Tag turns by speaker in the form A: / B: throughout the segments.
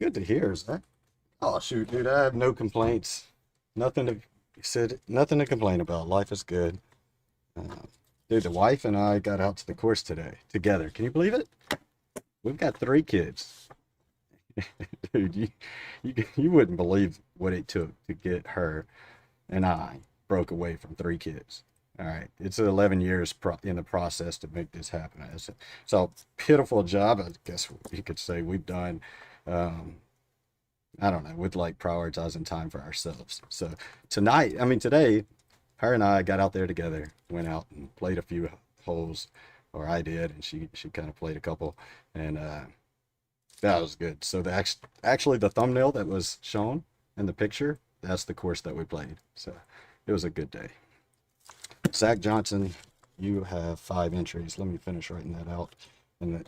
A: Good to hear, Zach. Oh shoot, dude, I have no complaints. Nothing to said, nothing to complain about. Life is good. Uh, Dude, the wife and I got out to the course today together. Can you believe it? We've got 3 kids. Dude, you wouldn't believe what it took to get her and I broke away from 3 kids. All right, it's 11 years in the process to make this happen. It's a pitiful job, I guess you could say we've done. Um, I don't know, with like prioritizing time for ourselves. So tonight, I mean today, her and I got out there together, went out and played a few holes, or I did, and she kind of played a couple, and that was good. So actually the thumbnail that was shown in the picture, that's the course that we played. So it was a good day. Zach Johnson, you have 5 entries. Let me finish writing that out. And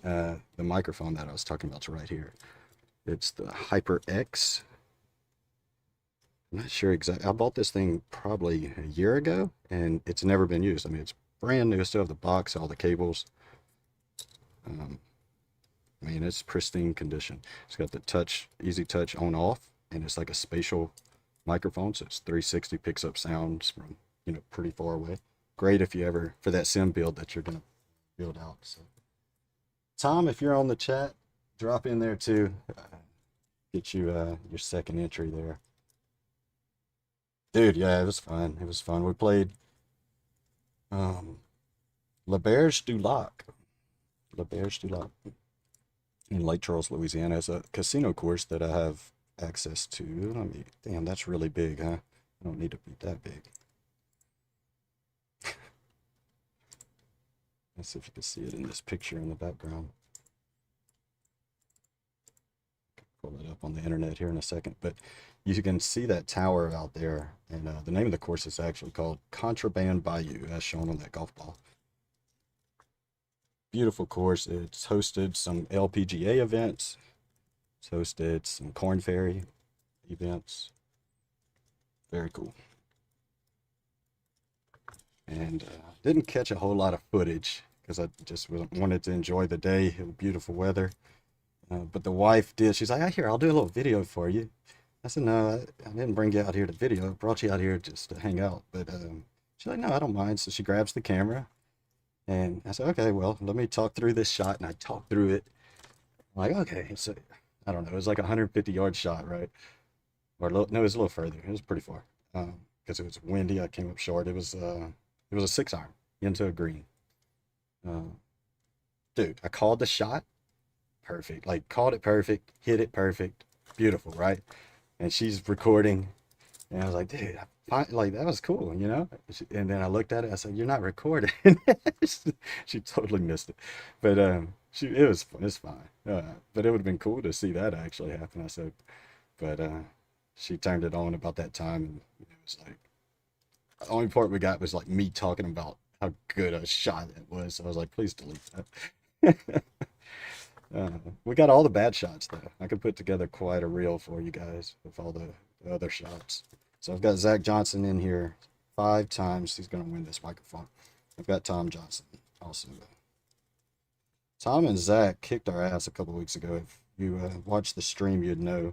A: the microphone that I was talking about is right here. It's the HyperX. I'm not sure exactly. I bought this thing probably a year ago, and it's never been used. I mean, it's brand new. I still have the box, all the cables. Um, I mean, it's pristine condition. It's got the touch, easy touch on off, and it's like a spatial microphone, so it's 360, picks up sounds from, pretty far away. Great if you ever, for that sim build that you're gonna build out. So, Tom, if you're on the chat, drop in there too. Get you your second entry there. Dude, yeah, it was fun. It was fun. We played La Berge du Lac. La Berge du Lac in Lake Charles, Louisiana. It's a casino course that I have access to. I mean, damn, that's really big, huh? I don't need to be that big. Let's see if you can see it in this picture in the background. Pull it up on the internet here in a second, but you can see that tower out there, and the name of the course is actually called Contraband Bayou, as shown on that golf ball. Beautiful course. It's hosted some LPGA events. It's hosted some Corn Ferry events. Very cool. And didn't catch a whole lot of footage because I just wanted to enjoy the day. It was beautiful weather. But the wife did. She's like, I'll do a little video for you. I said, no, I didn't bring you out here to video. I brought you out here just to hang out. But she's like, no, I don't mind. So she grabs the camera. And I said, okay, well, let me talk through this shot. And I talked through it. I'm like, okay. So I don't know. It was like a 150-yard shot, right? Or no, it was a little further. It was pretty far. Because it was windy. I came up short. It was a 6-iron into a green. Dude, I called the shot. Perfect. Like, called it perfect, hit it perfect, beautiful, right? And she's recording, and I was like, dude, like, that was cool, you know? And then I looked at it, I said, you're not recording. She totally missed it. But it was fun. It's fine. But it would have been cool to see that actually happen. I said, but she turned it on about that time, and it was like, the only part we got was like me talking about how good a shot it was. So I was like, please delete that. We got all the bad shots though. I could put together quite a reel for you guys with all the other shots. So I've got Zach Johnson in here 5 times. He's going to win this microphone. I've got Tom Johnson also. Tom and Zach kicked our ass a couple weeks ago. If you watched the stream, you'd know.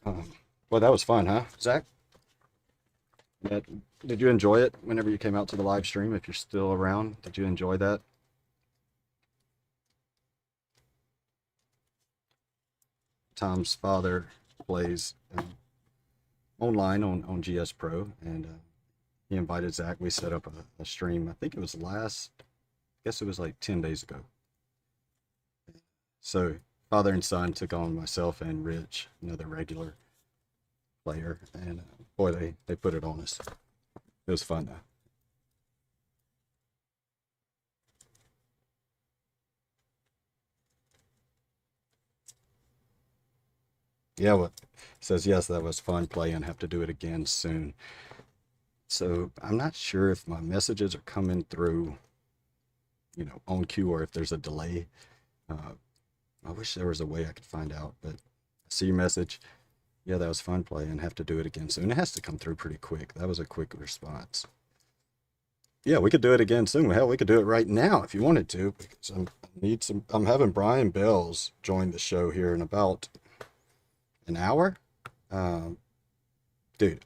A: Well, that was fun, huh, Zach? Did you enjoy it whenever you came out to the live stream? If you're still around, did you enjoy that? Tom's father plays online on GS Pro, and he invited Zach. We set up a stream. I think it was I guess it was like 10 days ago. So father and son took on myself and Rich, another regular player, and boy, they put it on us. It was fun though. Yeah, well, says yes, that was fun playing. Have to do it again soon. So I'm not sure if my messages are coming through, on cue, or if there's a delay. I wish there was a way I could find out, but I see your message. Yeah, that was fun playing. Have to do it again soon. It has to come through pretty quick. That was a quick response. yeah, we could do it again soon. Hell, we could do it right now if you wanted to, because I'm having Brian Belz join the show here in about an hour. Um, dude,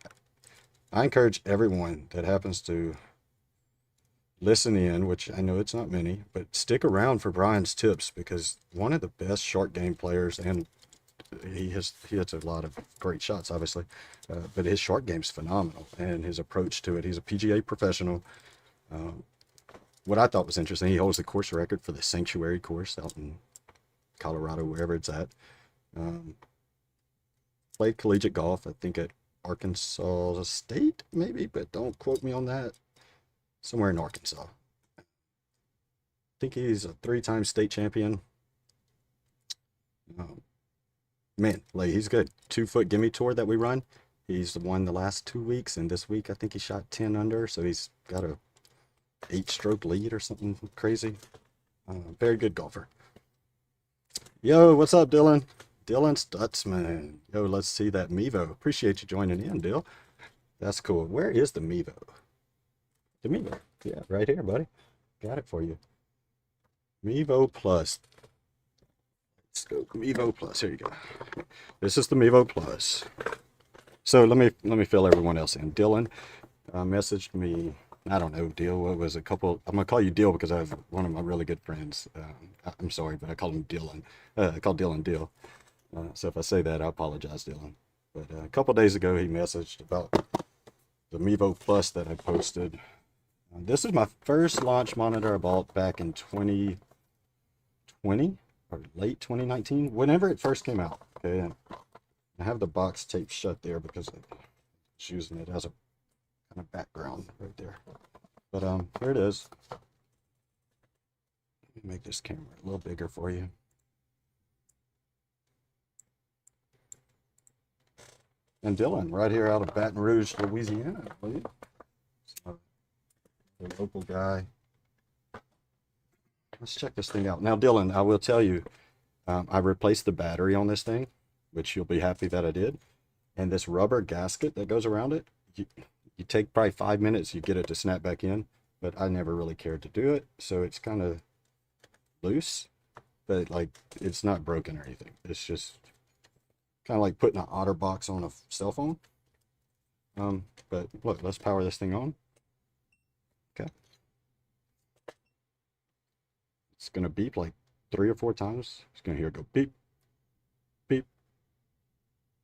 A: I encourage everyone that happens to listen in, which I know it's not many, but stick around for Brian's tips, because one of the best short game players, and he hits a lot of great shots, obviously, but his short game's phenomenal, and his approach to it. He's a PGA professional. Um, what I thought was interesting, he holds the course record for the Sanctuary course out in Colorado, wherever it's at. Um, Played collegiate golf, I think at Arkansas State, maybe, but don't quote me on that. Somewhere in Arkansas. I think he's a 3-time state champion. Um, man, like, he's good. 2-foot gimme tour that we run. He's won the last 2 weeks, and this week I think he shot 10 under, so he's got a 8-stroke lead or something crazy. Very good golfer. Yo, what's up, Dylan? Dylan Stutzman. Yo, let's see that Mevo. Appreciate you joining in, Dill. That's cool. Where is the Mevo? The Mevo. Yeah, right here, buddy. Got it for you. Mevo Plus. Let's go. Mevo Plus. Here you go. This is the Mevo Plus. So let me fill everyone else in. Dylan messaged me. I don't know, Deal. What was a couple? I'm gonna call you Deal because I have one of my really good friends. I'm sorry, but I call him Dylan. I call Dylan Deal. So if I say that, I apologize, Dylan. But a couple days ago, he messaged about the Mevo Plus that I posted. This is my first launch monitor I bought back in 2020 or late 2019, whenever it first came out. Okay, and I have the box tape shut there because I was using it as a kind of background right there. But here it is. Let me make this camera a little bigger for you. And Dylan, right here out of Baton Rouge, Louisiana, I believe. So, the local guy. Let's check this thing out. Now, Dylan, I will tell you, I replaced the battery on this thing, which you'll be happy that I did. And this rubber gasket that goes around it, you take probably 5 minutes, you get it to snap back in, but I never really cared to do it. So it's kind of loose, but like, it's not broken or anything. It's just kind of like putting an OtterBox on a cell phone. But look, let's power this thing on. Okay. It's gonna beep like 3 or 4 times. It's gonna hear it go beep, beep.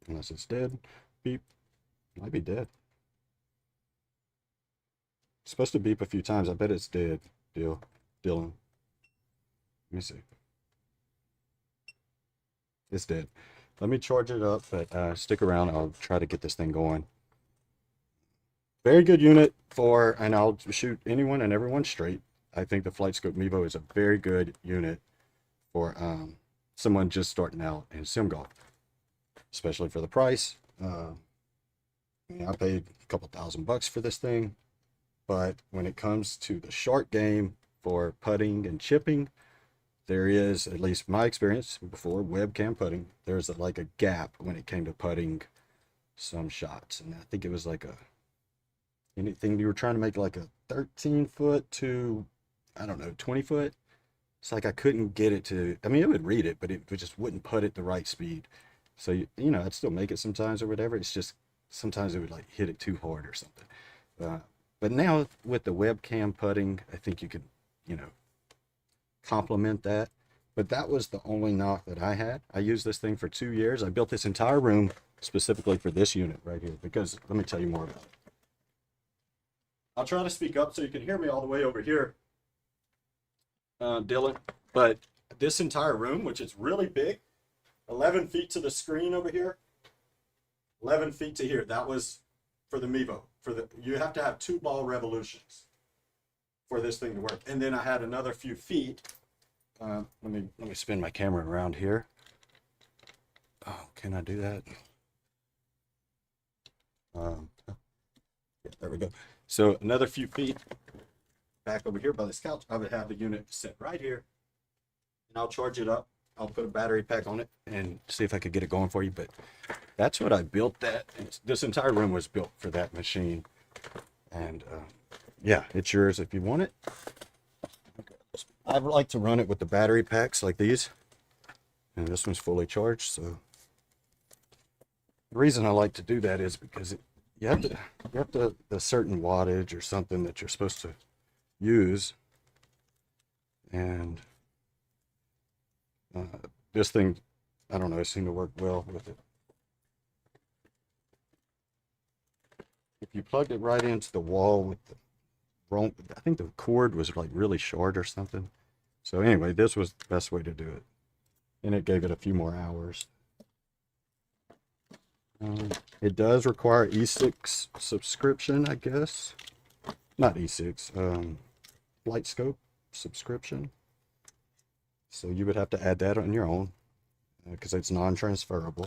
A: Unless it's dead, beep. Might be dead. It's supposed to beep a few times. I bet it's dead. Dylan. Let me see. It's dead. Let me charge it up, but stick around. I'll try to get this thing going. Very good unit for, and I'll shoot anyone and everyone straight. I think the FlightScope Mevo is a very good unit for someone just starting out in sim golf, especially for the price. I mean, I paid a couple $1,000 for this thing, but when it comes to the short game for putting and chipping, there is, at least my experience before webcam putting, there's like a gap when it came to putting some shots. And I think it was like anything you were trying to make like a 13-foot to, I don't know, 20-foot. It's like I couldn't get it to, I mean, it would read it, but it just wouldn't put it the right speed. So, you know, I'd still make it sometimes or whatever. It's just, sometimes it would like hit it too hard or something. But now with the webcam putting, I think you could, you know, complement that. But that was the only knock that I had. I used this thing for 2 years. I built this entire room specifically for this unit right here, because let me tell you more about it. I'll try to speak up so you can hear me all the way over here, Dylan. But this entire room, which is really big, 11 feet to the screen over here, 11 feet to here, that was for the Mevo. You have to have 2 ball revolutions for this thing to work. And then I had another few feet. Let me spin my camera around here. Oh, can I do that? Yeah, there we go. So another few feet back over here by this couch, I would have the unit set right here, and I'll charge it up. I'll put a battery pack on it and see if I could get it going for you. But that's what I built that. This entire room was built for that machine. And yeah, it's yours if you want it. I like to run it with the battery packs like these, and this one's fully charged. So the reason I like to do that is because you have to a certain wattage or something that you're supposed to use, and this thing, I don't know, it seemed to work well with it. If you plugged it right into the wall with the wrong, I think the cord was like really short or something. So anyway, this was the best way to do it, and it gave it a few more hours. It does require E6 subscription, I guess. Not E6, light scope subscription. So you would have to add that on your own because it's non-transferable.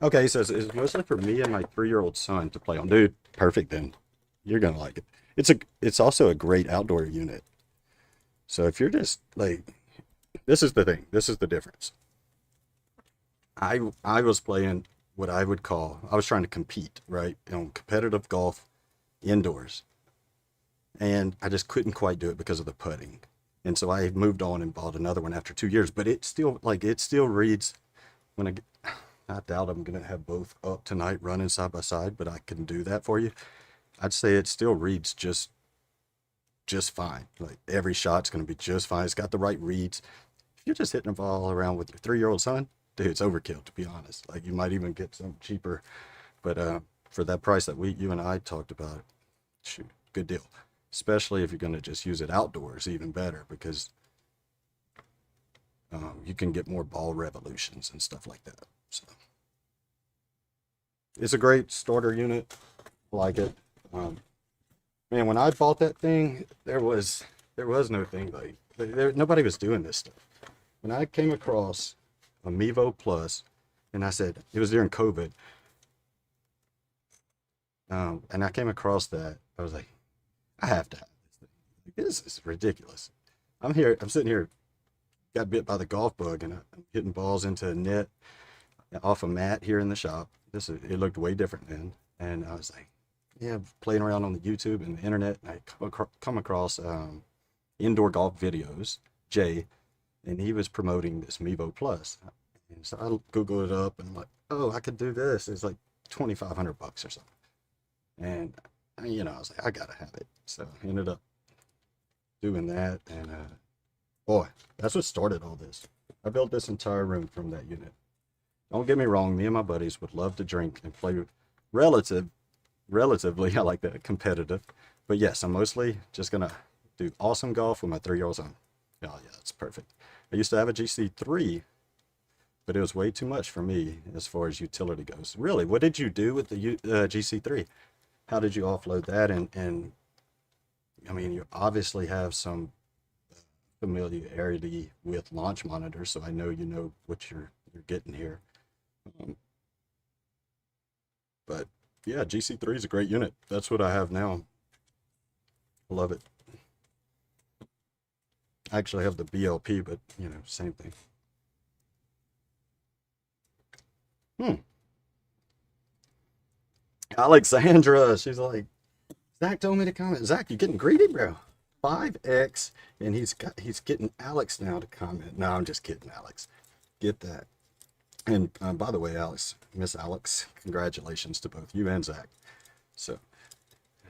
A: Okay, he says it's mostly for me and my 3-year-old son to play on. Dude, perfect then. You're gonna like it. It's also a great outdoor unit. So if you're just like, this is the thing. This is the difference. I was playing what I would call, I was trying to compete, right, on competitive golf indoors, and I just couldn't quite do it because of the putting. And so I moved on and bought another one after 2 years. But it still reads when I doubt I'm gonna have both up tonight running side by side, but I can do that for you. I'd say it still reads just fine. Like every shot's gonna be just fine. It's got the right reads. If you're just hitting a ball around with your 3-year-old son, dude, it's overkill to be honest. Like you might even get some cheaper, but for that price that you and I talked about, shoot, good deal. Especially if you're gonna just use it outdoors, even better because you can get more ball revolutions and stuff like that. So it's a great starter unit. I like it. Man, when I bought that thing, there was no thing like nobody was doing this stuff. When I came across a Mevo Plus, and I said it was during COVID, and I came across that, I was like, I have to have this thing. This is ridiculous. I'm sitting here, got bit by the golf bug, and I'm hitting balls into a net off a mat here in the shop. It looked way different then, and I was like, yeah, playing around on the YouTube and the internet, and I come across indoor golf videos, Jay, and he was promoting this Mevo Plus. And so I Googled it up and I'm like, oh, I could do this. It's like $2,500 or something. And I was like, I gotta have it. So I ended up doing that, and boy, that's what started all this. I built this entire room from that unit. Don't get me wrong, me and my buddies would love to drink and play relatively, I like that, competitive. But yes, I'm mostly just gonna do awesome golf with my 3-year-old son. Oh yeah, that's perfect. I used to have a GC3, but it was way too much for me as far as utility goes. Really, what did you do with the GC3? How did you offload that? And I mean, you obviously have some familiarity with launch monitors, so I know you know what you're getting here. But yeah, GC3 is a great unit. That's what I have now. I love it. I actually have the BLP, but same thing. Alexandra, she's like, Zach told me to comment. Zach, you getting greedy, bro? 5X, and he's getting Alex now to comment. No, I'm just kidding, Alex. Get that. And by the way, Alex, Miss Alex, congratulations to both you and Zach. So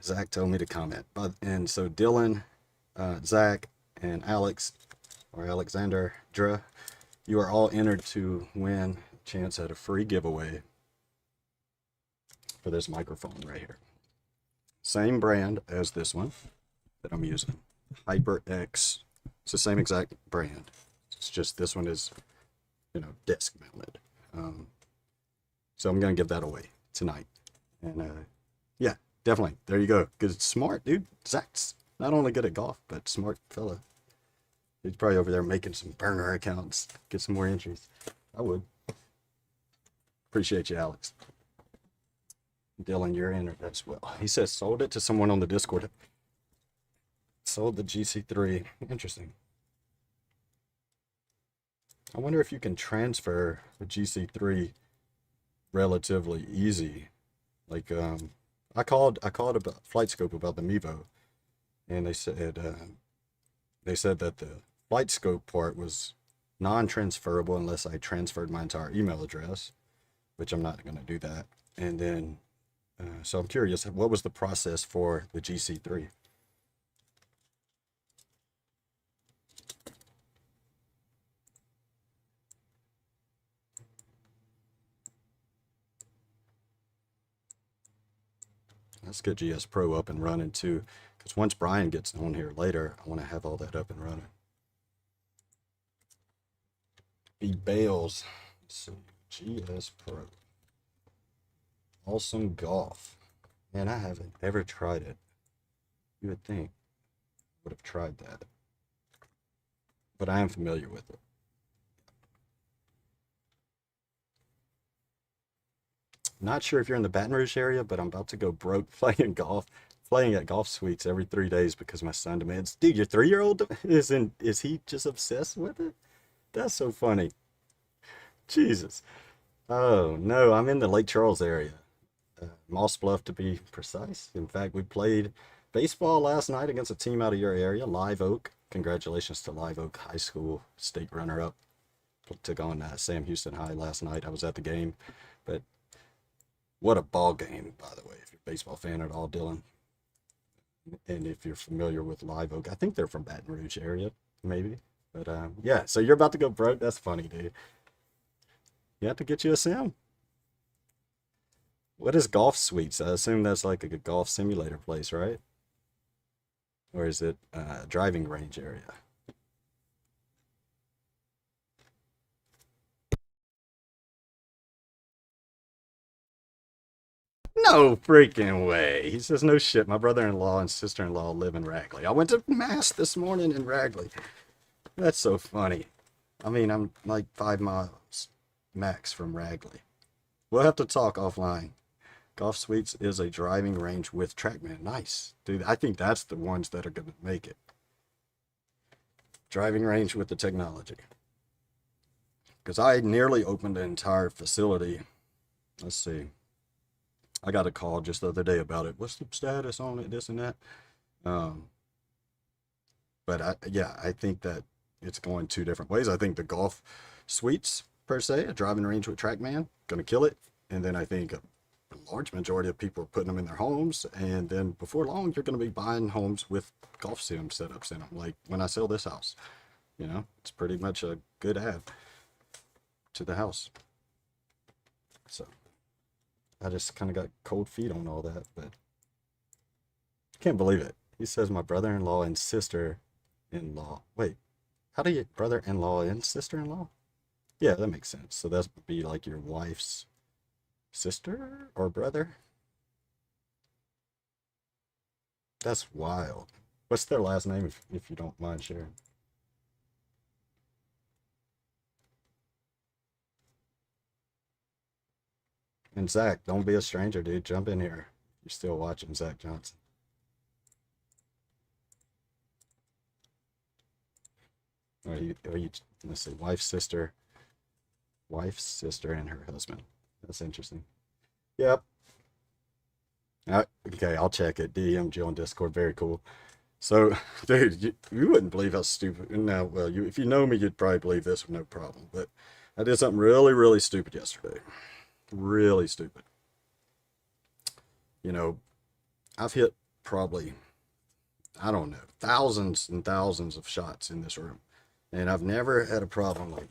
A: Zach told me to comment. And so Dylan, Zach, and Alex, or Alexander, you are all entered to win a chance at a free giveaway for this microphone right here. Same brand as this one that I'm using, HyperX. It's the same exact brand. It's just this one is, desk mounted. So I'm gonna give that away tonight, and yeah, definitely. There you go. Cause it's smart, dude. Zach's not only good at golf, but smart fella. He's probably over there making some burner accounts, get some more entries. I would. Appreciate you, Alex. Dylan, you're in as well. He says sold it to someone on the Discord. Sold the GC3. Interesting. I wonder if you can transfer the GC3 relatively easy. Like I called about Flight Scope about the Mevo, and they said that the Flight Scope part was non-transferable unless I transferred my entire email address, which I'm not going to do that. And then, so I'm curious, what was the process for the GC3? Let's get GS Pro up and running too, because once Brian gets on here later, I want to have all that up and running. Be Belz. Let's see, GS Pro. Awesome Golf. Man, I haven't ever tried it. You would think I would have tried that, but I am familiar with it. Not sure if you're in the Baton Rouge area, but I'm about to go broke playing golf, playing at golf suites every 3 days because my son demands. Dude, your 3-year-old is he just obsessed with it? That's so funny. Jesus. Oh no, I'm in the Lake Charles area, Moss Bluff to be precise. In fact, we played baseball last night against a team out of your area, Live Oak. Congratulations to Live Oak High School state runner-up. Took on Sam Houston High last night. I was at the game, but what a ball game, by the way, if you're a baseball fan at all, Dylan. And if you're familiar with Live Oak, I think they're from Baton Rouge area, maybe. But yeah, so you're about to go broke. That's funny, dude. You have to get you a sim. What is Golf Suites? I assume that's like a golf simulator place, right? Or is it a driving range area? No freaking way. He says, no shit. My brother-in-law and sister-in-law live in Ragley. I went to Mass this morning in Ragley. That's so funny. I mean, I'm like 5 miles max from Ragley. We'll have to talk offline. Golf Suites is a driving range with TrackMan. Nice. Dude, I think that's the ones that are going to make it. Driving range with the technology. Because I nearly opened the entire facility. Let's see. I got a call just the other day about it. What's the status on it, this and that? Um, but yeah, I think that it's going 2 different ways. I think the Golf Suites, per se, a driving range with TrackMan, going to kill it. And then I think a large majority of people are putting them in their homes. And then before long, you're going to be buying homes with golf sim setups in them. Like when I sell this house, it's pretty much a good add to the house. So I just kind of got cold feet on all that, but can't believe it. He says my brother-in-law and sister-in-law. Wait, how do you brother-in-law and sister-in-law? Yeah, that makes sense. So that would be like your wife's sister or brother? That's wild. What's their last name if you don't mind sharing? And Zach, don't be a stranger, dude. Jump in here. You're still watching Zach Johnson. Are you, let's see, wife's sister and her husband. That's interesting. Yep. Okay, I'll check it. DM Jill on Discord. Very cool. So, dude, you wouldn't believe how stupid. Now, well, if you know me, you'd probably believe this with no problem. But I did something really, really stupid yesterday. Really stupid. You know, I've hit probably, I don't know, thousands and thousands of shots in this room. And I've never had a problem like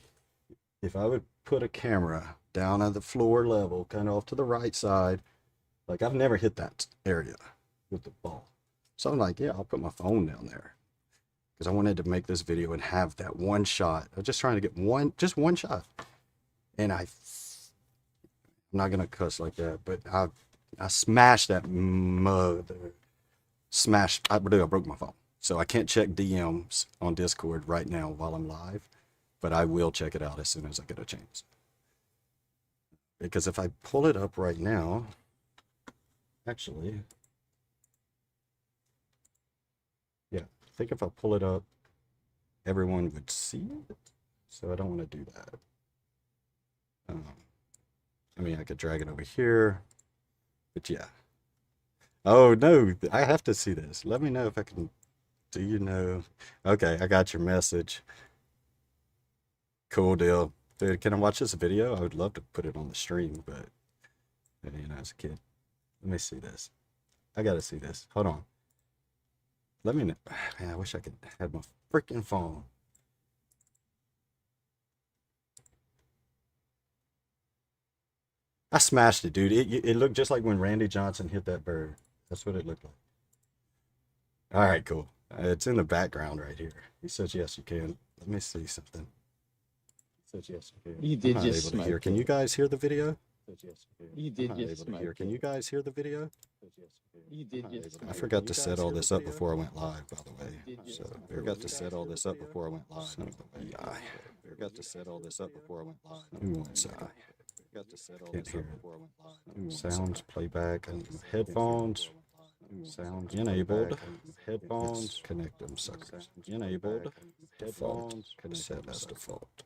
A: if I would put a camera down at the floor level, kind of off to the right side, like I've never hit that area with the ball. So I'm like, yeah, I'll put my phone down there because I wanted to make this video and have that one shot. I was just trying to get just one shot. And I'm not going to cuss like that, but I smashed that mother. I broke my phone. So I can't check DMs on Discord right now while I'm live, but I will check it out as soon as I get a chance. Because if I pull it up right now, actually, yeah, I think if I pull it up, everyone would see it. So I don't want to do that. I mean, I could drag it over here, but yeah. Oh no, I have to see this. Let me know if I can. Do you know? Okay, I got your message. Cool deal. Dude, can I watch this video? I would love to put it on the stream, but you know, as a kid. Let me see this. I gotta see this. Hold on. Let me know. Man, I wish I could have my freaking phone. I smashed it, dude. It looked just like when Randy Johnson hit that bird. That's what it looked like. All right, cool. It's in the background right here. He says, yes, you can. Let me see something. He says, yes, you can.
B: You did
A: I'm not
B: just
A: able to
B: smoke
A: hear. Can you guys hear the video?
B: You did just smoke it.
A: Can you guys hear the video?
B: You did just
A: I forgot to set all this up before I went live, by the way. So I forgot to set all this up before I went live. Yeah, I forgot to set all this up before I went live. Give me 1 second. Can't hear it. Sounds playback and headphones. Sounds enabled. Headphones. Connect them suckers. Enabled. Default. Set as default.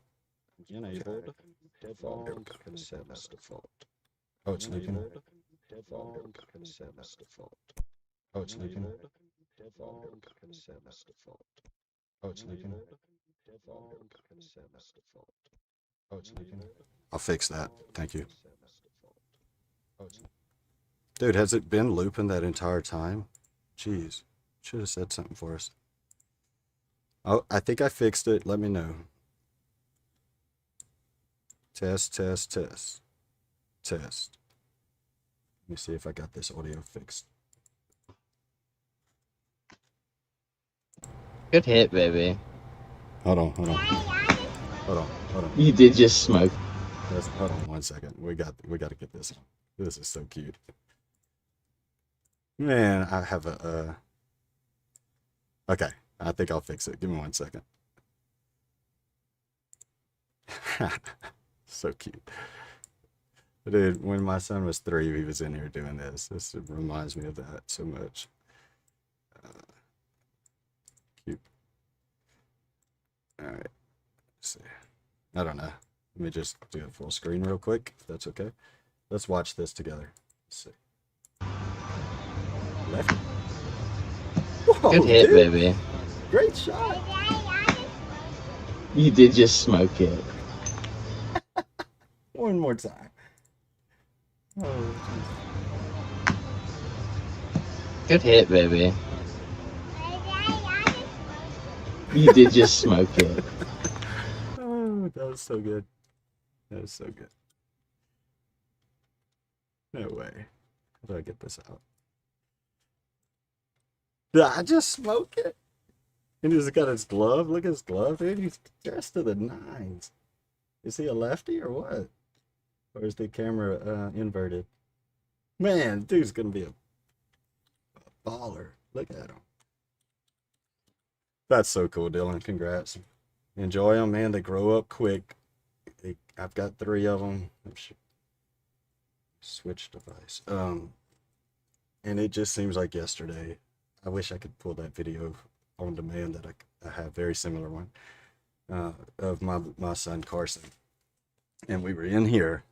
A: Enabled. Default. Set as default. Oh, it's leaking. Default. Set as default. Oh, it's leaking. Default. Set as default. Oh, it's leaking. Default. Set as default. Oh, it's leaking. I'll fix that. Thank you. Dude, has it been looping that entire time? Jeez. Should have said something for us. Oh, I think I fixed it. Let me know. Test, test, test. Test. Let me see if I got this audio fixed.
B: Good hit, baby.
A: Hold on, hold on. Hold on, hold on.
B: You did just smoke.
A: Hold on 1 second. We got to get this on. This is so cute. Man, I have a okay, I think I'll fix it. Give me 1 second. So cute. Dude, when my son was 3, he was in here doing this. This reminds me of that so much. Cute. All right. Let's see. I don't know. Let me just do it full screen real quick, if that's okay. Let's watch this together. Let's see. Left. Whoa,
B: Good hit,
A: dude.
B: baby.
A: Great shot.
B: You did just smoke it.
A: One more time. Oh, geez.
B: Good hit, baby. You did just smoke it.
A: Oh, that was so good. That was so good. No way. How do I get this out? Did I just smoke it? And he's got his glove. Look at his glove, dude. He's dressed to the nines. Is he a lefty or what? Or is the camera inverted? Man, dude's gonna be a baller. Look at him. That's so cool, Dylan. Congrats. Enjoy them, man. They grow up quick. I've got 3 of them. Switch device. And it just seems like yesterday. I wish I could pull that video on demand that I have, very similar one, of my son Carson. And we were in here,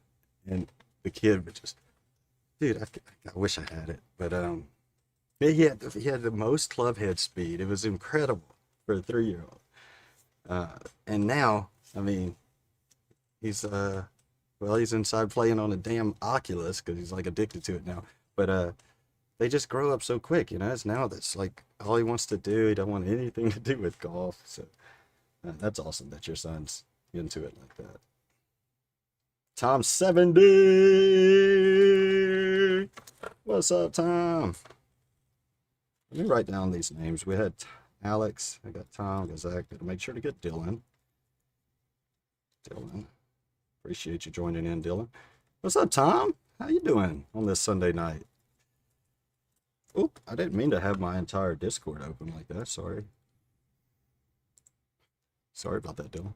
A: and the kid would just, dude, I wish I had it, but he had the most club head speed. It was incredible for a 3-year-old. And now, I mean, he's he's inside playing on a damn Oculus because he's like addicted to it now. But they just grow up so quick, you know. It's now that's like all he wants to do. He don't want anything to do with golf. So that's awesome that your son's into it like that. Tom 70. What's up, Tom? Let me write down these names. We had Alex. I got Tom. I got Zach. Gotta make sure to get Dylan. Dylan. Appreciate you joining in, Dylan. What's up, Tom? How you doing on this Sunday night? Oop, I didn't mean to have my entire Discord open like that. Sorry. Sorry about that, Dylan.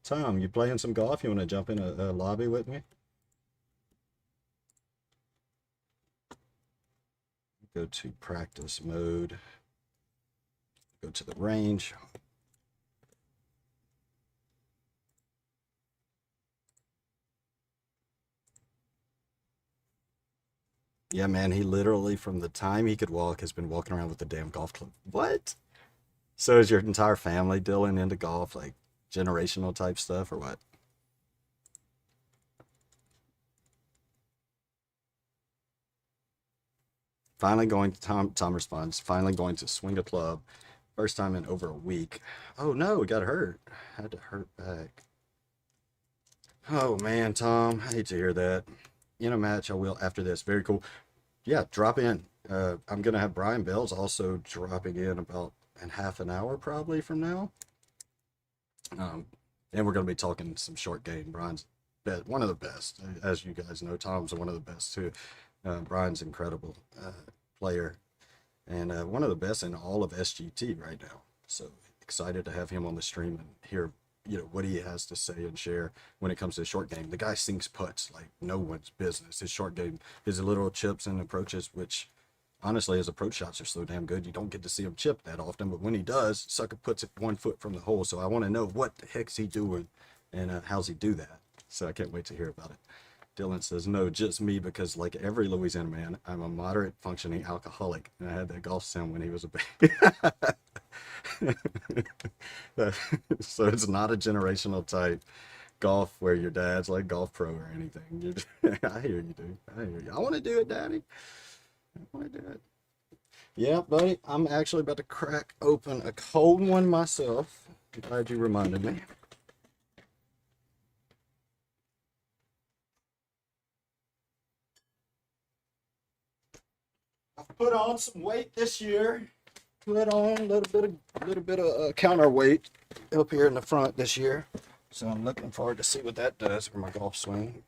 A: Tom, you playing some golf? You want to jump in a lobby with me? Go to practice mode. Go to the range. Yeah, man, he literally, from the time he could walk, has been walking around with the damn golf club. What? So is your entire family, Dylan, into golf, like generational type stuff, or what? Finally going to Tom responds, finally going to swing a club. First time in over a week. Oh no, he got hurt. Had to hurt back. Oh man, Tom, I hate to hear that. In a match, I will after this. Very cool. Yeah, drop in. I'm gonna have Brian Belz also dropping in about in half an hour probably from now. And we're gonna be talking some short game. Brian's one of the best, as you guys know. Tom's one of the best too. Brian's incredible player, and one of the best in all of SGT right now. So excited to have him on the stream and hear, you know, what he has to say and share when it comes to the short game. The guy sinks putts like no one's business. His short game, his little chips and approaches, which honestly his approach shots are so damn good, you don't get to see him chip that often, but when he does, sucker puts it 1 foot from the hole. So I want to know what the heck's he doing and how's he do that. So I can't wait to hear about it. Dylan says, no, just me, because like every Louisiana man, I'm a moderate functioning alcoholic, and I had that golf sim when he was a baby. So it's not a generational type golf where your dad's like golf pro or anything. I hear you, dude. I hear you. I want to do it, Daddy. I want to do it. Yeah, buddy. I'm actually about to crack open a cold one myself. I'm glad you reminded me. I've put on some weight this year. Put on a little bit of counterweight up here in the front this year. So I'm looking forward to see what that does for my golf swing.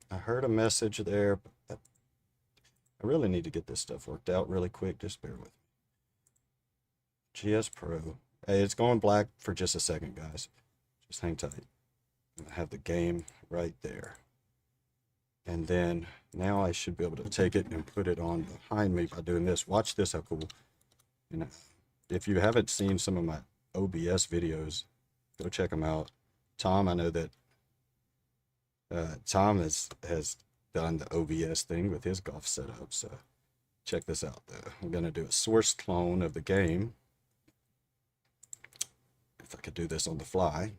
A: I heard a message there, but I really need to get this stuff worked out really quick. Just bear with me. GS Pro. Hey, it's going black for just a second, guys. Just hang tight. I have the game right there. And then now I should be able to take it and put it on behind me by doing this. Watch this, how cool. And if you haven't seen some of my OBS videos, go check them out. Tom, I know that Tom has done the OBS thing with his golf setup. So check this out though. I'm gonna do a source clone of the game. If I could do this on the fly.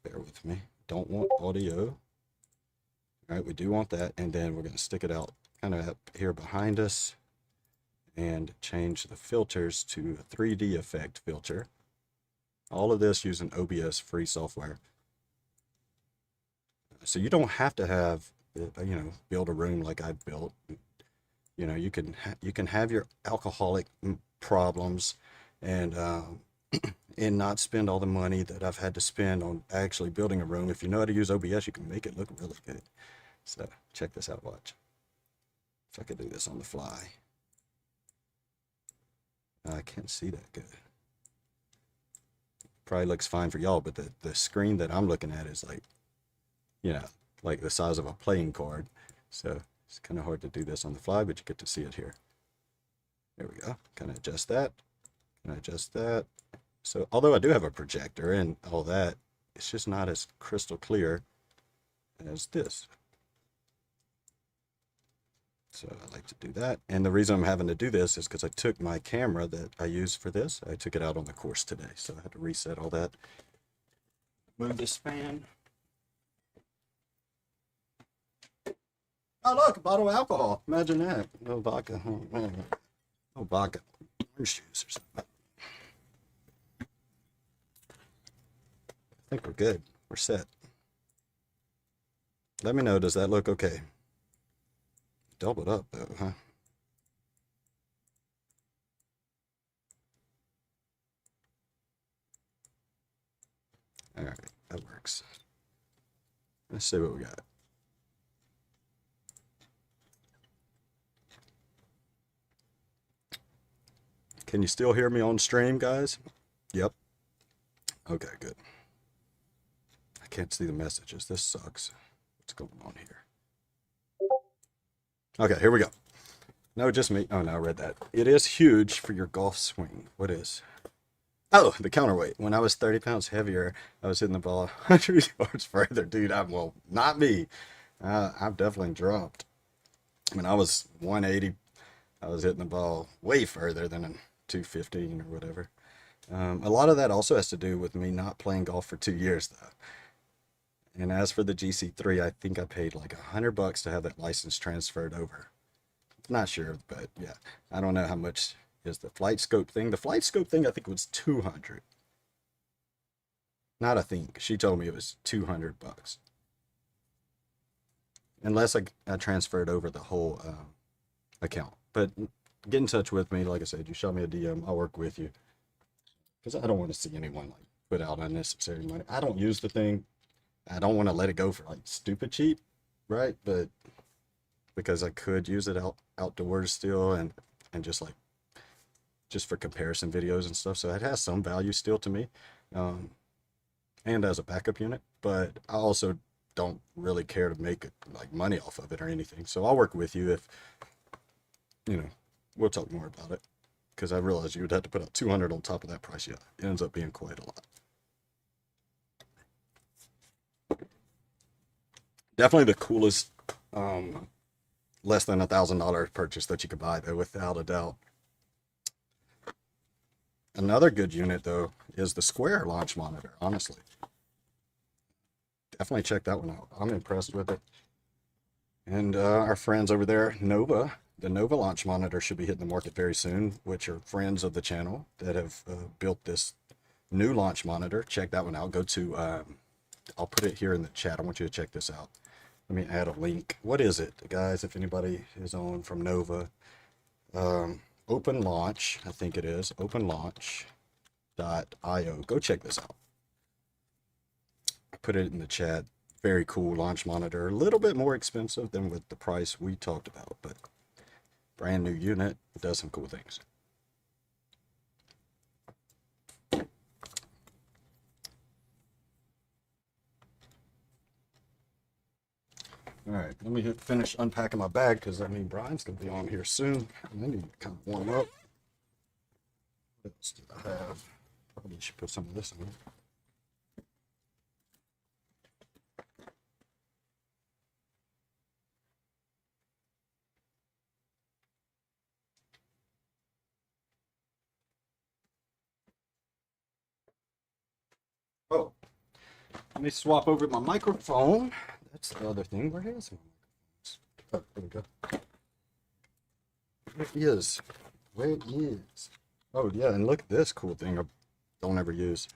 A: Bear with me. Don't want audio. All right, we do want that, and then we're going to stick it out kind of up here behind us and change the filters to a 3D effect filter. All of this using OBS free software. So you don't have to have, you know, build a room like I built. You know, you can have your alcoholic problems and not spend all the money that I've had to spend on actually building a room. If you know how to use OBS, you can make it look really good. So check this out, watch. If I could do this on the fly. I can't see that good. Probably looks fine for y'all, but the screen that I'm looking at is like, you know, like the size of a playing card. So it's kind of hard to do this on the fly, but you get to see it here. There we go. Kind of adjust that. Can I adjust that? So although I do have a projector and all that, it's just not as crystal clear as this. So I like to do that. And the reason I'm having to do this is because I took my camera that I use for this. I took it out on the course today. So I had to reset all that. Move this fan. Oh, look, a bottle of alcohol. Imagine that. No vodka. Oh, man. No vodka. Orange juice or something. I think we're good. We're set. Let me know, does that look okay? Doubled up though, huh? All right, that works. Let's see what we got. Can you still hear me on stream, guys? Yep. Okay, good. can't see the messages. This sucks. What's going on here? Okay, here we go. No, just me. Oh, no, I read that. It is huge for your golf swing. What is? Oh, the counterweight. When I was 30 pounds heavier, I was hitting the ball 100 yards further. Dude, well, not me. I've definitely dropped. When I was 180, I was hitting the ball way further than a 215 or whatever. A lot of that also has to do with me not playing golf for 2 years, though. And as for the GC3, I think I paid like $100 to have that license transferred over. Not sure, but yeah, I don't know how much is the flight scope thing. The flight scope thing, I think, was 200. Not I think. She told me it was $200. Unless I transferred over the whole account. But get in touch with me. Like I said, you shot me a DM. I'll work with you. Because I don't want to see anyone like put out unnecessary money. I don't use the thing. I don't want to let it go for like stupid cheap, right? But because I could use it outdoors still and just like just for comparison videos and stuff. So it has some value still to me, and as a backup unit. But I also don't really care to make like money off of it or anything. So I'll work with you if, you know, we'll talk more about it. Because I realized you would have to put out 200 on top of that price. Yeah, it ends up being quite a lot. Definitely the coolest, less than $1,000 purchase that you could buy, though, without a doubt. Another good unit, though, is the Square launch monitor, honestly. Definitely check that one out. I'm impressed with it. And our friends over there, Nova, the Nova launch monitor should be hitting the market very soon, which are friends of the channel that have built this new launch monitor. Check that one out. Go to, I'll put it here in the chat. I want you to check this out. Let me add a link. What is it, guys? If anybody is on from Nova, Open Launch, I think it is, openlaunch.io. Go check this out. I put it in the chat. Very cool launch monitor. A little bit more expensive than with the price we talked about, but brand new unit. It does some cool things. All right, let me finish unpacking my bag because I mean Brian's gonna be on here soon, and I need to kind of warm up. What else do I have? Probably should put some of this in. Oh, let me swap over my microphone. That's the other thing. Where is my microphone? Oh, there we go. Where it is. Where it is. Oh, yeah, and look at this cool thing I don't ever use.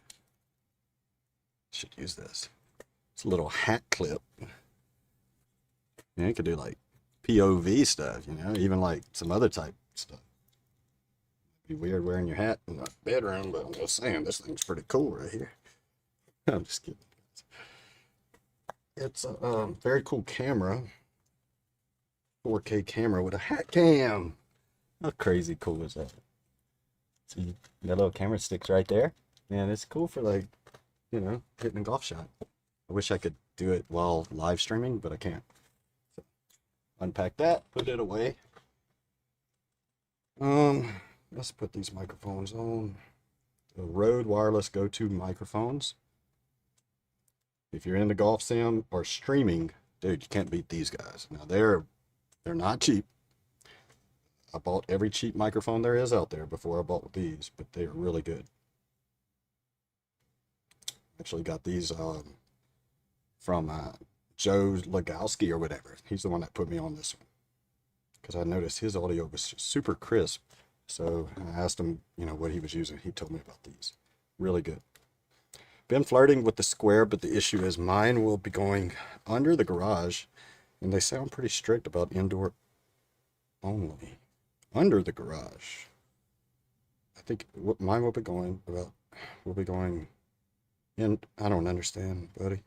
A: Should use this. It's a little hat clip. Yeah, you could do like POV stuff, you know, even like some other type stuff. Be weird wearing your hat in the bedroom, but I'm just saying, this thing's pretty cool right here. I'm just kidding. It's a very cool camera. 4K camera with a hat cam. How crazy cool is that? See, that little camera sticks right there. Man, it's cool for like, you know, hitting a golf shot. I wish I could do it while live streaming, but I can't. So, unpack that, put it away. Let's put these microphones on. The Rode Wireless Go-To microphones. If you're into golf sim or streaming, dude, you can't beat these guys. Now they're not cheap. I bought every cheap microphone there is out there before I bought these, but they're really good. Actually got these from Joe Legowski or whatever. He's the one that put me on this one because I noticed his audio was super crisp. So I asked him, you know, what he was using. He told me about these. Really good. Been flirting with the Square, but the issue is mine will be going under the garage, and they sound pretty strict about indoor only. Under the garage. I think mine will be going in. I don't understand, buddy.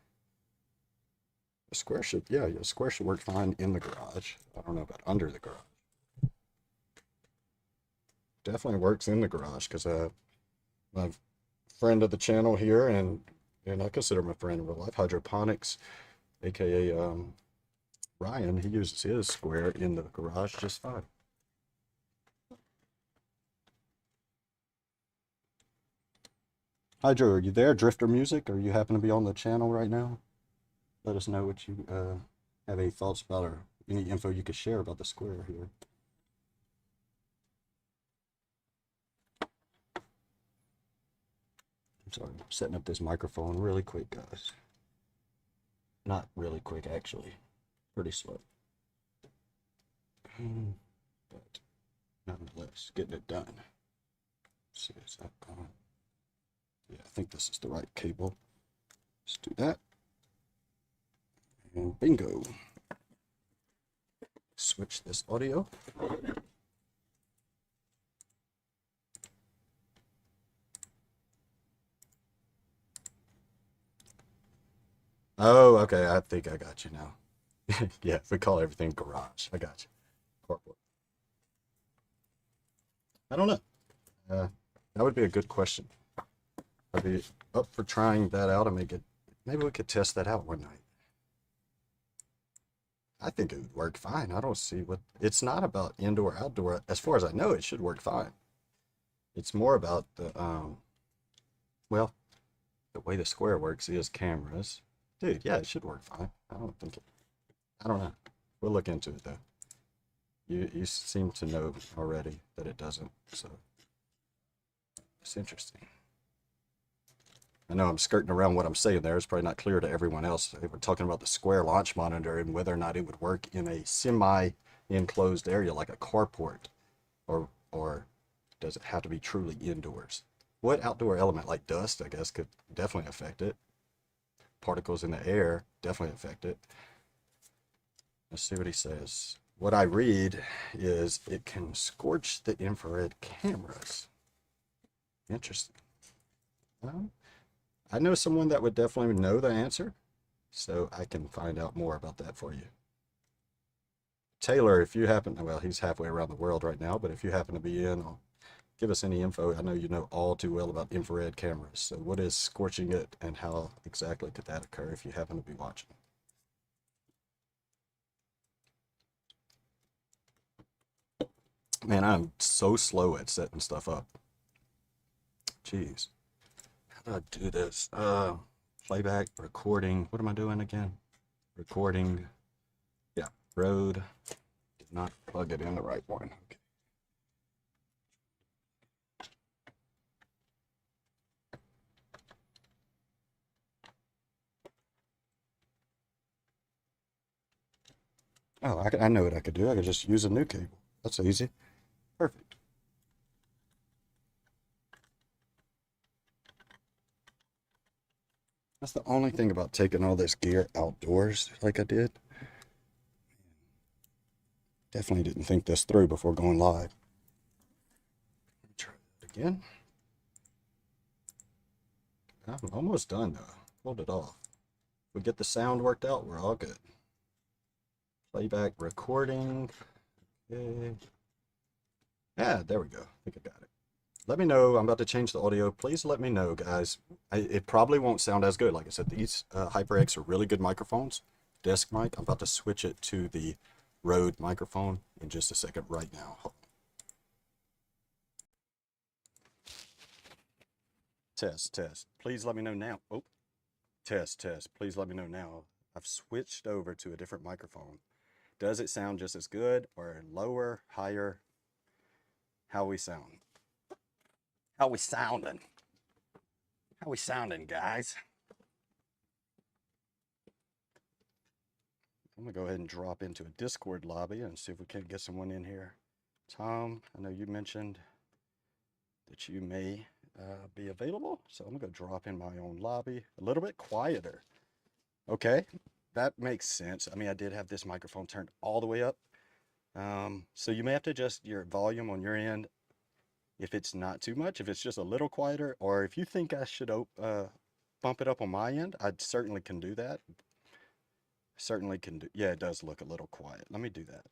A: The Square should, yeah, the Square should work fine in the garage. I don't know about under the garage. Definitely works in the garage because my friend of the channel here and and I consider him a friend in real life. Hydroponics, aka Ryan, he uses his square in the garage just fine. Hydro, are you there? Drifter Music, or you happen to be on the channel right now? Let us know what you have any thoughts about, or any info you could share about the square here. I'm sorry, I'm setting up this microphone really quick, guys. Not really quick, actually. Pretty slow. But nonetheless, getting it done. Let's see, is that going? Yeah, I think this is the right cable. Let's do that. And bingo. Switch this audio. Oh, okay. I think I got you now. Yeah, we call everything garage. I got you. Carport. I don't know. That would be a good question. I'd be up for trying that out and maybe we could test that out one night. I think it would work fine. I don't see what, it's not about indoor, outdoor. As far as I know, it should work fine. It's more about the, well, the way the square works is cameras. Dude, yeah, it should work fine. I don't know. We'll look into it though. You seem to know already that it doesn't, so it's interesting. I know I'm skirting around what I'm saying there. It's probably not clear to everyone else. We're talking about the square launch monitor and whether or not it would work in a semi-enclosed area like a carport, or does it have to be truly indoors? What outdoor element like dust, I guess, could definitely affect it. Particles in the air definitely affect it. Let's see what he says. What I read is it can scorch the infrared cameras. Interesting. I know someone that would definitely know the answer, so I can find out more about that for you. Taylor, if you happen, well, he's halfway around the world right now, but if you happen to be in, give us any info. I know you know all too well about infrared cameras. So what is scorching it and how exactly could that occur if you happen to be watching? Man, I'm so slow at setting stuff up. Jeez. How do I do this? Playback, recording. What am I doing again? Recording. Yeah, Rode. Did not plug it in the right one. Okay. Oh, I know what I could do. I could just use a new cable. That's easy. Perfect. That's the only thing about taking all this gear outdoors like I did. Definitely didn't think this through before going live. Let me try that again. I'm almost done though. Hold it off. If we get the sound worked out, we're all good. Playback recording. Okay. Yeah, there we go. I think I got it. Let me know. I'm about to change the audio. Please let me know, guys. It probably won't sound as good. Like I said, these HyperX are really good microphones. Desk mic. I'm about to switch it to the Rode microphone in just a second right now. Test, test. Please let me know now. Oh, test, test. Please let me know now. I've switched over to a different microphone. Does it sound just as good or lower, higher? How we sound? How we sounding? How we sounding, guys? I'm gonna go ahead and drop into a Discord lobby and see if we can't get someone in here. Tom, I know you mentioned that you may be available, so I'm gonna drop in my own lobby. A little bit quieter. Okay, that makes sense. I mean, I did have this microphone turned all the way up. So you may have to adjust your volume on your end if it's not too much, if it's just a little quieter, or if you think I should bump it up on my end, I certainly can do that. Certainly can do. Yeah, it does look a little quiet. Let me do that.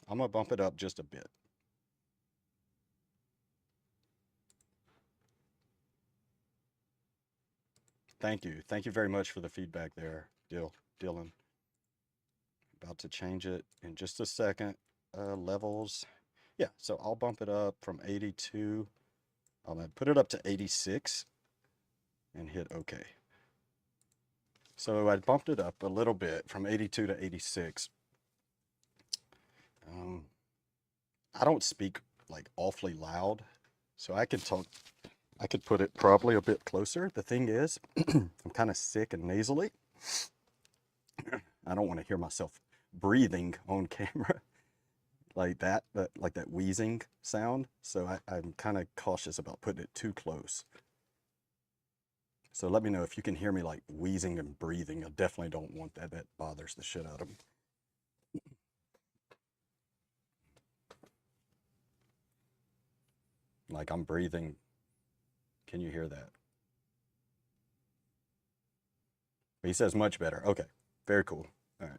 A: I'm gonna bump it up just a bit. Thank you. Thank you very much for the feedback there, Dylan. About to change it in just a second. Levels. Yeah, so I'll bump it up from 82. I'm going to put it up to 86 and hit OK. So I bumped it up a little bit from 82 to 86. I don't speak like awfully loud, so I could talk. I could put it probably a bit closer. The thing is, I'm kind of sick and nasally. I don't want to hear myself breathing on camera like that wheezing sound. So I'm kind of cautious about putting it too close. So let me know if you can hear me like wheezing and breathing. I definitely don't want that. That bothers the shit out of me. Like I'm breathing. Can you hear that? He says much better. Okay, very cool. All right.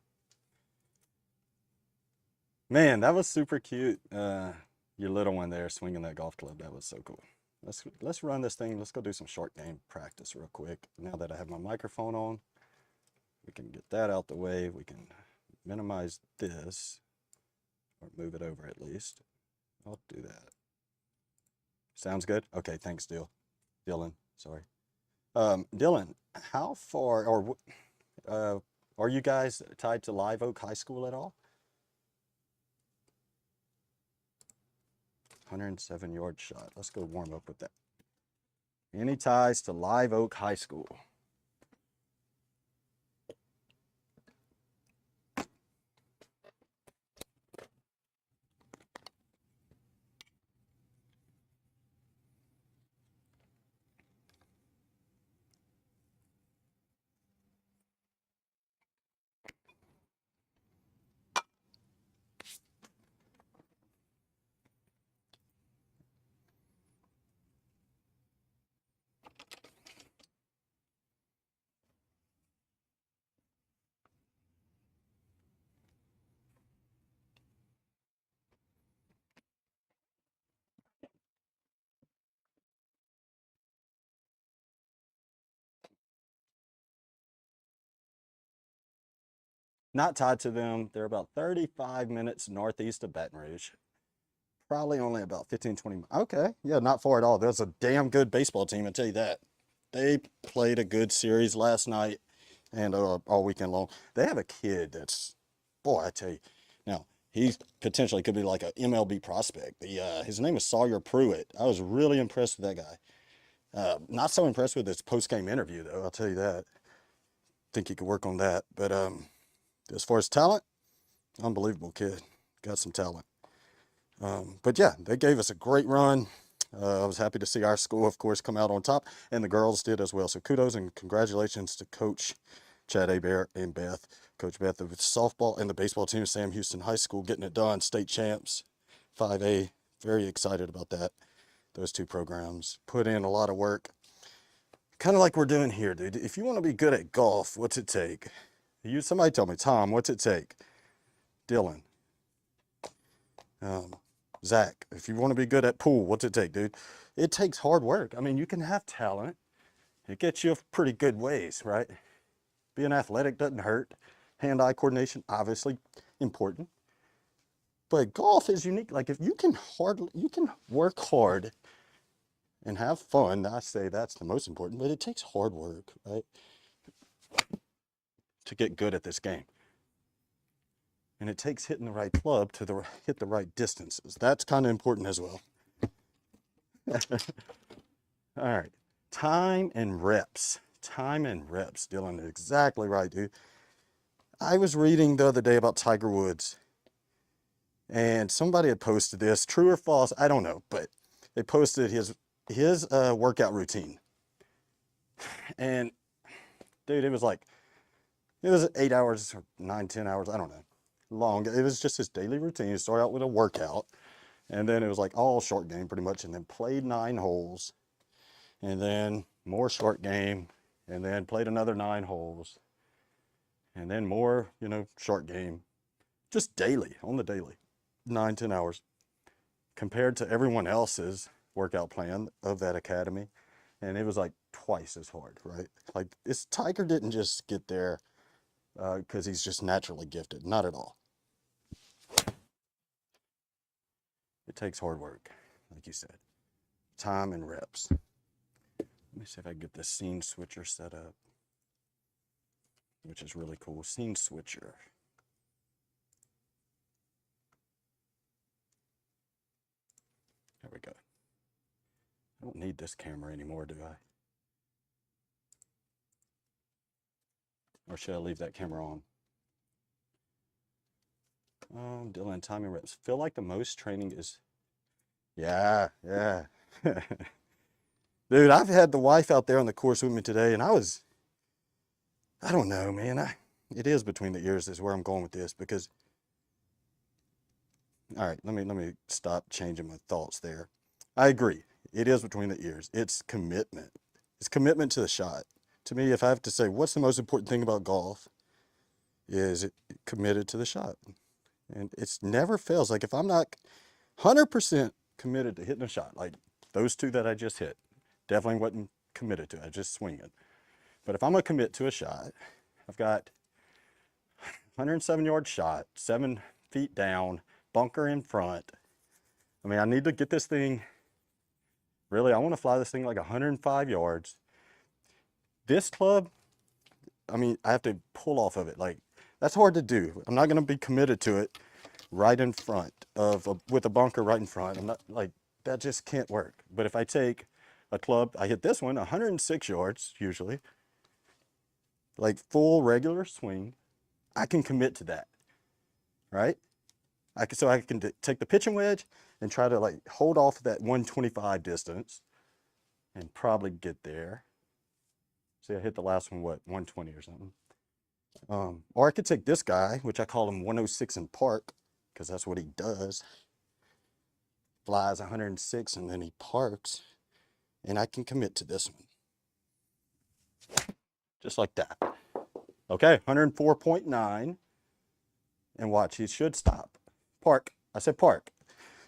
A: Man, that was super cute. Your little one there swinging that golf club. That was so cool. Let's run this thing. Let's go do some short game practice real quick. Now that I have my microphone on, we can get that out the way. We can minimize this or move it over at least. I'll do that. Sounds good? Okay, thanks, Dylan. Sorry. Dylan, how far or are you guys tied to Live Oak High School at all? 107-yard shot. Let's go warm up with that. Any ties to Live Oak High School? Not tied to them. They're about 35 minutes northeast of Baton Rouge. Probably only about 15, 20. Okay, yeah, not far at all. There's a damn good baseball team, I tell you that. They played a good series last night and all weekend long. They have a kid that's, boy, I tell you. Now, he potentially could be like an MLB prospect. His name is Sawyer Pruitt. I was really impressed with that guy. Not so impressed with his post-game interview, though, I'll tell you that. Think he could work on that. But as far as talent, unbelievable kid. Got some talent. But yeah, they gave us a great run. I was happy to see our school, of course, come out on top, and the girls did as well. So kudos and congratulations to Coach Chad Hebert and Beth, Coach Beth of softball and the baseball team, Sam Houston High School, getting it done, state champs, 5A. Very excited about that. Those two programs put in a lot of work. Kind of like we're doing here, dude. If you want to be good at golf, what's it take? Somebody tell me, Tom, what's it take? Dylan. Zach, if you want to be good at pool, what's it take, dude? It takes hard work. I mean, you can have talent. It gets you a pretty good ways, right? Being athletic doesn't hurt. Hand-eye coordination, obviously important. But golf is unique. Like if you can work hard and have fun, I say that's the most important, but it takes hard work, right? To get good at this game. And it takes hitting the right club to hit the right distances. That's kind of important as well. All right. Time and reps. Time and reps. Dylan is exactly right, dude. I was reading the other day about Tiger Woods. And somebody had posted this. True or false, I don't know. But they posted his workout routine. And, dude, it was 8 hours or 9, 10 hours. I don't know. Long. It was just his daily routine. He started out with a workout, and then it was like all short game pretty much, and then played 9 holes, and then more short game, and then played another 9 holes, and then more, short game, just daily, on the daily, 9, 10 hours, compared to everyone else's workout plan of that academy. and it was like twice as hard, right? Like this Tiger didn't just get there because he's just naturally gifted. Not at all. It takes hard work, like you said, time and reps. Let me see if I can get this scene switcher set up, which is really cool. Scene switcher. There we go. I don't need this camera anymore, do I? Or should I leave that camera on? Dylan, timing reps. Feel like the most training is... Yeah. Dude, I've had the wife out there on the course with me today, and I don't know, man. It is between the ears is where I'm going with this, because... All right, let me stop changing my thoughts there. I agree. It is between the ears. It's commitment. It's commitment to the shot. To me, if I have to say what's the most important thing about golf, is it committed to the shot. And it's never fails. Like if I'm not 100% committed to hitting a shot, like those two that I just hit, definitely wasn't committed to. I just swing it. But if I'm gonna commit to a shot, I've got 107-yard shot, 7 feet down, bunker in front. I mean, I need to get this thing, really, I want to fly this thing like 105 yards. This club, I mean, I have to pull off of it. Like, that's hard to do. I'm not going to be committed to it right in front of, with a bunker right in front. I'm not, like, that just can't work. But if I take a club, I hit this one, 106 yards, usually, like full regular swing, I can commit to that, right? So I can take the pitching wedge and try to like hold off that 125 distance and probably get there. See, I hit the last one, what, 120 or something. Or I could take this guy, which I call him 106 in park, because that's what he does. Flies 106 and then he parks, and I can commit to this one. Just like that. Okay, 104.9. And watch, he should stop. Park. I said park.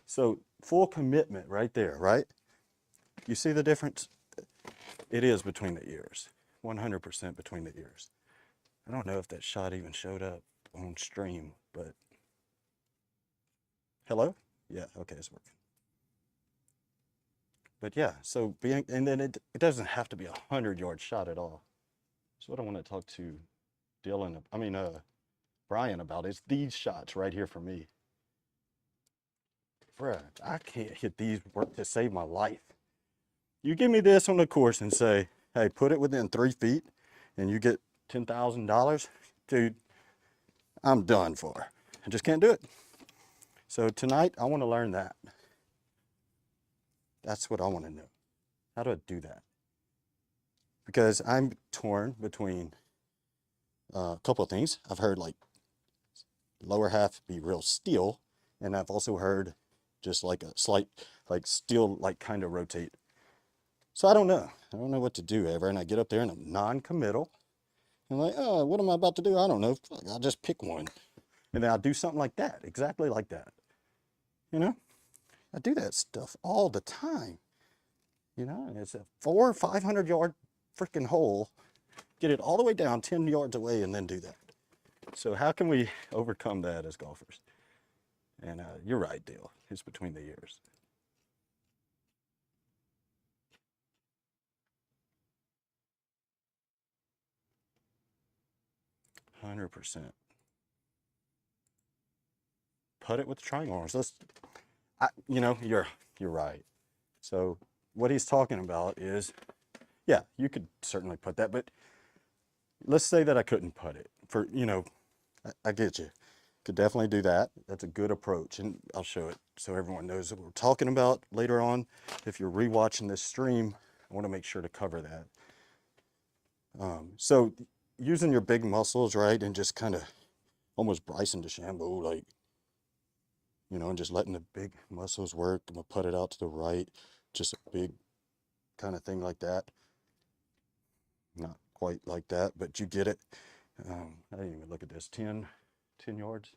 A: So full commitment right there, right? You see the difference? It is between the ears. 100% between the ears. I don't know if that shot even showed up on stream, but... Hello? Yeah, okay, it's working. But yeah, so being, and then it doesn't have to be 100-yard shot at all. So what I want to talk to Brian about is these shots right here for me. Bruh, I can't hit these to save my life. You give me this on the course and say, hey, put it within 3 feet and you get $10,000, dude, I'm done for. I just can't do it. So tonight, I want to learn that. That's what I want to know. How do I do that? Because I'm torn between a couple of things. I've heard like lower half be real steel, and I've also heard just like a slight, like steel, like kind of rotate. So I don't know. I don't know what to do ever. And I get up there and I'm non-committal. I'm like, oh, what am I about to do? I don't know. I'll just pick one. And then I'll do something like that, exactly like that. You know, I do that stuff all the time. You know, it's a 400 or 500 yard freaking hole. Get it all the way down 10 yards away and then do that. So how can we overcome that as golfers? And you're right, Dale. It's between the ears. %. Put it with the triangle arms. You know, you're right. So what he's talking about is, yeah, you could certainly put that, but let's say that I couldn't put it. For, you know, I get you. Could definitely do that. That's a good approach, and I'll show it so everyone knows what we're talking about later on. If you're rewatching this stream, I want to make sure to cover that. So using your big muscles, right, and just kind of almost Bryson DeChambeau, like, you know, and just letting the big muscles work. I'm gonna put it out to the right, just a big kind of thing like that. Not quite like that, but you get it. I didn't even look at this. 10 yards.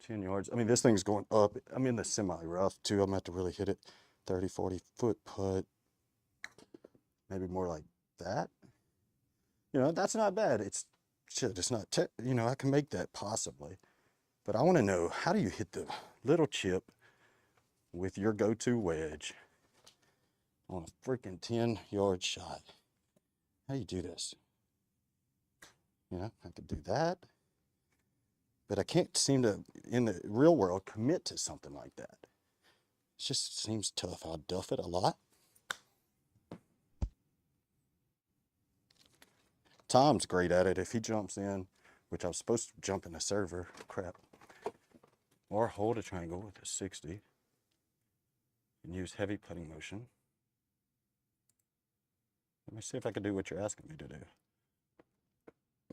A: 10 yards. I mean, this thing's going up. I'm in the semi rough too. I'm gonna have to really hit it 30, 40-foot putt. Maybe more like that. You know, that's not bad. It's shit, it's not, you know, I can make that possibly. But I want to know, how do you hit the little chip with your go-to wedge on a freaking 10-yard shot? How do you do this? You know, I could do that. But I can't seem to, in the real world, commit to something like that. It just seems tough. I'll duff it a lot. Tom's great at it. If he jumps in, which I was supposed to jump in the server, crap, or hold a triangle with a 60 and use heavy putting motion. Let me see if I can do what you're asking me to do.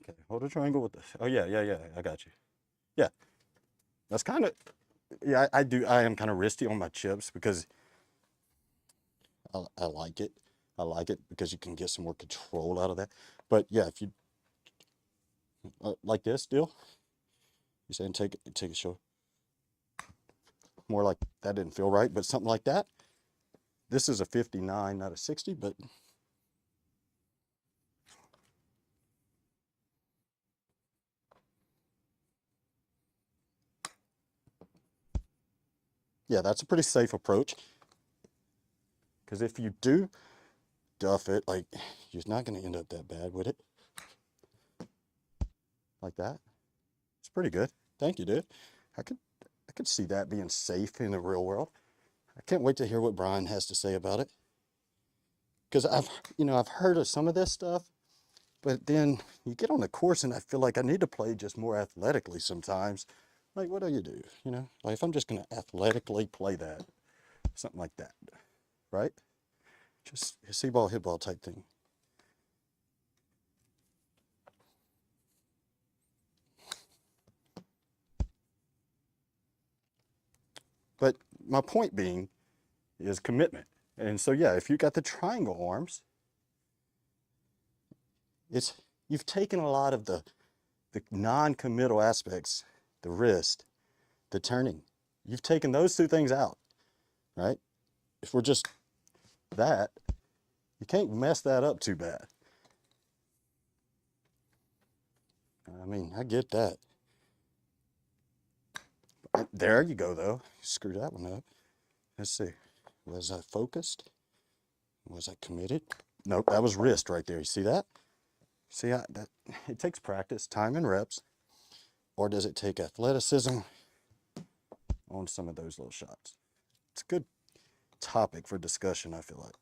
A: Okay, hold a triangle with the, oh yeah, I got you. Yeah, that's kind of, yeah, I am kind of risky on my chips because I like it. I like it because you can get some more control out of that. But yeah, if you, like this deal, you're saying take a show. More like that didn't feel right, but something like that. This is a 59, not a 60, but yeah, that's a pretty safe approach. Because if you do duff it, like, you're not going to end up that bad with it. Like that. It's pretty good. Thank you, dude. I could see that being safe in the real world. I can't wait to hear what Brian has to say about it. Because I've heard of some of this stuff, but then you get on the course and I feel like I need to play just more athletically sometimes. Like, what do you do? You know, like if I'm just going to athletically play that, something like that, right? Just a see ball, hit ball type thing. But my point being is commitment. And so, yeah, if you got the triangle arms, you've taken a lot of the non-committal aspects, the wrist, the turning. You've taken those two things out, right? If we're just that, you can't mess that up too bad. I mean, I get that. There you go, though. Screw that one up. Let's see. Was I focused? Was I committed? Nope, that was wrist right there. You see that? See, it takes practice, time and reps. Or does it take athleticism on some of those little shots? It's a good topic for discussion, I feel like.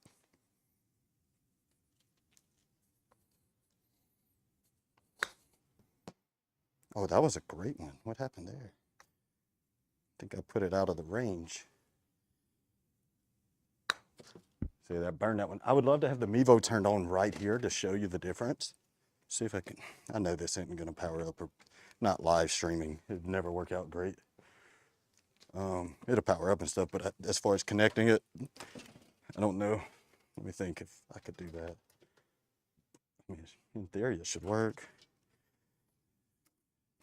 A: Oh, that was a great one. What happened there? I think I put it out of the range. See, that burned that one. I would love to have the Mevo turned on right here to show you the difference. See if I can, I know this isn't going to power up, or not live streaming. It'd never work out great. It'll power up and stuff, but as far as connecting it, I don't know. Let me think if I could do that. I mean, in theory, it should work.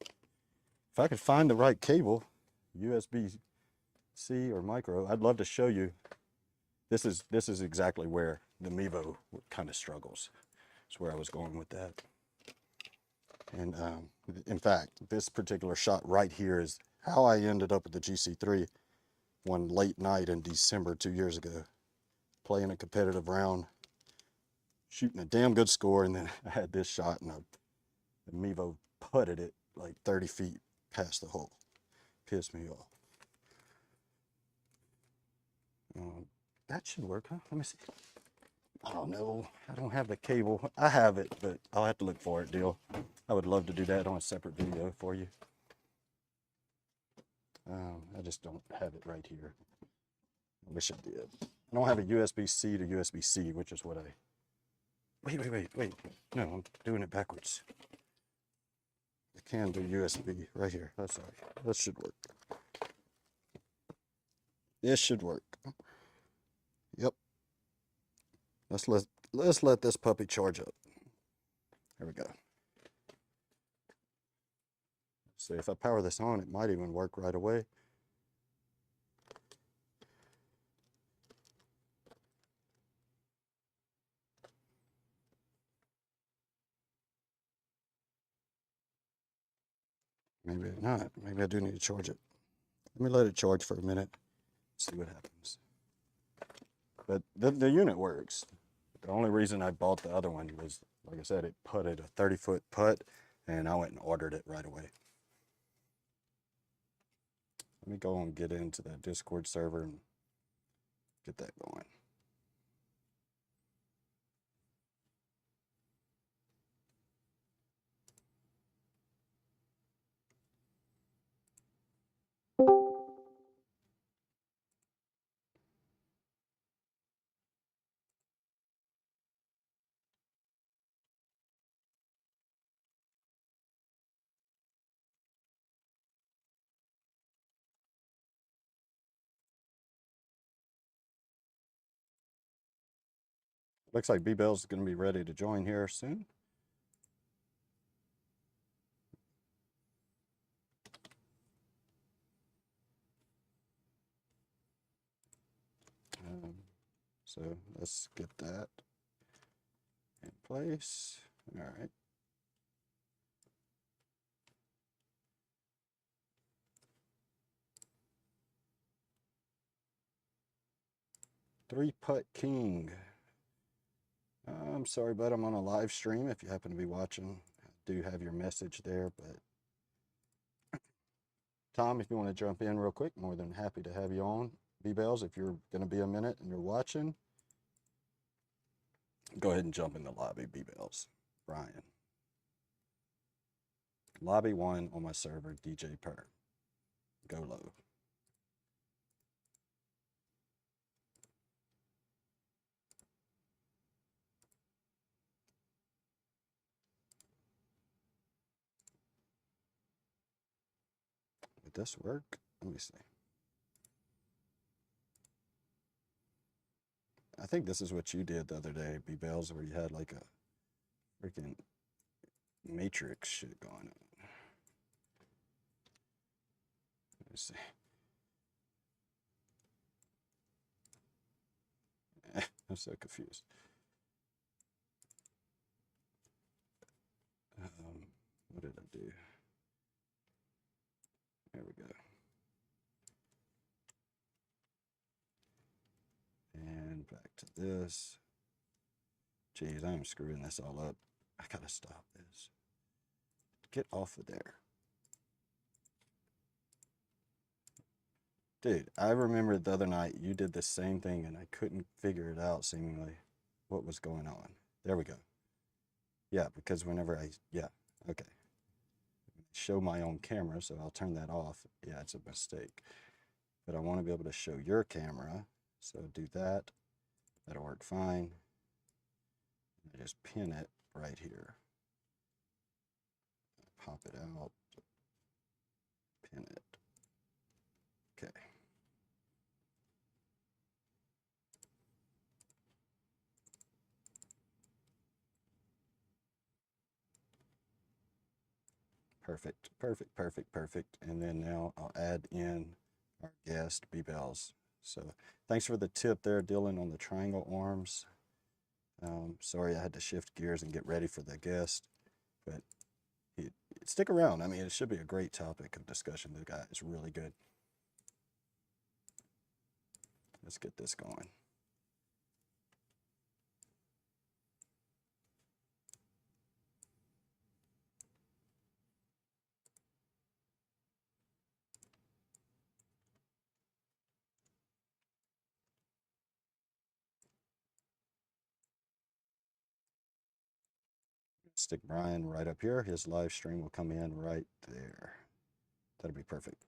A: If I could find the right cable, USB-C or micro, I'd love to show you. This is exactly where the Mevo kind of struggles. That's where I was going with that. And in fact, this particular shot right here is how I ended up at the GC3 one late night in December 2 years ago, playing a competitive round, shooting a damn good score, and then I had this shot and the Mevo putted it like 30 feet past the hole. Pissed me off. That should work, huh? Let me see. I don't know. I don't have the cable. I have it, but I'll have to look for it, deal. I would love to do that on a separate video for you. I just don't have it right here. I wish I did. I don't have a USB-C to USB-C, which is what I... Wait. No, I'm doing it backwards. I can do USB right here. That's all right. That should work. This should work. Yep. Let's let this puppy charge up. There we go. So if I power this on, it might even work right away. Maybe not. Maybe I do need to charge it. Let me let it charge for a minute. See what happens. But the unit works. The only reason I bought the other one was, like I said, it putted a 30-foot putt, and I went and ordered it right away. Let me go and get into the Discord server and get that going. Looks like Belz is going to be ready to join here soon. So let's get that in place. All right. Three Putt King. I'm sorry, but I'm on a live stream. If you happen to be watching, I do have your message there. But Tom, if you want to jump in real quick, more than happy to have you on. Belz, if you're going to be a minute and you're watching, go ahead and jump in the lobby, Belz. Brian. Lobby 1 on my server, DJPerr. Go low. Would this work? Let me see. I think this is what you did the other day, Belz, where you had like a freaking Matrix shit going on. Let me see. I'm so confused. What did I do? There we go. And back to this. Jeez, I'm screwing this all up. I gotta stop this. Get off of there. Dude, I remember the other night you did the same thing and I couldn't figure it out seemingly what was going on. There we go. Yeah, because whenever yeah, okay. Show my own camera, so I'll turn that off. Yeah, it's a mistake. But I want to be able to show your camera, so do that. That'll work fine. I just pin it right here. Pop it out. Pin it. Okay. Perfect, perfect, perfect, perfect. And then now I'll add in our guest, Belz. So thanks for the tip there, Dylan, on the triangle arms. Sorry I had to shift gears and get ready for the guest, but stick around. I mean, it should be a great topic of discussion. The guy is really good. Let's get this going. Stick Brian right up here. His live stream will come in right there. That'll be perfect.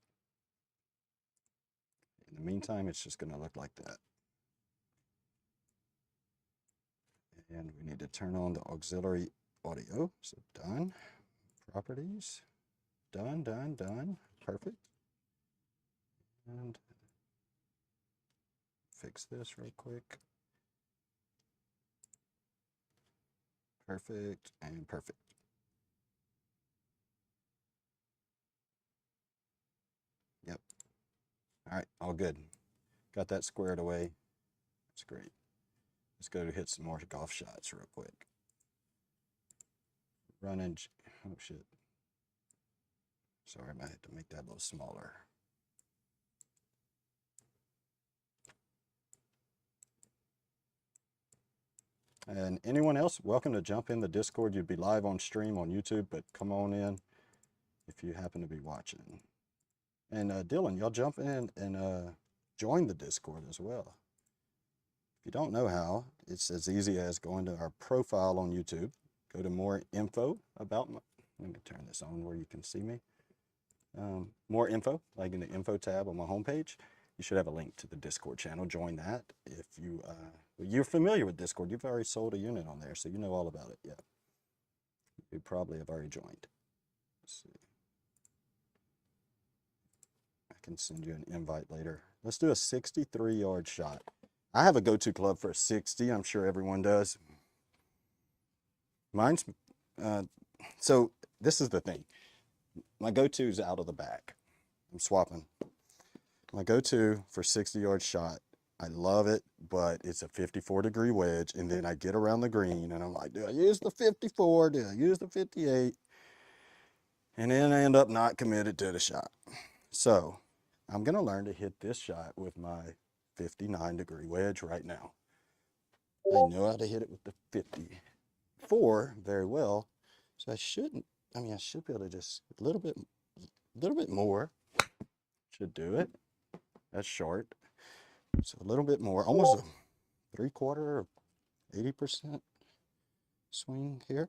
A: In the meantime, it's just going to look like that. And we need to turn on the auxiliary audio. So done. Properties. Done, done, done. Perfect. And fix this real quick. Perfect and perfect. Yep. All right, all good. Got that squared away. That's great. Let's go to hit some more golf shots real quick. Running, oh shit. Sorry, I might have to make that a little smaller. And anyone else, welcome to jump in the Discord. You'd be live on stream on YouTube, but come on in if you happen to be watching. And Dylan, y'all jump in and join the Discord as well. If you don't know how, it's as easy as going to our profile on YouTube, go to more info about my, let me turn this on where you can see me. More info, like in the info tab on my homepage, you should have a link to the Discord channel. Join that. If you're familiar with Discord, you've already sold a unit on there, so you know all about it. Yeah, you probably have already joined. Let's see. I can send you an invite later. Let's do a 63-yard shot. I have a go-to club for a 60. I'm sure everyone does. Mine's, so this is the thing. My go-to is out of the back. I'm swapping. My go-to for 60-yard shot, I love it, but it's a 54-degree wedge, and then I get around the green, and I'm like, do I use the 54? Do I use the 58? And then I end up not committed to the shot. So I'm going to learn to hit this shot with my 59-degree wedge right now. I know how to hit it with the 54 very well, so I should be able to just a little bit more should do it. That's short. So a little bit more, almost a 3/4 or 80% swing here.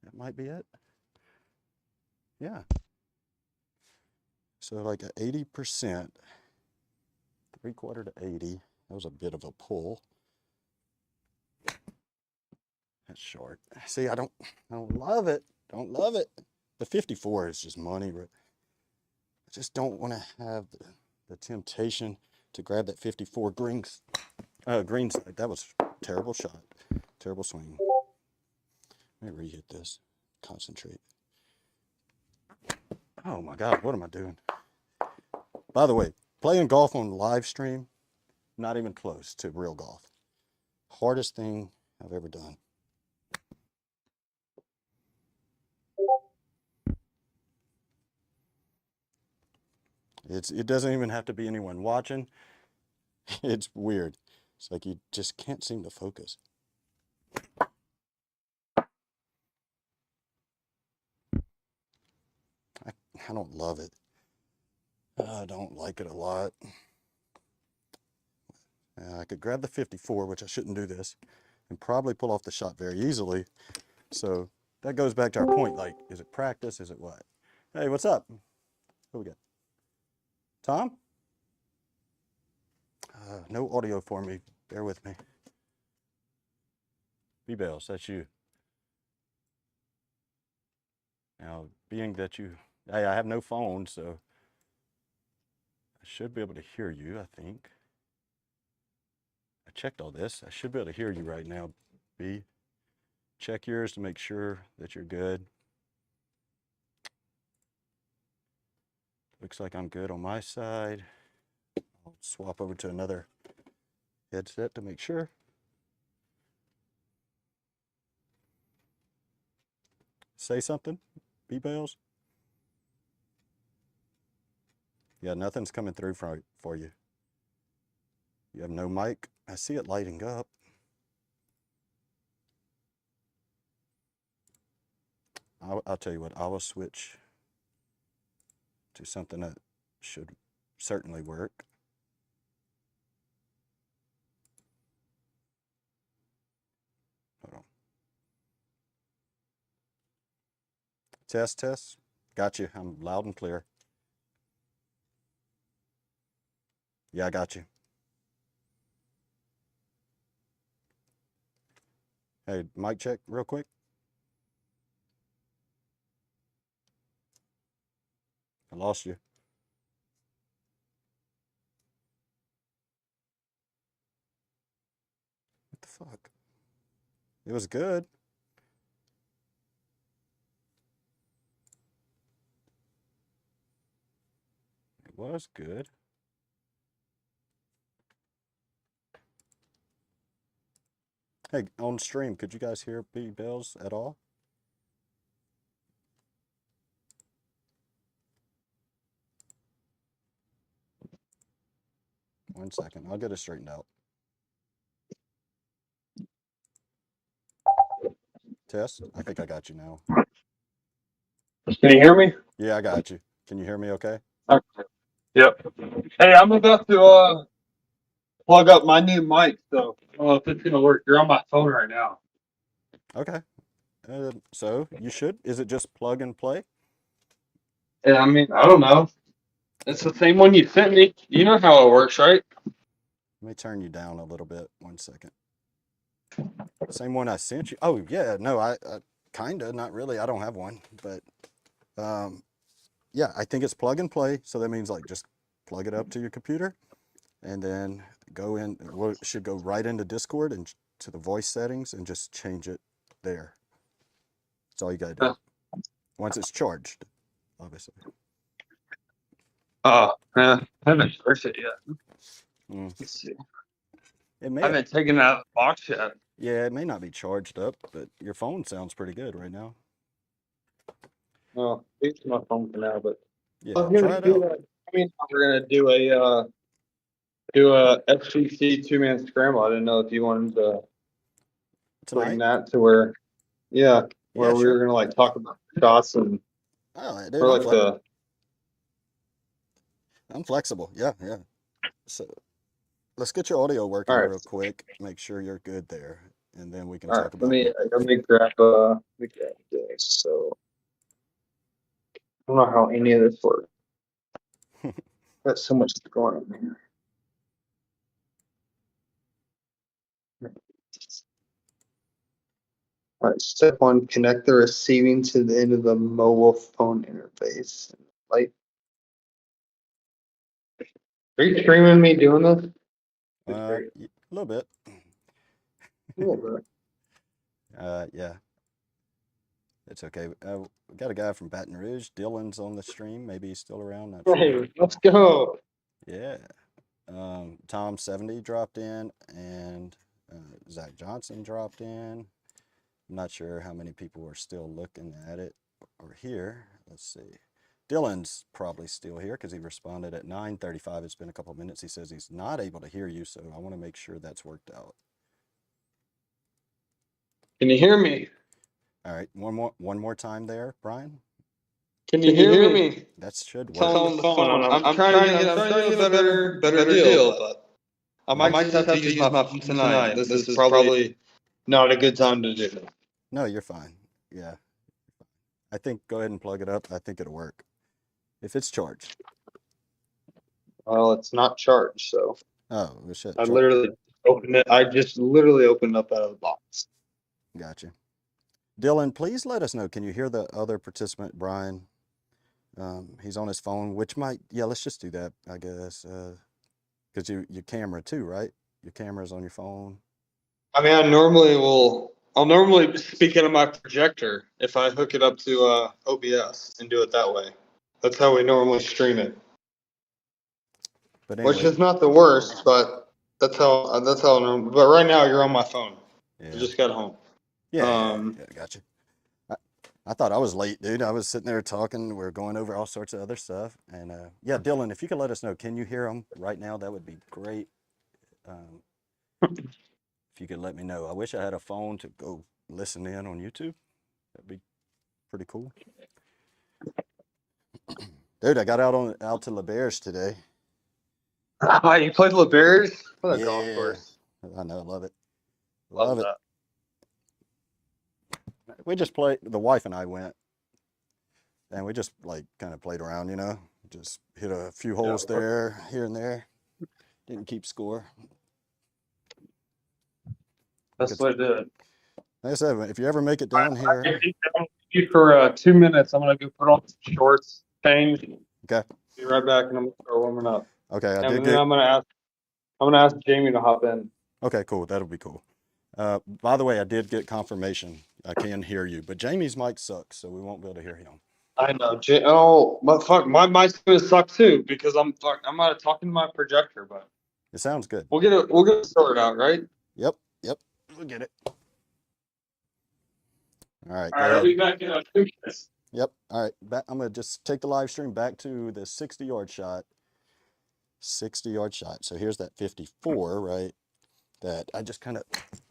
A: That might be it. Yeah. So like an 80%, 3/4 to 80. That was a bit of a pull. That's short. See, I don't love it. Don't love it. The 54 is just money. I just don't want to have the temptation to grab that 54 green side. That was a terrible shot. Terrible swing. Let me re-hit this. Concentrate. Oh my God, what am I doing? By the way, playing golf on live stream, not even close to real golf. Hardest thing I've ever done. It doesn't even have to be anyone watching. It's weird. It's like you just can't seem to focus. I don't love it. I don't like it a lot. I could grab the 54, which I shouldn't do this, and probably pull off the shot very easily. So that goes back to our point, like, is it practice? Is it what? Hey, what's up? Who we got? Tom? No audio for me. Bear with me. Belz, that's you. Now, being that hey, I have no phone, so I should be able to hear you, I think. I checked all this. I should be able to hear you right now, B. Check yours to make sure that you're good. Looks like I'm good on my side. I'll swap over to another headset to make sure. Say something, B-Bells. Yeah, nothing's coming through for you. You have no mic. I see it lighting up. I'll tell you what, I will switch to something that should certainly work. Hold on. Test, test. Got you. I'm loud and clear. Yeah, I got you. Hey, mic check real quick. I lost you. What the fuck? It was good. It was good. Hey, on stream, could you guys hear B-Bells at all? 1 second. I'll get it straightened out. Test. I think I got you now.
C: Can you hear me?
A: Yeah, I got you. Can you hear me okay?
C: Okay. Yep. Hey, I'm about to plug up my new mic, so if it's gonna work. You're on my phone right now.
A: Okay. So you should. Is it just plug and play?
C: Yeah, I mean, I don't know. It's the same one you sent me. You know how it works, right?
A: Let me turn you down a little bit. 1 second. Same one I sent you. Oh yeah, no, I kinda, not really. I don't have one, but yeah, I think it's plug and play. So that means like just plug it up to your computer, and then go in. Well, it should go right into Discord and to the voice settings and just change it there. That's all you gotta do. Once it's charged, obviously.
C: Yeah, I haven't searched it yet.
A: Mm.
C: Let's see.
A: It
C: I
A: may.
C: haven't taken it out of the box yet.
A: Yeah, it may not be charged up, but your phone sounds pretty good right now.
C: Well, it's my phone for now, but
A: Yeah, try it out.
C: we're gonna do a SGT 2-man scramble. I didn't know if you wanted to bring
A: Tonight?
C: that to where, yeah, where
A: Yeah,
C: we were
A: sure.
C: gonna like talk about shots and
A: Oh, dude,
C: or like the.
A: I'm flexible. Yeah, yeah. So let's get your audio working
C: All right,
A: real quick. Make sure you're good there, and then we can
C: all right.
A: talk about.
C: Let me grab this. So I don't know how any of this works. Got so much going on here. All right, step 1, connect the receiving to the end of the mobile phone interface. Like, are you streaming me doing this?
A: A little bit.
C: A little bit.
A: Yeah. It's okay. We got a guy from Baton Rouge. Dylan's on the stream. Maybe he's still around. Not sure.
C: Hey, let's go.
A: Yeah. Tom 70 dropped in, and Zach Johnson dropped in. I'm not sure how many people are still looking at it or here. Let's see. Dylan's probably still here because he responded at 9:35. It's been a couple of minutes. He says he's not able to hear you, so I want to make sure that's worked out.
C: Can you hear me?
A: All right, one more time there, Brian.
C: Can you hear me?
A: That should work.
C: On the phone. I'm trying to get a better deal, but I might just have to use my phone tonight. This is probably not a good time to do it.
A: No, you're fine. Yeah. I think go ahead and plug it up. I think it'll work. If it's charged.
C: Well, it's not charged, so.
A: Oh, well, shit.
C: I literally opened it. I just literally opened up out of the box.
A: Gotcha. Dylan, please let us know. Can you hear the other participant, Brian? He's on his phone, which might, yeah, let's just do that, I guess. Because your camera too, right? Your camera's on your phone.
C: I mean, I'll normally speak into my projector if I hook it up to OBS and do it that way. That's how we normally stream it.
A: But anyway,
C: which is not the worst, but that's how normal. But right now you're on my phone.
A: Yeah.
C: I just got home.
A: Yeah, gotcha. I thought I was late, dude. I was sitting there talking. We are going over all sorts of other stuff. And yeah, Dylan, if you could let us know, can you hear them right now? That would be great. If you could let me know. I wish I had a phone to go listen in on YouTube. That'd be pretty cool. Dude, I got out to LeBears today.
C: You played LeBears? What a golf
A: Yeah,
C: course.
A: I know, love it.
C: Love it.
A: We just played, the wife and I went, and we just like kind of played around, you know, just hit a few holes there, here and there. Didn't keep score.
C: That's what I did.
A: Like I said, if you ever make it down here.
C: For 2 minutes, I'm gonna go put on some shorts, change.
A: Okay.
C: Be right back, and I'm gonna start warming up.
A: Okay,
C: I'm gonna ask Jayme to hop in.
A: Okay, cool. That'll be cool. By the way, I did get confirmation. I can hear you, but Jamie's mic sucks, so we won't be able to hear him.
C: I know. But fuck, my mic's gonna suck too because I'm not talking to my projector, but
A: it sounds good.
C: We'll get it sorted out, right?
A: Yep, we'll get it. All right.
C: I'll be back in a few minutes.
A: Yep. All right. I'm gonna just take the live stream back to the 60-yard shot. 60-yard shot. So here's that 54, right? That I just kind of,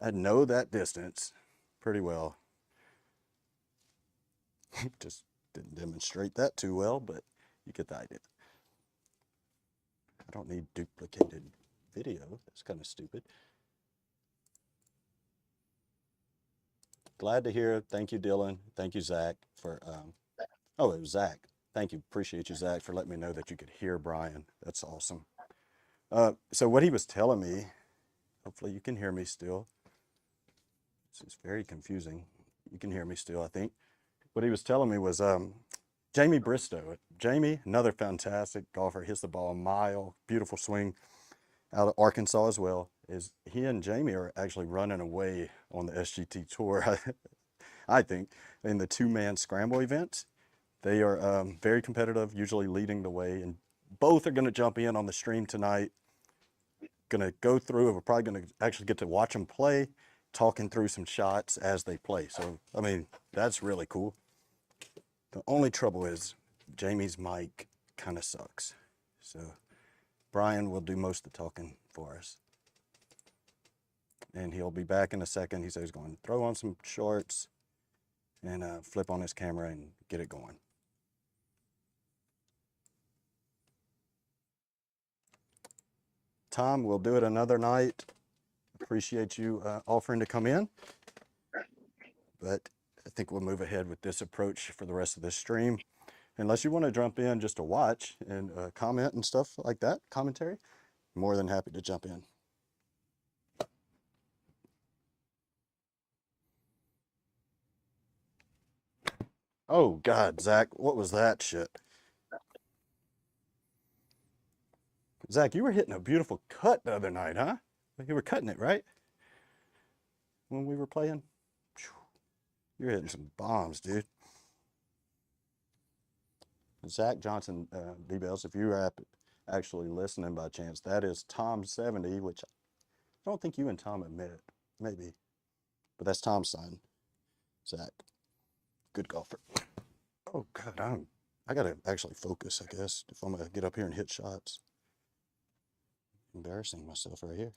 A: I know that distance pretty well. Just didn't demonstrate that too well, but you get the idea. I don't need duplicated video. That's kind of stupid. Glad to hear. Thank you, Dylan. Thank you, Zach, for, oh, it was Zach. Thank you. Appreciate you, Zach, for letting me know that you could hear Brian. That's awesome. So what he was telling me, hopefully you can hear me still. This is very confusing. You can hear me still, I think. What he was telling me was Jayme Bristow. Jayme, another fantastic golfer, hits the ball a mile, beautiful swing out of Arkansas as well. Is he and Jayme are actually running away on the SGT Tour, I think, in the two-man scramble events. They are very competitive, usually leading the way, and both are going to jump in on the stream tonight. Going to go through, and we're probably going to actually get to watch them play, talking through some shots as they play. So, I mean, that's really cool. The only trouble is Jamie's mic kind of sucks. So Brian will do most of the talking for us. And he'll be back in a second. He says he's going to throw on some shorts and flip on his camera and get it going. Tom, we'll do it another night. Appreciate you offering to come in. But I think we'll move ahead with this approach for the rest of this stream. Unless you want to jump in just to watch and comment and stuff like that, commentary, more than happy to jump in. Oh God, Zach, what was that shit? Zach, you were hitting a beautiful cut the other night, huh? You were cutting it, right? When we were playing? You're hitting some bombs, dude. Zach Johnson, B-Bells, if you are actually listening by chance, that is Tom70, which I don't think you and Tom have met, maybe. But that's Tom's son, Zach. Good golfer. Oh, God, I got to actually focus, I guess, if I'm going to get up here and hit shots. Embarrassing myself right here.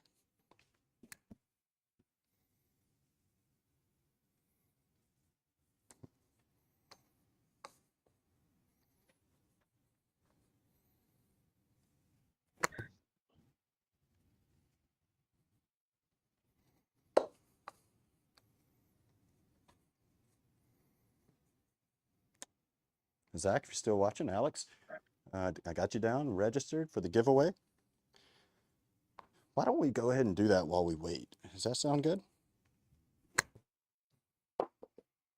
A: Zach, if you're still watching, Alex, I got you down, registered for the giveaway. Why don't we go ahead and do that while we wait? Does that sound good?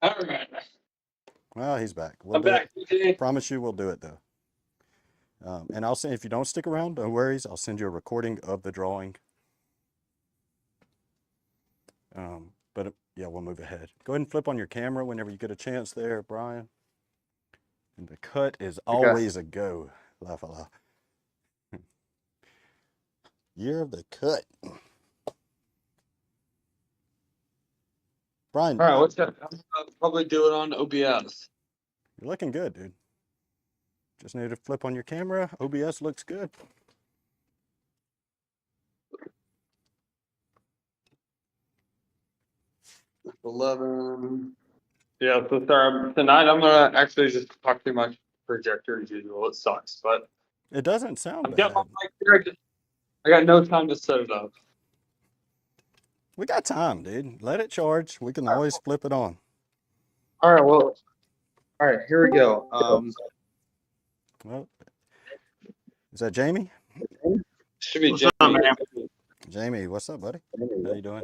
C: All right.
A: Well, he's back.
C: I'm back. DJ.
A: Promise you we'll do it, though. And I'll send, if you don't stick around, no worries. I'll send you a recording of the drawing. But yeah, we'll move ahead. Go ahead and flip on your camera whenever you get a chance there, Brian. And the cut is always a go. La fa la. Year of the cut. Brian.
C: All right, what's that? I'll probably do it on OBS.
A: You're looking good, dude. Just need to flip on your camera. OBS looks good.
C: $11. Yeah, so sorry. Tonight I'm gonna actually just talk through my projector as usual. It sucks, but
A: It doesn't sound
C: I've
A: bad.
C: got my mic here. I got no time to set it up.
A: We got time, dude. Let it charge. We can always flip it on.
C: All right, well, all right, here we go.
A: Well, is that Jamie?
C: Should be
D: What's up, man?
A: Jamie, what's up, buddy? How you doing?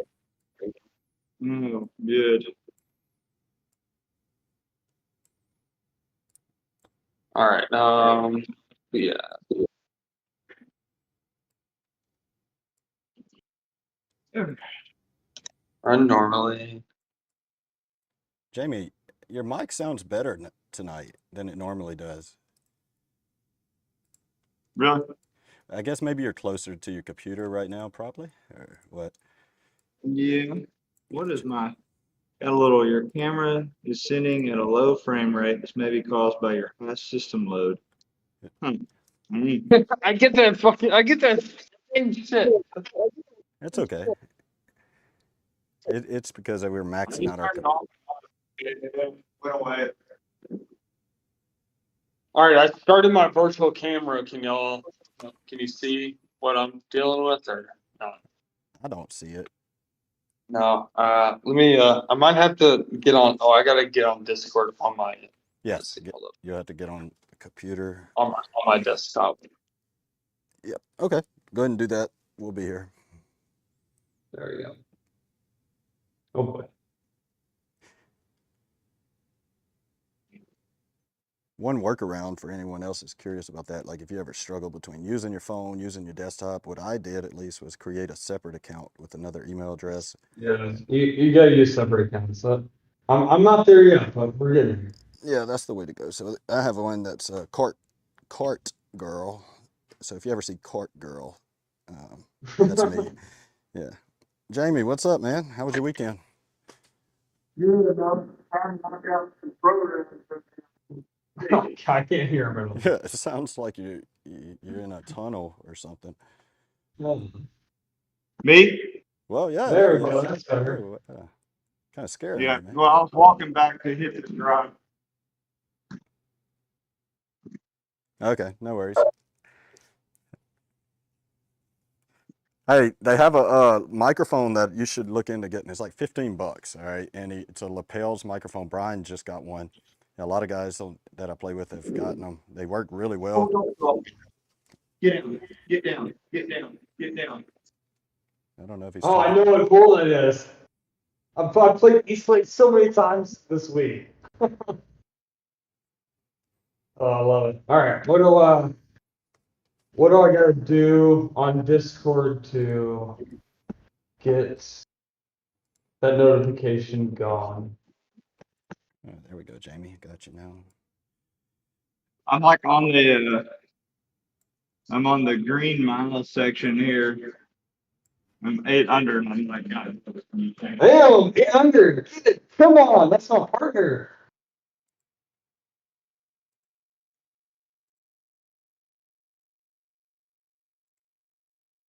C: Good. All right. Yeah. Run normally.
A: Jamie, your mic sounds better tonight than it normally does.
D: Really?
A: I guess maybe you're closer to your computer right now, probably, or what?
D: Yeah. What is my? Got a little. Your camera is sending at a low frame rate. This may be caused by your high system load.
C: I get that same shit.
A: It's okay. It's because we were maxing out our.
C: All right, I started my virtual camera. Can you see what I'm dealing with or not?
A: I don't see it.
C: No. Let me. I might have to get on. Oh, I gotta get on Discord on my.
A: Yes, you have to get on the computer.
C: On my desktop.
A: Yep. Okay. Go ahead and do that. We'll be here.
C: There you go.
D: Oh boy.
A: One workaround for anyone else is curious about that, like if you ever struggle between using your phone, using your desktop, what I did at least was create a separate account with another email address.
D: Yeah, you gotta use separate accounts. So I'm not there yet, but we're getting there.
A: Yeah, that's the way to go. So I have one that's Cart Girl. So if you ever see Cart Girl, that's me. Yeah. Jamie, what's up, man? How was your weekend?
D: I can't hear him at all.
A: Yeah, it sounds like you're in a tunnel or something.
D: Me?
A: Well, yeah.
D: There we go. That's better.
A: Kind of scared
D: Yeah.
A: me, man.
D: Well, I was walking back to hit the drive.
A: Okay, no worries. Hey, they have a microphone that you should look into getting. It's like $15, all right? And it's a lapels microphone. Brian just got one. And a lot of guys that I play with have gotten them. They work really well.
D: Get down, get down, get down, get down.
A: I don't know if he's.
D: Oh, I know what pool it is. He's played so many times this week. Oh, I love it. All right, what do I gotta do on Discord to get that notification gone?
A: Oh, there we go, Jamie. Got you now.
D: I'm like on I'm on the green mile section here. I'm 8 under, and I'm like, God. Damn, 8 under. Get it. Come on, that's my partner.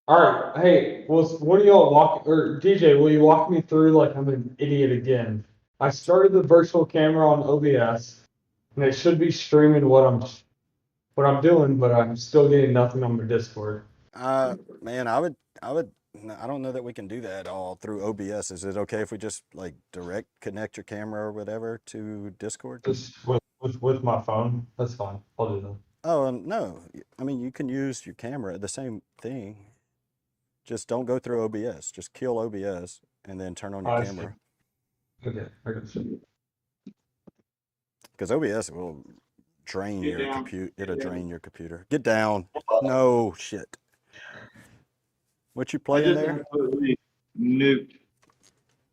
D: All right, hey, what do y'all or DJ, will you walk me through like I'm an idiot again? I started the virtual camera on OBS, and it should be streaming what I'm doing, but I'm still getting nothing on my Discord.
A: Man, I don't know that we can do that all through OBS. Is it okay if we just like direct connect your camera or whatever to Discord?
D: Just with my phone, that's fine. I'll do that.
A: Oh, no. I mean, you can use your camera, the same thing. Just don't go through OBS. Just kill OBS and then turn on your camera.
D: Okay, I got you.
A: Because OBS will drain your computer. It'll drain your computer. Get down. No shit. What you playing there?
D: Nuked.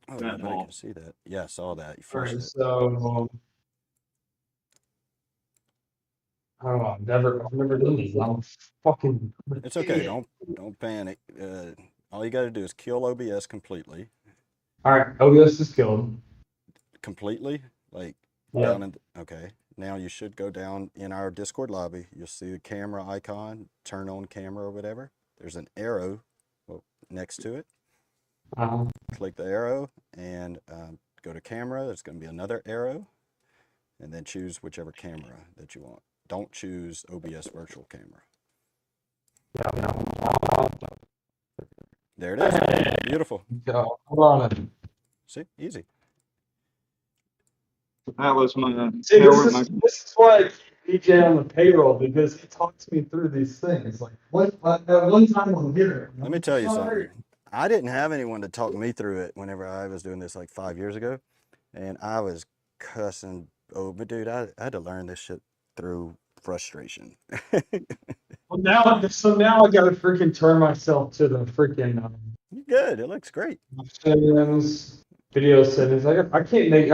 A: Oh, I can see that. Yeah, I saw that. You
D: Alright,
A: it.
D: so I've never done this. I'm fucking.
A: It's okay. Don't panic. All you got to do is kill OBS completely.
D: All right, OBS is killed.
A: Completely, like
D: yeah.
A: Okay. Now you should go down in our Discord lobby. You'll see the camera icon. Turn on camera or whatever. There's an arrow next to it. Click the arrow and go to camera. There's going to be another arrow, and then choose whichever camera that you want. Don't choose OBS virtual camera. There it is. Beautiful.
D: Hold on.
A: See, easy.
D: That was my. See, this is why I keep DJ on the payroll, because he talks me through these things. Like, at one time I'm here.
A: Let me tell you something. I didn't have anyone to talk me through it whenever I was doing this like 5 years ago, and I was cussing. Oh, but dude, I had to learn this shit through frustration.
D: Well, now I gotta freaking turn myself to the freaking.
A: You're good. It looks great.
D: Settings, video settings. I can't make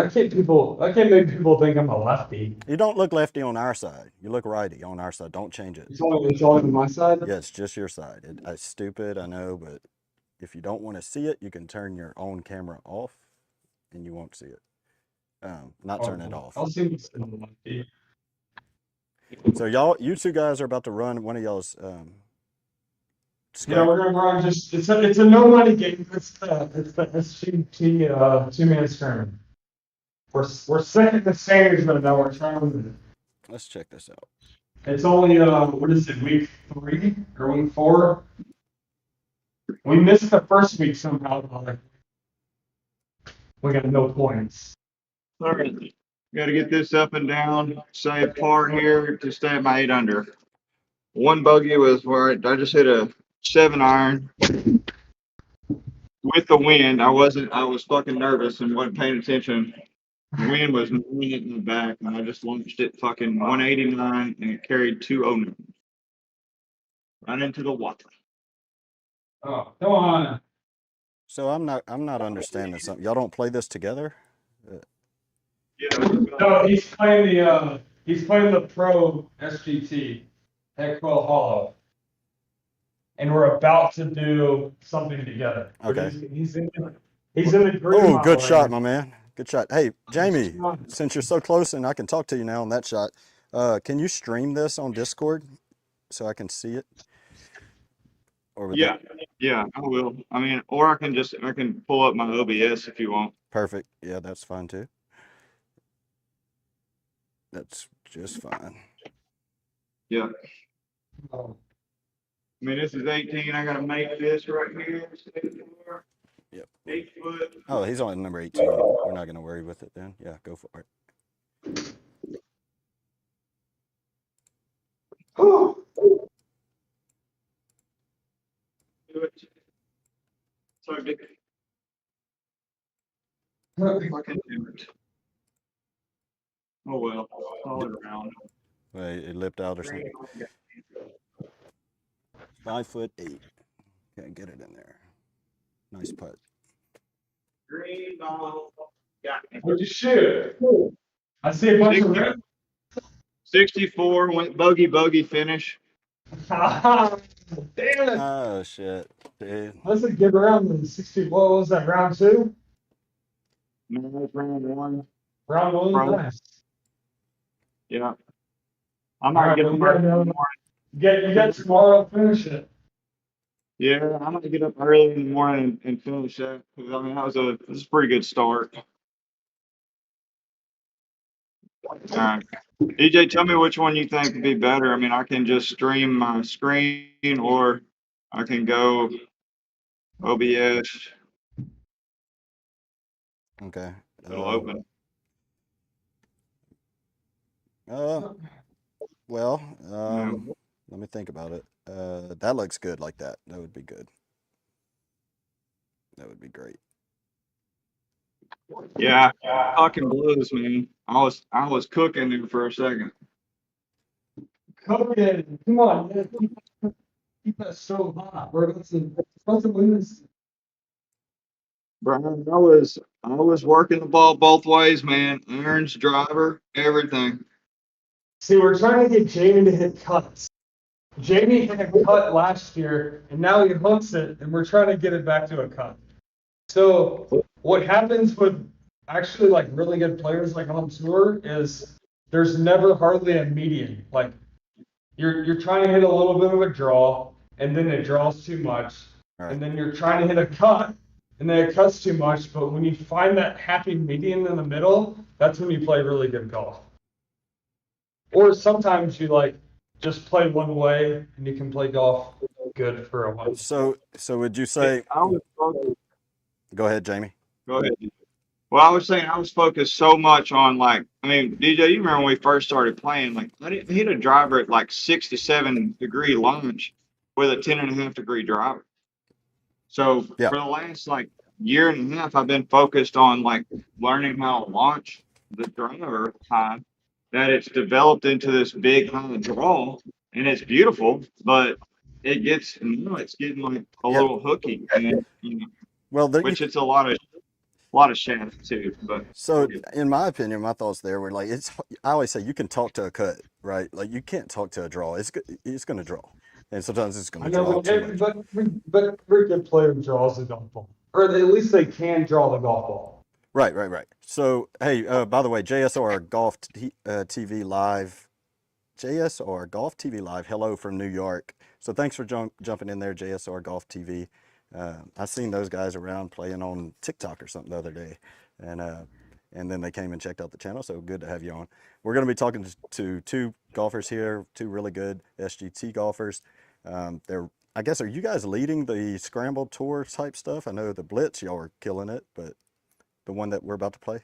D: people think I'm a lefty.
A: You don't look lefty on our side. You look righty on our side. Don't change it.
D: It's only on my side.
A: Yeah, it's just your side. It's stupid, I know, but if you don't want to see it, you can turn your own camera off, and you won't see it. Not turn it off.
D: I'll see what's in the lefty.
A: So you two guys are about to run one of y'all's
D: Yeah, we're gonna run it's a no money game. It's the SGT 2-man scramble. We're second to standards right now. We're trying to.
A: Let's check this out.
D: It's only what is it, week 3 or week 4? We missed the first week somehow. Like, we got no points.
E: All right. Got to get this up and down. Say par here to stay at my 8 under. One bogey was where I just hit a 7-iron with the wind. I was fucking nervous and wasn't paying attention. The wind was moving it in the back, and I just launched it fucking 189, and it carried 209 right into the water.
D: Oh, come on.
A: So I'm not understanding something. Y'all don't play this together?
E: Yeah.
D: No, he's playing the pro SGT at Quill Hollow, and we're about to do something together.
A: Okay.
D: He's in the green.
A: Oh, good shot, my man. Good shot. Hey, Jayme, since you're so close and I can talk to you now on that shot, can you stream this on Discord so I can see it? Or
E: Yeah, I will. I mean, or I can pull up my OBS if you want.
A: Perfect. Yeah, that's fine too. That's just fine.
E: Yeah.
D: Oh.
E: I mean, this is 18. I gotta make this right here.
A: Yep.
E: 8 foot.
A: Oh, he's on number 18. We're not going to worry with it then. Yeah, go for it.
E: Do it. So big. Fucking do it. Oh well, solid round.
A: Wait, it lipped out or something. 5'8". Can't get it in there. Nice putt.
E: Green ball. Got me.
D: What'd you shoot? I see a bunch of red.
E: 64 went bogey finish.
D: Damn it.
A: Oh, shit. Dude.
D: That's a good round in 60. What was that, round 2?
E: No, that's round 1.
D: Round 1,
E: Round-
D: nice.
E: Yeah. I might get up early in the morning.
D: You got tomorrow to finish it.
E: Yeah, I might get up early in the morning and finish that. 'Cause, I mean, this is a pretty good start. All right. DJ, tell me which one you think would be better. I mean, I can just stream my screen or I can go OBS.
A: Okay.
E: It'll open.
A: Well, let me think about it. That looks good like that. That would be good. That would be great.
E: Yeah, Talkin blows, man. I was cooking there for a second.
D: Cooking. Come on, man. Keep that so hot. We're about to win this.
E: Brian, I was working the ball both ways, man. Irons, driver, everything.
D: See, we're trying to get Jayme to hit cuts. Jayme hit a cut last year, and now he hooks it, and we're trying to get it back to a cut. So what happens with actually like really good players like on tour is there's never hardly a median. Like you're trying to hit a little bit of a draw, and then it draws too much,
A: Right.
D: and then you're trying to hit a cut, and then it cuts too much. But when you find that happy median in the middle, that's when you play really good golf. Or sometimes you like just play one way and you can play golf good for a while.
A: So would you say?
E: I was focused.
A: Go ahead, Jayme.
E: Go ahead. Well, I was saying I was focused so much on DJ, you remember when we first started playing, I didn't hit a driver at 67 degree launch with a 10.5 degree driver. So
A: Yeah.
E: for the last year and a half, I've been focused on learning how to launch the driver high, that it's developed into this big high draw, and it's beautiful, but it gets, it's getting a little hooky, and,
A: Well,
E: which it's a lot of shaft too, but
A: so in my opinion, my thoughts there were I always say you can talk to a cut, right? You can't talk to a draw. It's going to draw, and sometimes it's going to draw too much.
D: But every good player draws the golf ball, or at least they can draw the golf ball. Right.
A: So hey, by the way, JSR Golf TV live JSR Golf TV Live. Hello from New York. So thanks for jumping in there, JSR Golf TV. I seen those guys around playing on TikTok or something the other day, and then they came and checked out the channel. So good to have you on. We're going to be talking to two golfers here, two really good SGT golfers. I guess, are you guys leading the Scramble Tour type stuff? I know the Blitz, y'all are killing it, but the one that we're about to play?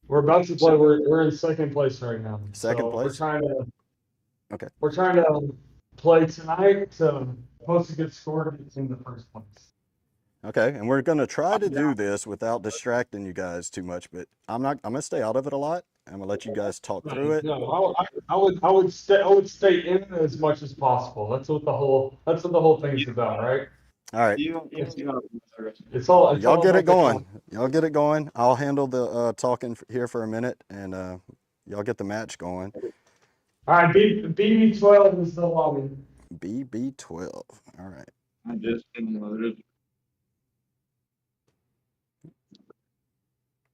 D: We're about to play. We're in second place right now.
A: Second place?
D: We're trying to play tonight to post a good score to get in the first place.
A: Okay, and we're going to try to do this without distracting you guys too much, but I'm going to stay out of it a lot. I'm going to let you guys talk through it.
D: No, I would stay in it as much as possible. That's what the whole thing's about, right?
A: All right.
D: It's all
A: Y'all get
D: about
A: it going. Y'all get it going. I'll handle the talking here for a minute, and y'all get the match going.
D: All right, BB12 is the lobby.
A: BB12. All right.
E: I just downloaded.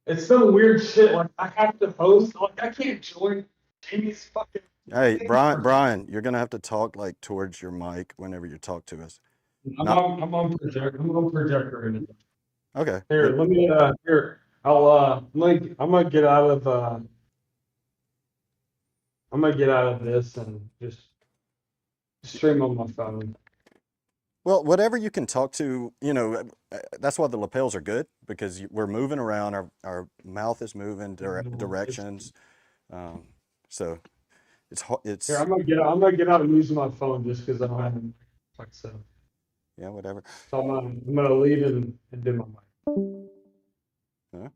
D: It's some weird shit. Like I have to host. Like I can't join Jamie's fucking.
A: Hey, Brian, you're gonna have to talk like towards your mic whenever you talk to us.
D: I'm on projector in it.
A: Okay.
D: Here, let me. Here, I'm gonna get out of. I'm gonna get out of this and just stream on my phone.
A: Well, whatever you can talk to, that's why the lapels are good, because we're moving around, our mouth is moving directions. So it's
D: Here, I'm gonna get out and use my phone just because I don't have, like I said.
A: Yeah, whatever.
D: So I'm gonna leave and do my mic.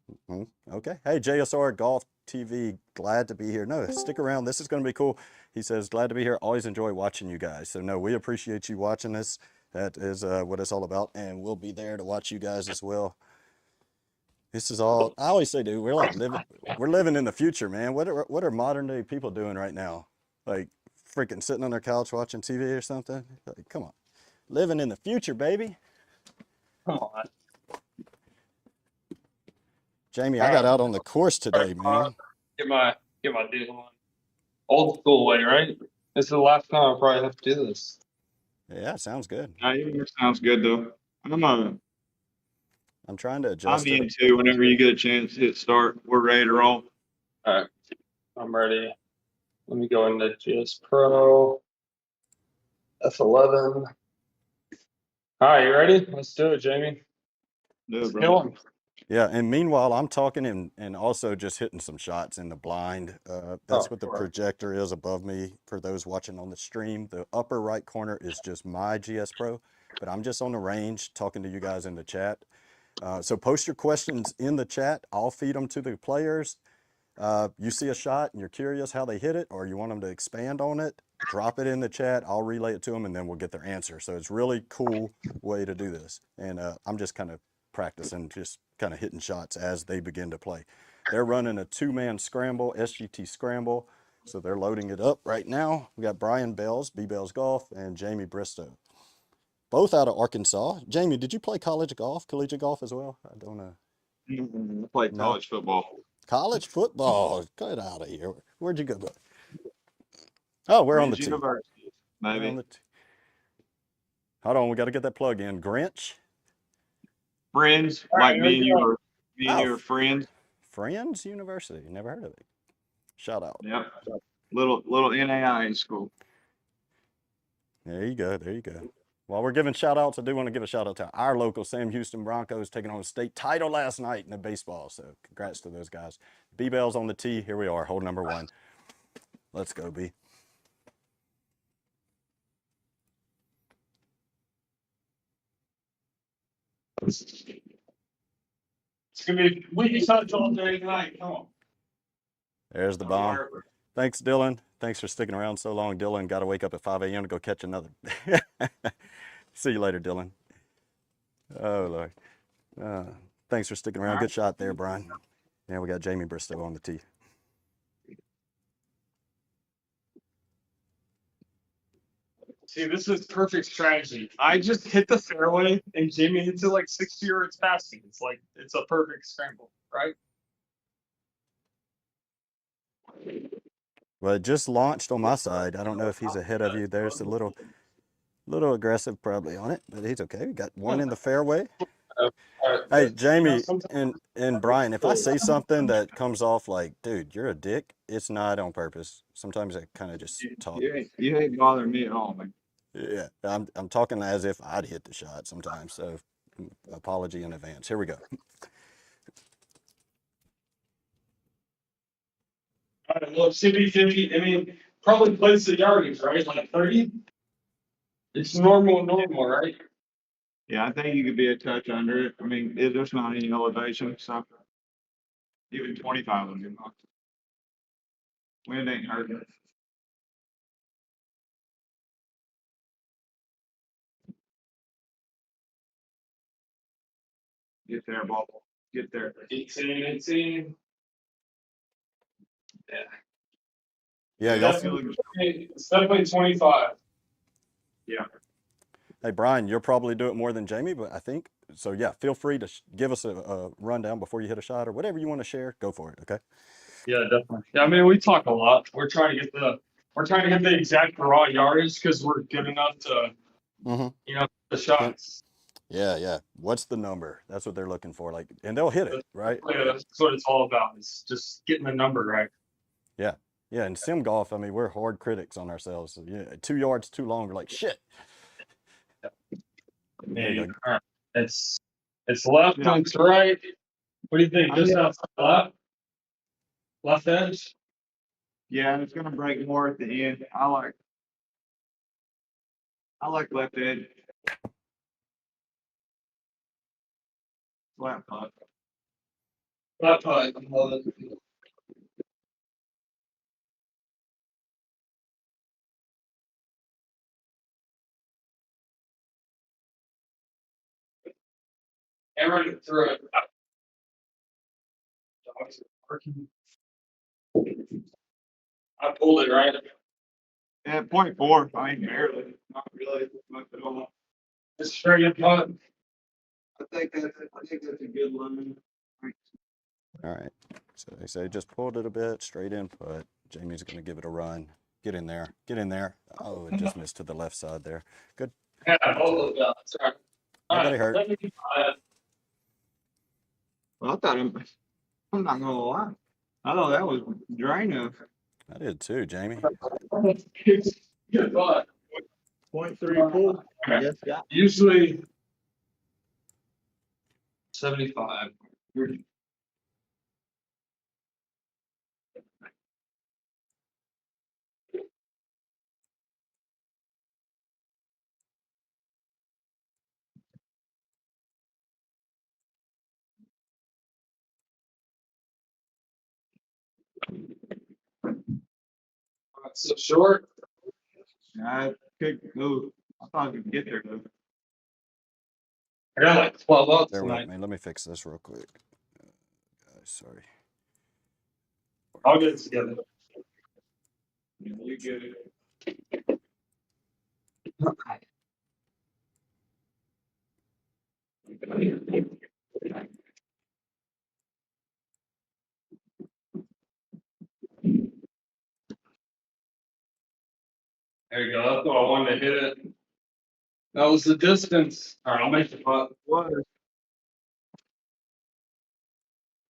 A: Okay. Hey, JSR Golf TV, glad to be here. No, stick around. This is going to be cool. He says, glad to be here. Always enjoy watching you guys. So no, we appreciate you watching us. That is what it's all about, and we'll be there to watch you guys as well. This is all I always say, dude. We're living in the future, man. What are modern day people doing right now? Like freaking sitting on their couch watching TV or something? Like, come on, living in the future, baby.
C: Come on.
A: Jamie, I got out on the course today, man.
C: Get my deal on. Old school way, right? This is the last time I probably have to do this.
A: Yeah, sounds good.
E: Sounds good though.
A: I'm trying to
E: I'll
A: adjust
E: be
A: it.
E: in too whenever you get a chance. Hit start. We're ready to roll.
C: All right, I'm ready. Let me go into GS Pro. F11. All right, you ready? Let's do it, Jamie.
E: Do it, bro.
C: Kill him.
A: Yeah, and meanwhile, I'm talking and also just hitting some shots in the blind. That's what the projector is above me for those watching on the stream. The upper right corner is just my GS Pro, but I'm just on the range talking to you guys in the chat. So post your questions in the chat. I'll feed them to the players. You see a shot and you're curious how they hit it, or you want them to expand on it, drop it in the chat. I'll relay it to them, and then we'll get their answer. So it's really cool way to do this. And I'm just kind of practicing, just kind of hitting shots as they begin to play. They're running a 2-man scramble, SGT Scramble. So they're loading it up right now. We got Brian Belz, Belz Golf, and Jayme Bristow. Both out of Arkansas. Jamie, did you play collegiate golf as well? I don't know.
E: I played college football.
A: College football. Get out of here. Where'd you go? Oh, we're on the team.
E: Maybe.
A: Hold on, we got to get that plug in. Grinch.
E: Friends, like me and you are friends.
A: Friends University. Never heard of it. Shout out.
E: Yep. Little NAI in school.
A: There you go. There you go. While we're giving shout outs, I do want to give a shout out to our local Sam Houston Broncos taking on a state title last night in the baseball. So congrats to those guys. B-Bells on the tee. Here we are, hole number 1. Let's go, B.
C: It's gonna be windy touch all day tonight. Come on.
A: There's the bomb. Thanks, Dylan. Thanks for sticking around so long, Dylan. Got to wake up at 5 a.m. to go catch another. See you later, Dylan. Oh, Lord. Thanks for sticking around. Good shot there, Brian. Yeah, we got Jayme Bristow on the tee.
C: See, this is perfect strategy. I just hit the fairway, and Jamie hits it like 60 yards past me. It's a perfect scramble, right?
A: Well, it just launched on my side. I don't know if he's ahead of you. There's a little aggressive probably on it, but he's okay. We got one in the fairway. Hey, Jamie and Brian, if I say something that comes off like, dude, you're a dick, it's not on purpose. Sometimes I kind of just talk.
E: You ain't bothering me at all, man.
A: Yeah, I'm talking as if I'd hit the shot sometimes. So apology in advance. Here we go.
D: All right, well, CB50, I mean, probably plays the yardage, right? Like 30? It's normal, right?
E: Yeah, I think you could be a touch under it. I mean, there's not any elevation, so even 25 would be enough. Wind ain't hurting. Get there, ball. Get there.
D: 18. Yeah.
A: Yeah, y'all.
D: It's definitely 25.
E: Yeah.
A: Hey, Brian, you'll probably do it more than Jamie, but I think so. Yeah, feel free to give us a rundown before you hit a shot or whatever you want to share. Go for it. Okay.
D: Yeah, definitely. Yeah, I mean, we talk a lot. We're trying to get the exact raw yardage because we're good enough to, the shots.
A: Yeah. What's the number? That's what they're looking for. Like, and they'll hit it, right?
D: Yeah, that's what it's all about. Is just getting the number right.
A: Yeah. In sim golf, I mean, we're hard critics on ourselves. Yeah, 2 yards too long, we're like, shit. There you go.
D: All right. It's left and it's right. What do you think? Just outside left edge?
E: Yeah, and it's gonna break more at the end. I like left edge. Flat putt.
D: Flat putt. And running through it. Dogs are barking. I pulled it right.
E: Yeah, 0.4. I mean, barely. Not really much at all.
D: It's straight in putt.
E: I think that's a good line.
A: All right. So they say just pulled it a bit, straight in put. Jamie's going to give it a run. Get in there. Oh, it just missed to the left side there. Good.
D: Yeah, both of them. Sorry.
A: Nobody hurt.
E: Well, I'm not gonna lie. I thought that was draining.
A: I did too, Jamie.
D: Good putt.
E: 0.3 pull. Yes, yeah.
D: Usually 75. So short.
E: I could go. I thought I could get there though.
D: I got like 12 up
A: Bear
D: tonight.
A: with me. Let me fix this real quick. Guys, sorry.
D: I'll get it together.
E: Yeah, you get it.
D: There you go. That's what I wanted to hit it. That was the distance. All right, I'll make the putt.
E: What?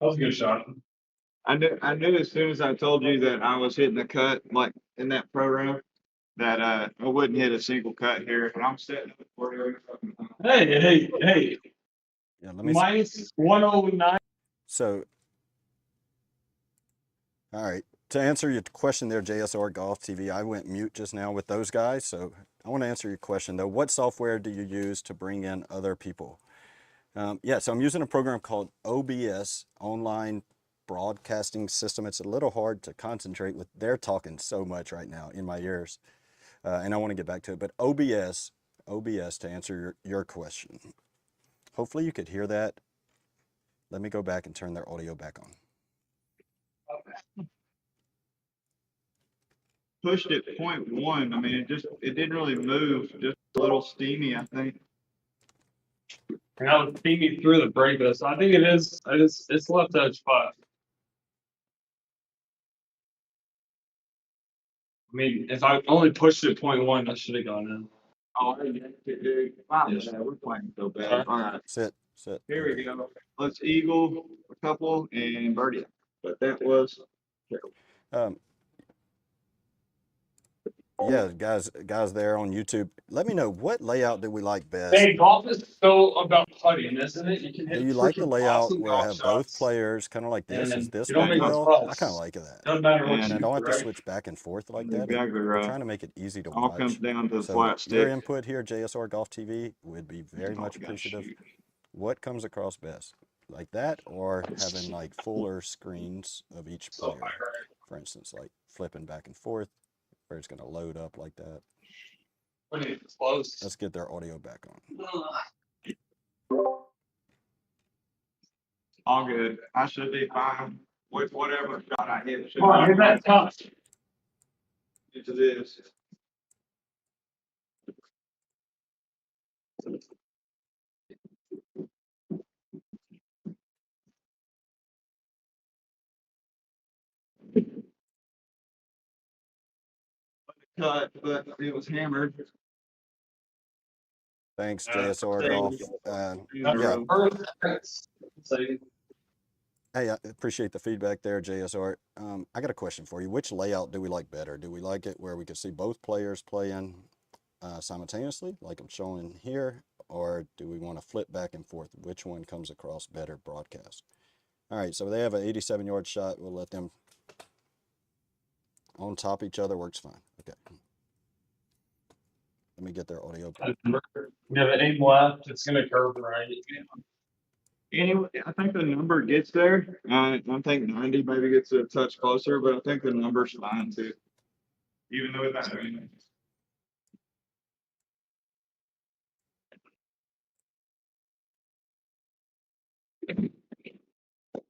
D: That was a good shot.
E: I knew as soon as I told you that I was hitting the cut, like in that program, that I wouldn't hit a single cut here. And I'm setting up for you.
D: Hey.
A: Yeah, let me
D: Minus 109.
A: So, all right. To answer your question there, JSR Golf TV, I went mute just now with those guys. So I want to answer your question though. What software do you use to bring in other people? So I'm using a program called OBS, Online Broadcasting System. It's a little hard to concentrate with. They're talking so much right now in my ears. And I want to get back to it. But OBS to answer your question. Hopefully you could hear that. Let me go back and turn their audio back on.
E: Pushed it 0.1. I mean, it didn't really move. Just a little steamy, I think.
D: And I was steamy through the break this. I think it's left edge spot. I mean, if I only pushed it 0.1, I should have gone in.
E: Oh, dude. Wow, we're playing so bad. All right,
A: Sit.
E: here we go. Let's eagle a couple and birdie. But that was
A: Yeah, guys there on YouTube, let me know what layout do we like best.
D: Hey, golf is so about putting, isn't it? You can hit
A: Do you like the
D: freaking
A: layout
D: awesome
A: where I
D: golf
A: have both
D: shots,
A: players kind of like this?
D: and
A: Is this
D: you don't make
A: working
D: a
A: well? I
D: fuss.
A: kind of like that.
D: Doesn't matter what
A: And
D: you
A: I don't have to
D: right?
A: switch back and forth like that.
E: exactly
A: We're
E: right.
A: trying to make it easy to
E: All comes
A: watch.
E: down to the
A: So
E: flat
A: your
E: stick.
A: input here, JSR Golf TV, would be very
E: Oh,
A: much
E: we gotta
A: appreciative.
E: shoot.
A: What comes across best? Like that, or having like fuller screens of each player? For instance, like flipping back and forth, where it's going to load up like that.
D: When it's close.
A: Let's get their audio back on.
E: All good. I should be fine with whatever shot I hit.
D: Come on, hit that top.
E: Into this. Cut, but it was hammered.
A: Thanks, JSR Golf.
D: Yeah.
A: Hey, I appreciate the feedback there, JSR. I got a question for you. Which layout do we like better? Do we like it where we can see both players playing simultaneously, like I'm showing here, or do we want to flip back and forth? Which one comes across better broadcast? All right, so they have an 87-yard shot. We'll let them on top each other. Works fine. Okay. Let me get their audio.
D: We have an aim left. It's going to curve right.
E: Anyway, I think the number gets there. I think 90 maybe gets a touch closer, but I think the number's fine too. Even though it's not.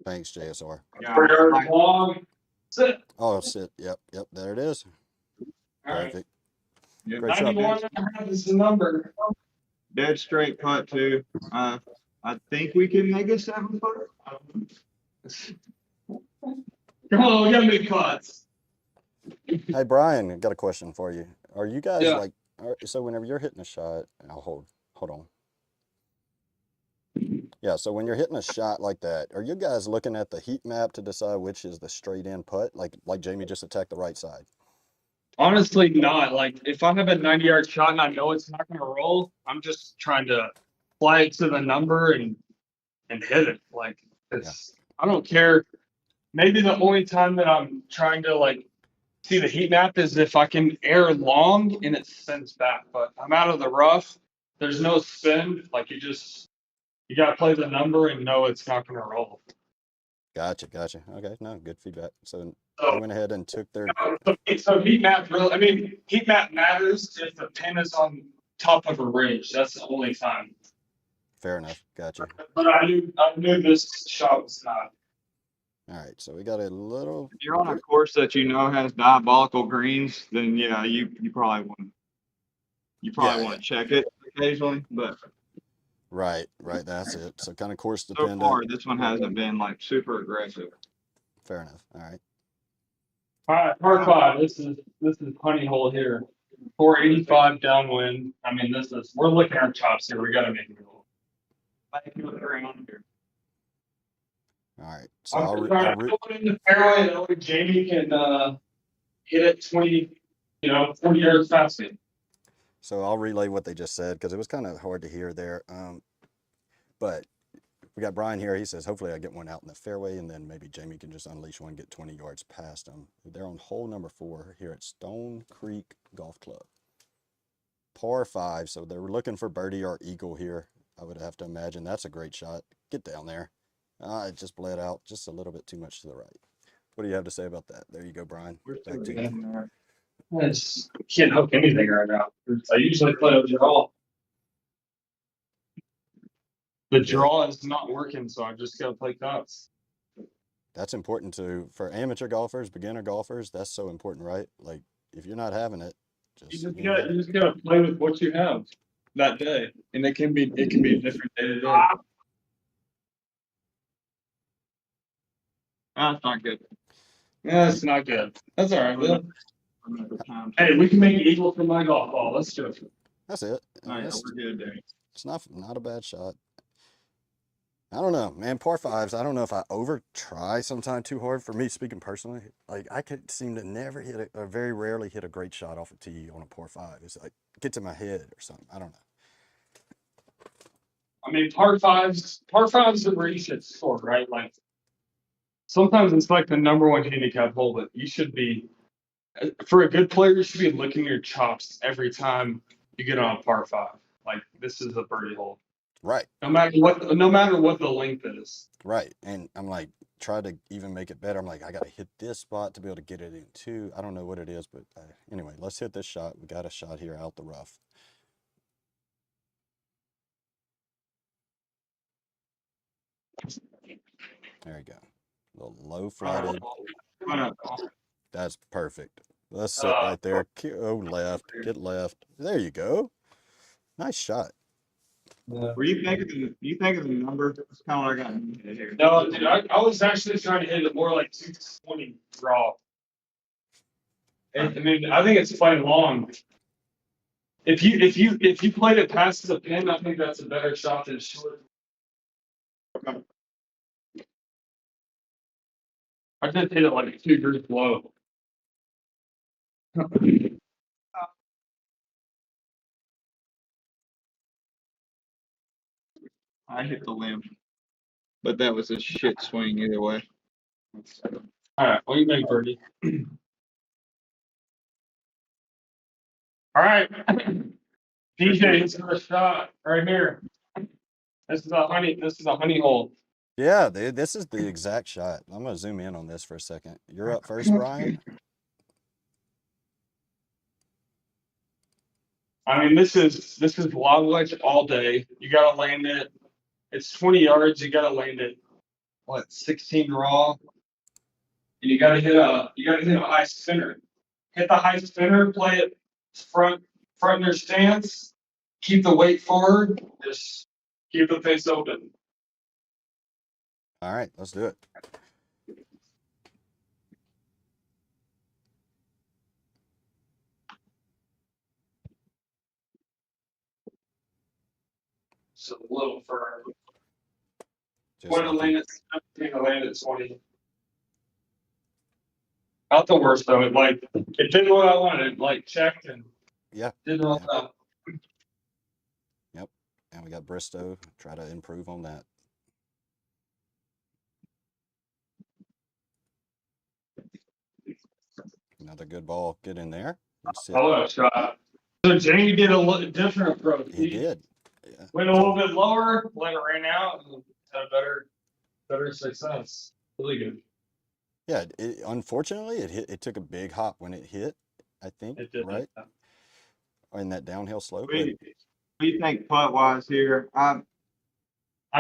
A: Thanks, JSR.
D: Long. Sit.
A: Oh, sit. Yep, there it is.
D: All right.
A: Perfect.
E: Yeah,
A: Great shot,
D: 91 is the number.
E: dead straight putt too. I think we can make a 7 footer.
D: Come on, we got to make putts.
A: Hey, Brian, I got a question for you. Are you guys
D: Yeah.
A: like, so whenever you're hitting a shot, I'll hold on. Yeah, so when you're hitting a shot like that, are you guys looking at the heat map to decide which is the straight in putt? Like Jayme just attacked the right side.
D: Honestly, not. Like, if I have a 90-yard shot and I know it's not going to roll, I'm just trying to fly it to the number and hit it. Like, it's, I don't care. Maybe the only time that I'm trying to, like, see the heat map is if I can air long and it spins back. But I'm out of the rough. There's no spin. Like, you got to play the number and know it's not going to roll.
A: Gotcha. Okay, no, good feedback. So
D: So-
A: they went ahead and took their,
D: So heat map really, I mean, heat map matters if the pin is on top of a ridge. That's the only time.
A: fair enough, gotcha.
D: But I knew this shot was not.
A: All right, so we got a little,
E: If you're on a course that you know has diabolical greens, then yeah, you probably want to check it occasionally. But
A: right, that's it. So kind of course
E: so
A: dependent.
E: far, this one hasn't been like super aggressive.
A: Fair enough, all right.
D: All right, par 5. This is honey hole here. 485 downwind. I mean, we're licking our chops here. We got to make it roll.
E: Back to the ground here.
A: All right, so
D: I'm trying to put it in the fairway that way Jayme can hit it 20 yards faster.
A: So I'll relay what they just said because it was kind of hard to hear there. But we got Brian here. He says, hopefully I get one out in the fairway and then maybe Jayme can just unleash one, get 20 yards past them. They're on hole number 4 here at Stone Creek Golf Club. Par 5, so they're looking for birdie or eagle here. I would have to imagine that's a great shot. Get down there. It just bled out just a little bit too much to the right. What do you have to say about that? There you go, Brian. Back to you.
D: I just can't hook anything right now. I usually play a draw. The draw is not working, so I just gotta play cuts.
A: That's important for amateur golfers, beginner golfers. That's so important, right? Like if you're not having it,
D: You just gotta play with what you have that day, and it can be a different day to day.
E: That's not good.
D: That's not good. That's all right, Bill.
E: another time.
D: Hey, we can make it equal for my golf ball. Let's do it.
A: That's it.
E: Oh, yeah, we're good there.
A: It's not a bad shot. I don't know, man. Par fives, I don't know if I over try sometime too hard. For me, speaking personally, like I could seem to never hit or very rarely hit a great shot off a tee on a par five. It's like it gets in my head or something. I don't know.
D: I mean, par fives are where you should score, right? Like sometimes it's like the #1 handicap hole, but you should be, for a good player, you should be licking your chops every time you get on a par five. Like this is a birdie hole.
A: Right.
D: No matter what the length is.
A: Right. And I'm like, try to even make it better. I'm like, I got to hit this spot to be able to get it in two. I don't know what it is, but anyway, let's hit this shot. We got a shot here out the rough. There you go. A little low flatted. That's perfect. Let's sit right there. Oh, left. Get left. There you go. Nice shot.
E: Were you thinking the number? That's kind of what I got in my head here.
D: No, dude, I was actually trying to hit it more like 220 draw. I mean, I think it's playing long. If you played it past the pin, I think that's a better shot than short.
E: Okay.
D: I just hit it like 2 groups low.
E: I hit the limb, but that was a shit swing either way.
D: All right, what do you make, birdie? All right, DJ, this is a shot right here. This is a honey hole.
A: Yeah, dude, this is the exact shot. I'm going to zoom in on this for a second. You're up first, Brian.
D: I mean, this is log wedge all day. You gotta land it. It's 20 yards. You gotta land it. What, 16 raw? And you gotta hit a high spinner. Hit the high spinner. Play it front in your stance. Keep the weight forward. Just keep the face open.
A: All right, let's do it.
D: So a little firm.
A: Just
D: When to
A: like
D: land it, 17 to land at 20. Not the worst though. It did what I wanted. Like checked and
A: yeah.
D: did all that.
A: Yep. And we got Bristow. Try to improve on that. Another good ball. Get in there.
D: Hello, shot. So Jayme did a different approach.
A: He did. Yeah.
D: Went a little bit lower, let it rain out, and had a better success. Really good.
A: Yeah. Unfortunately, it took a big hop when it hit. I think.
D: It did.
A: Right. In that downhill slope.
E: What do you think putt wise here?
D: I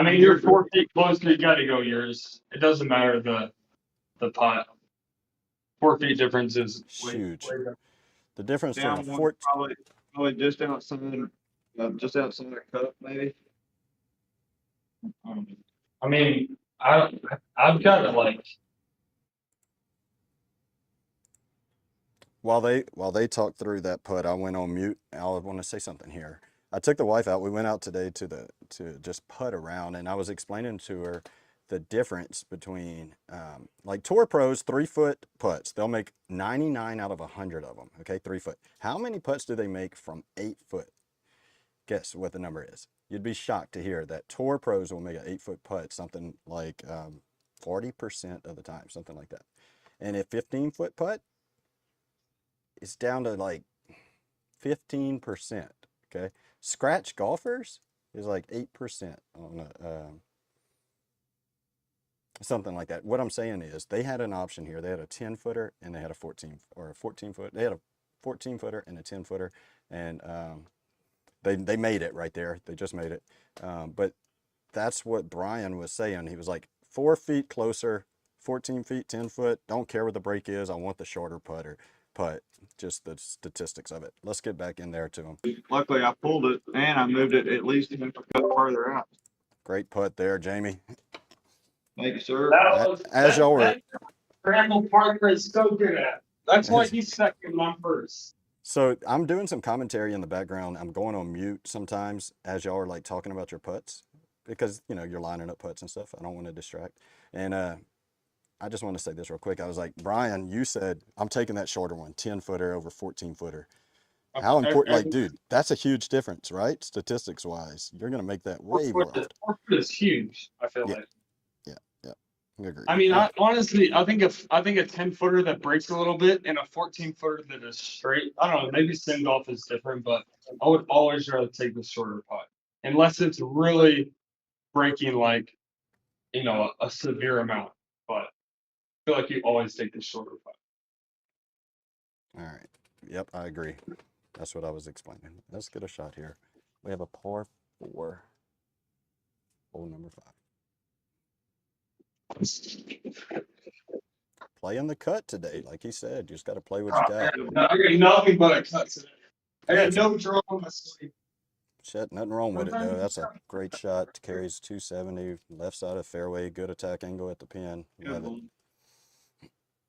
D: mean, you're 4 feet closer. You got to go yours. It doesn't matter the putt. 4 feet difference is
A: huge.
D: Way
A: the difference
E: down
A: from
E: one, probably just outside the cup, maybe.
D: I mean, I've got to like.
A: While they talk through that putt, I went on mute. I want to say something here. I took the wife out. We went out today to just putt around, and I was explaining to her the difference between like tour pros 3-foot putts. They'll make 99 out of 100 of them. Okay, 3 foot. How many putts do they make from 8 foot? Guess what the number is. You'd be shocked to hear that tour pros will make an 8-foot putt something like 40% of the time, something like that. And a 15-foot putt, it's down to like 15%. Okay, scratch golfers is like 8% on something like that. What I'm saying is they had an option here. They had a 10-footer and they had a 14-foot. They had a 14-footer and a 10-footer, and they made it right there. They just made it. But that's what Brian was saying. He was like 4 feet closer, 14 feet, 10 foot. Don't care what the break is. I want the shorter putt. Just the statistics of it. Let's get back in there to him.
E: Luckily, I pulled it and I moved it at least a foot farther out.
A: Great putt there, Jayme.
E: Thank you, sir.
A: As y'all were.
D: Scramble partner is so good at. That's why he's second, not first.
A: So I'm doing some commentary in the background. I'm going on mute sometimes as y'all are like talking about your putts because you know you're lining up putts and stuff. I don't want to distract. And I just want to say this real quick. I was like, Brian, you said I'm taking that shorter one, 10-footer over 14-footer. How important? Like, dude, that's a huge difference, right? Statistics wise, you're gonna make that way more often.
D: 4 foot is huge. I feel like.
A: Yeah, I agree.
D: I mean, honestly, I think a 10-footer that breaks a little bit and a 14-footer that is straight. I don't know. Maybe sim golf is different, but I would always rather take the shorter putt unless it's really breaking like, you know, a severe amount. But I feel like you always take the shorter putt.
A: All right. Yep, I agree. That's what I was explaining. Let's get a shot here. We have a par 4, hole number 5. Playing the cut today, like he said. You just got to play what you got.
D: I got nothing but a cut today. I got no draw on my sleeve.
A: Shit, nothing wrong with it though. That's a great shot. Carries 270, left side of fairway, good attack angle at the pin. Love it.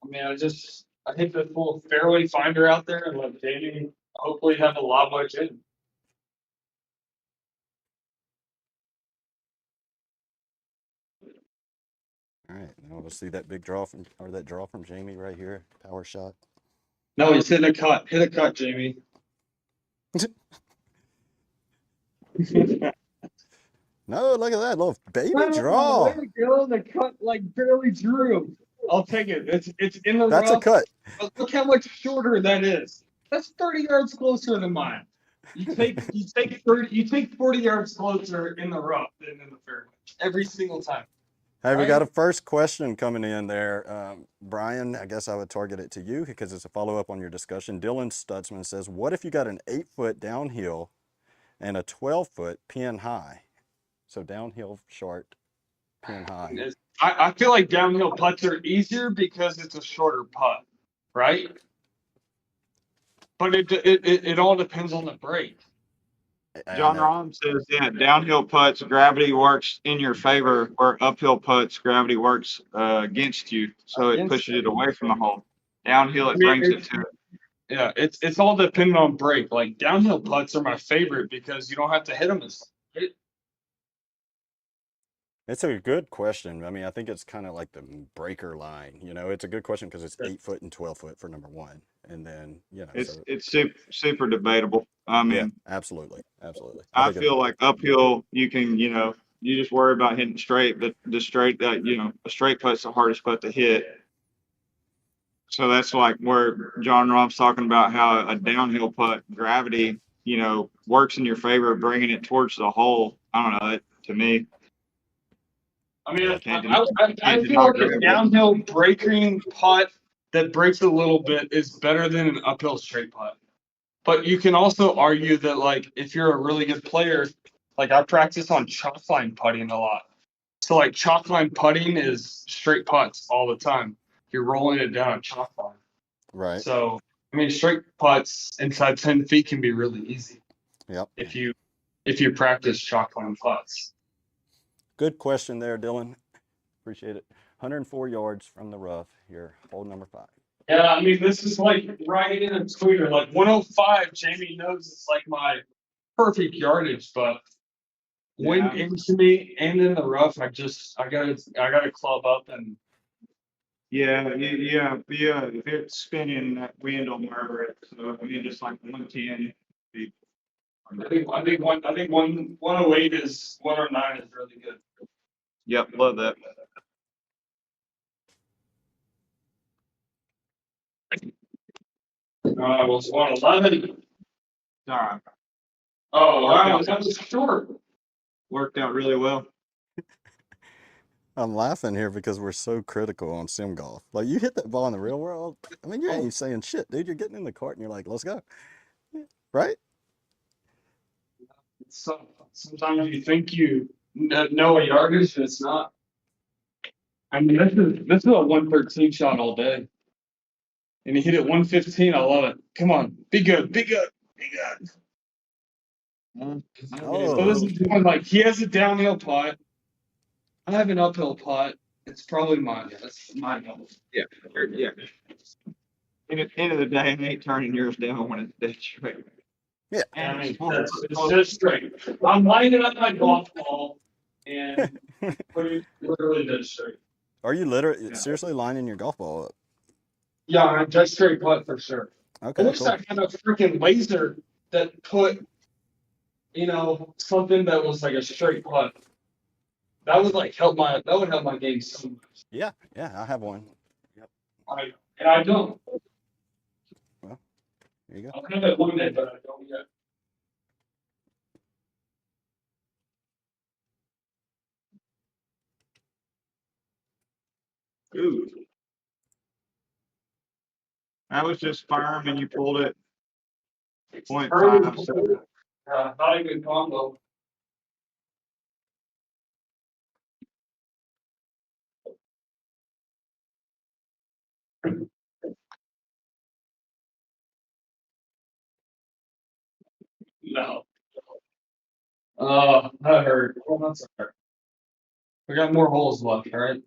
D: I mean, I hit the full fairway finder out there and let Jayme hopefully have a lob wedge in.
A: All right, now we'll see that big draw from Jayme right here. Power shot.
D: No, he's hitting a cut. Hit a cut, Jayme.
A: No, look at that little baby draw.
D: Way to go. The cut like barely drew. I'll take it. It's in the
A: That's
D: rough.
A: a cut.
D: But look how much shorter that is. That's 30 yards closer than mine. You take 40 yards closer in the rough than in the fairway every single time.
A: Hey, we got a first question coming in there. Brian, I guess I would target it to you because it's a follow-up on your discussion. Dylan Stutzman says, what if you got an 8-foot downhill and a 12-foot pin high? So downhill short, pin high.
D: I feel like downhill putts are easier because it's a shorter putt, right? But it all depends on the break.
E: John Rahm says, yeah, downhill putts, gravity works in your favor, where uphill putts, gravity works against you. So it pushes it away from the hole. Downhill, it brings it to it.
D: Yeah, it's all dependent on break. Like downhill putts are my favorite because you don't have to hit them as hit.
A: It's a good question. I mean, I think it's kind of like the breaker line. You know, it's a good question because it's 8-foot and 12-foot for number one, and then you know,
E: it's super debatable. I mean,
A: yeah, absolutely.
E: I feel like uphill, you can, you know, you just worry about hitting straight, but the straight, you know, a straight putt's the hardest putt to hit. So that's like where John Rahm's talking about how a downhill putt, gravity, you know, works in your favor, bringing it towards the hole. I don't know, to me.
D: I mean, I feel like a downhill breaking putt that breaks a little bit is better than an uphill straight putt. But you can also argue that, like, if you're a really good player, like I practice on chalk line putting a lot. So, like, chalk line putting is straight putts all the time. You're rolling it down a chalk line.
A: Right.
D: So, I mean, straight putts inside 10 feet can be really easy.
A: Yep.
D: If you practice chalk line putts.
A: Good question there, Dylan. Appreciate it. 104 yards from the rough here, hole number 5.
D: Yeah, I mean, this is like writing in a tweeter. Like 105, Jayme knows it's like my perfect yardage, but wind into me and in the rough, I gotta club up and.
E: Yeah. If it's spinning, that wind will murder it. So I mean, just like 110.
D: I think 108 is 109 is really good.
E: Yep, love that.
D: Was 111.
E: All right.
D: Oh wow, that was short.
E: Worked out really well.
A: I'm laughing here because we're so critical on sim golf. Like, you hit that ball in the real world. I mean, you ain't even saying shit, dude. You're getting in the cart and you're like, let's go. Right?
D: Sometimes you think you know a yardage, and it's not. I mean, this is a 113 shot all day. And he hit it 115. I love it. Come on, be good.
A: Oh.
D: So this is one, like, he has a downhill putt. I have an uphill putt. It's probably mine. Yeah, that's mine.
E: Yeah. end of the day, I ain't turning yours down when it's dead straight.
A: Yeah.
E: And
D: I mean,
E: it's
D: it's just straight. I'm lining up my golf ball and putting it literally dead straight.
A: Are you literally seriously lining your golf ball up?
D: Yeah, I'm dead straight putt for sure.
A: Okay,
D: I wish
A: cool.
D: I had a freaking laser that put, something that was like a straight putt. That would help my game so much.
A: Yeah, I have one. Yep.
D: I don't.
A: Well, there you go.
D: I'll have it one day, but I don't yet.
E: Ooh. That was just firm and you pulled it 0.5.
D: Not a good combo. No. That hurt. Well, that's all right. We got more holes left, right?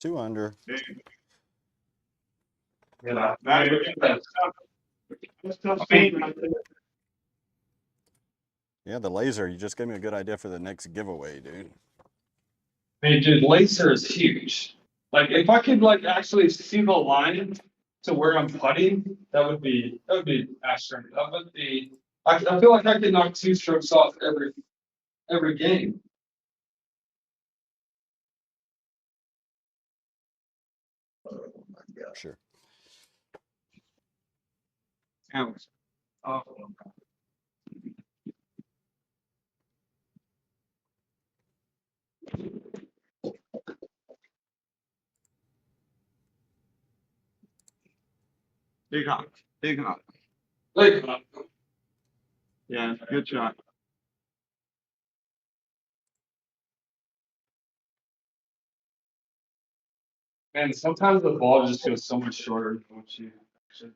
A: 2 under.
D: Yeah.
E: That's tough speed right there.
A: Yeah, the laser. You just gave me a good idea for the next giveaway, dude.
D: Hey, dude, laser is huge. If I could actually see the line to where I'm putting, that would be astronomical. That would be. I feel like I could knock 2 strokes off every game.
A: Sure.
E: That was awful. Big hop. Big hop. Yeah, good shot.
D: Man, sometimes the ball just goes so much shorter than what you should.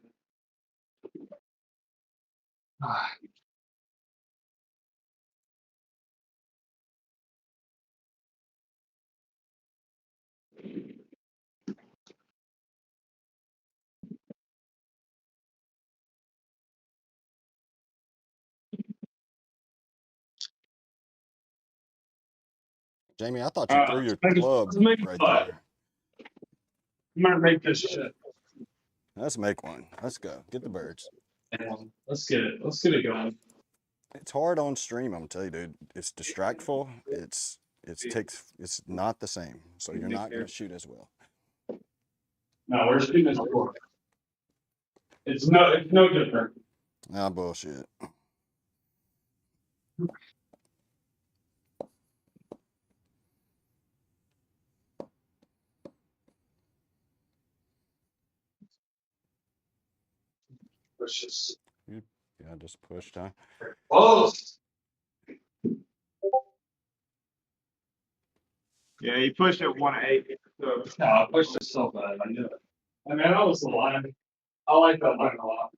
A: Jamie, I thought you threw your club
D: let's make
A: right
D: five.
A: there.
D: I'm gonna make this shit.
A: Let's make one. Let's go. Get the birds.
D: Let's get it. Let's get it going.
A: It's hard on stream, I'm telling you, dude. It's distractful. It's not the same. So you're not gonna shoot as well.
D: No, we're shooting this score. It's no different.
A: Ah, bullshit.
D: Pushes.
A: Yeah, just pushed, huh?
D: Close.
E: Yeah, he pushed it 1-8. So
D: No, I pushed it so bad. I knew it. I mean, that was the line. I like that line a lot.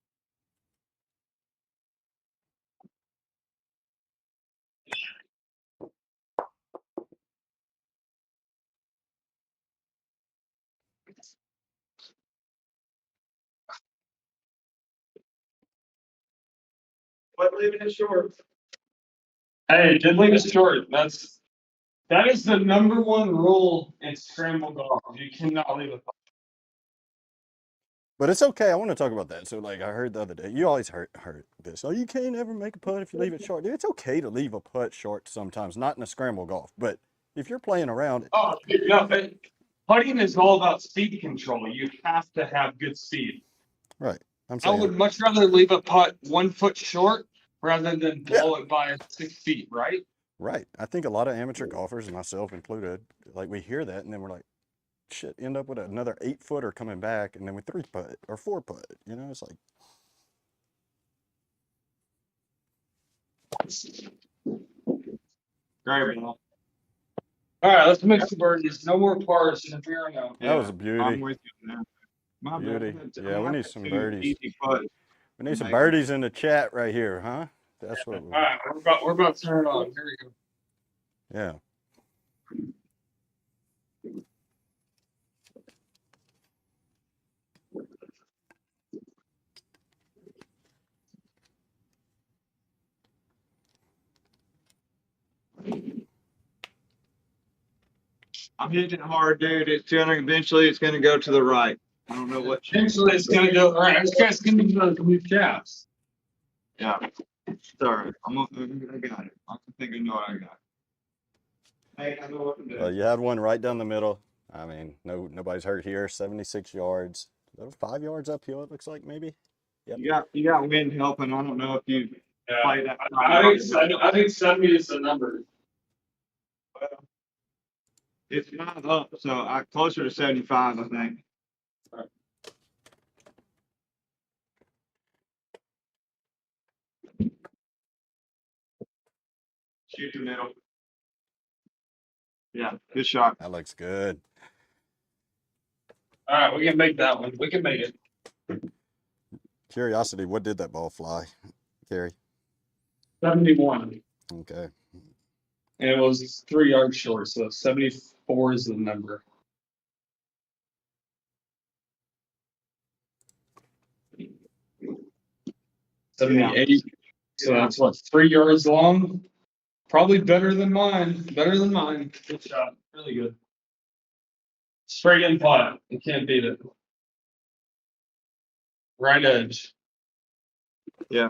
E: but leaving it short.
D: Hey, did leave us short. That is the number one rule in scramble golf. You cannot leave a putt.
A: But it's okay. I want to talk about that. So, I heard the other day, you always heard this. Oh, you can't ever make a putt if you leave it short. Dude, it's okay to leave a putt short sometimes, not in a scramble golf. But if you're playing around,
D: Oh, no, putting is all about speed control. You have to have good speed.
A: right? I'm
D: I
A: saying,
D: would much rather leave a putt 1 foot short rather than blow it by 6 feet, right?
A: right. I think a lot of amateur golfers, myself included, we hear that and then we're like, shit, end up with another 8-footer coming back and then we 3-putt or 4-putt. It's like.
E: Great ball.
D: All right, let's make some birdies. No more pars from here on out.
A: That was a beauty.
E: I'm with you now. My
A: Beauty.
E: bad.
A: Yeah, we need some birdies.
E: Easy putts.
A: We need some birdies in the chat right here, huh? That's what
D: All right, we're about to turn it on. Here we go.
A: Yeah.
E: I'm hitting it hard, dude. It's gonna eventually it's gonna go to the right. I don't know what.
D: Eventually, it's gonna go. All right, this guy's gonna be the new caps.
E: Yeah. Sorry. I got it. I think I know what I got. Hey, I know what to do.
A: Well, you had one right down the middle. I mean, nobody's hurt here. 76 yards. 5 yards uphill, it looks like, maybe. Yep.
E: You got wind helping. I don't know if you play that.
D: I think 70 is the number.
E: Well, it's not up, so closer to 75, I think. Shoot the middle. Yeah, good shot.
A: That looks good.
D: All right, we can make that one. We can make it.
A: Curiosity, what did that ball fly, Carrie?
D: 71.
A: Okay.
D: And it was 3 yards short, so 74 is the number.
E: Yeah.
D: 78. So that's what, 3 yards long? Probably better than mine. Better than mine. Good shot. Really good. Straight in pot. You can't beat it. Right edge.
E: Yeah.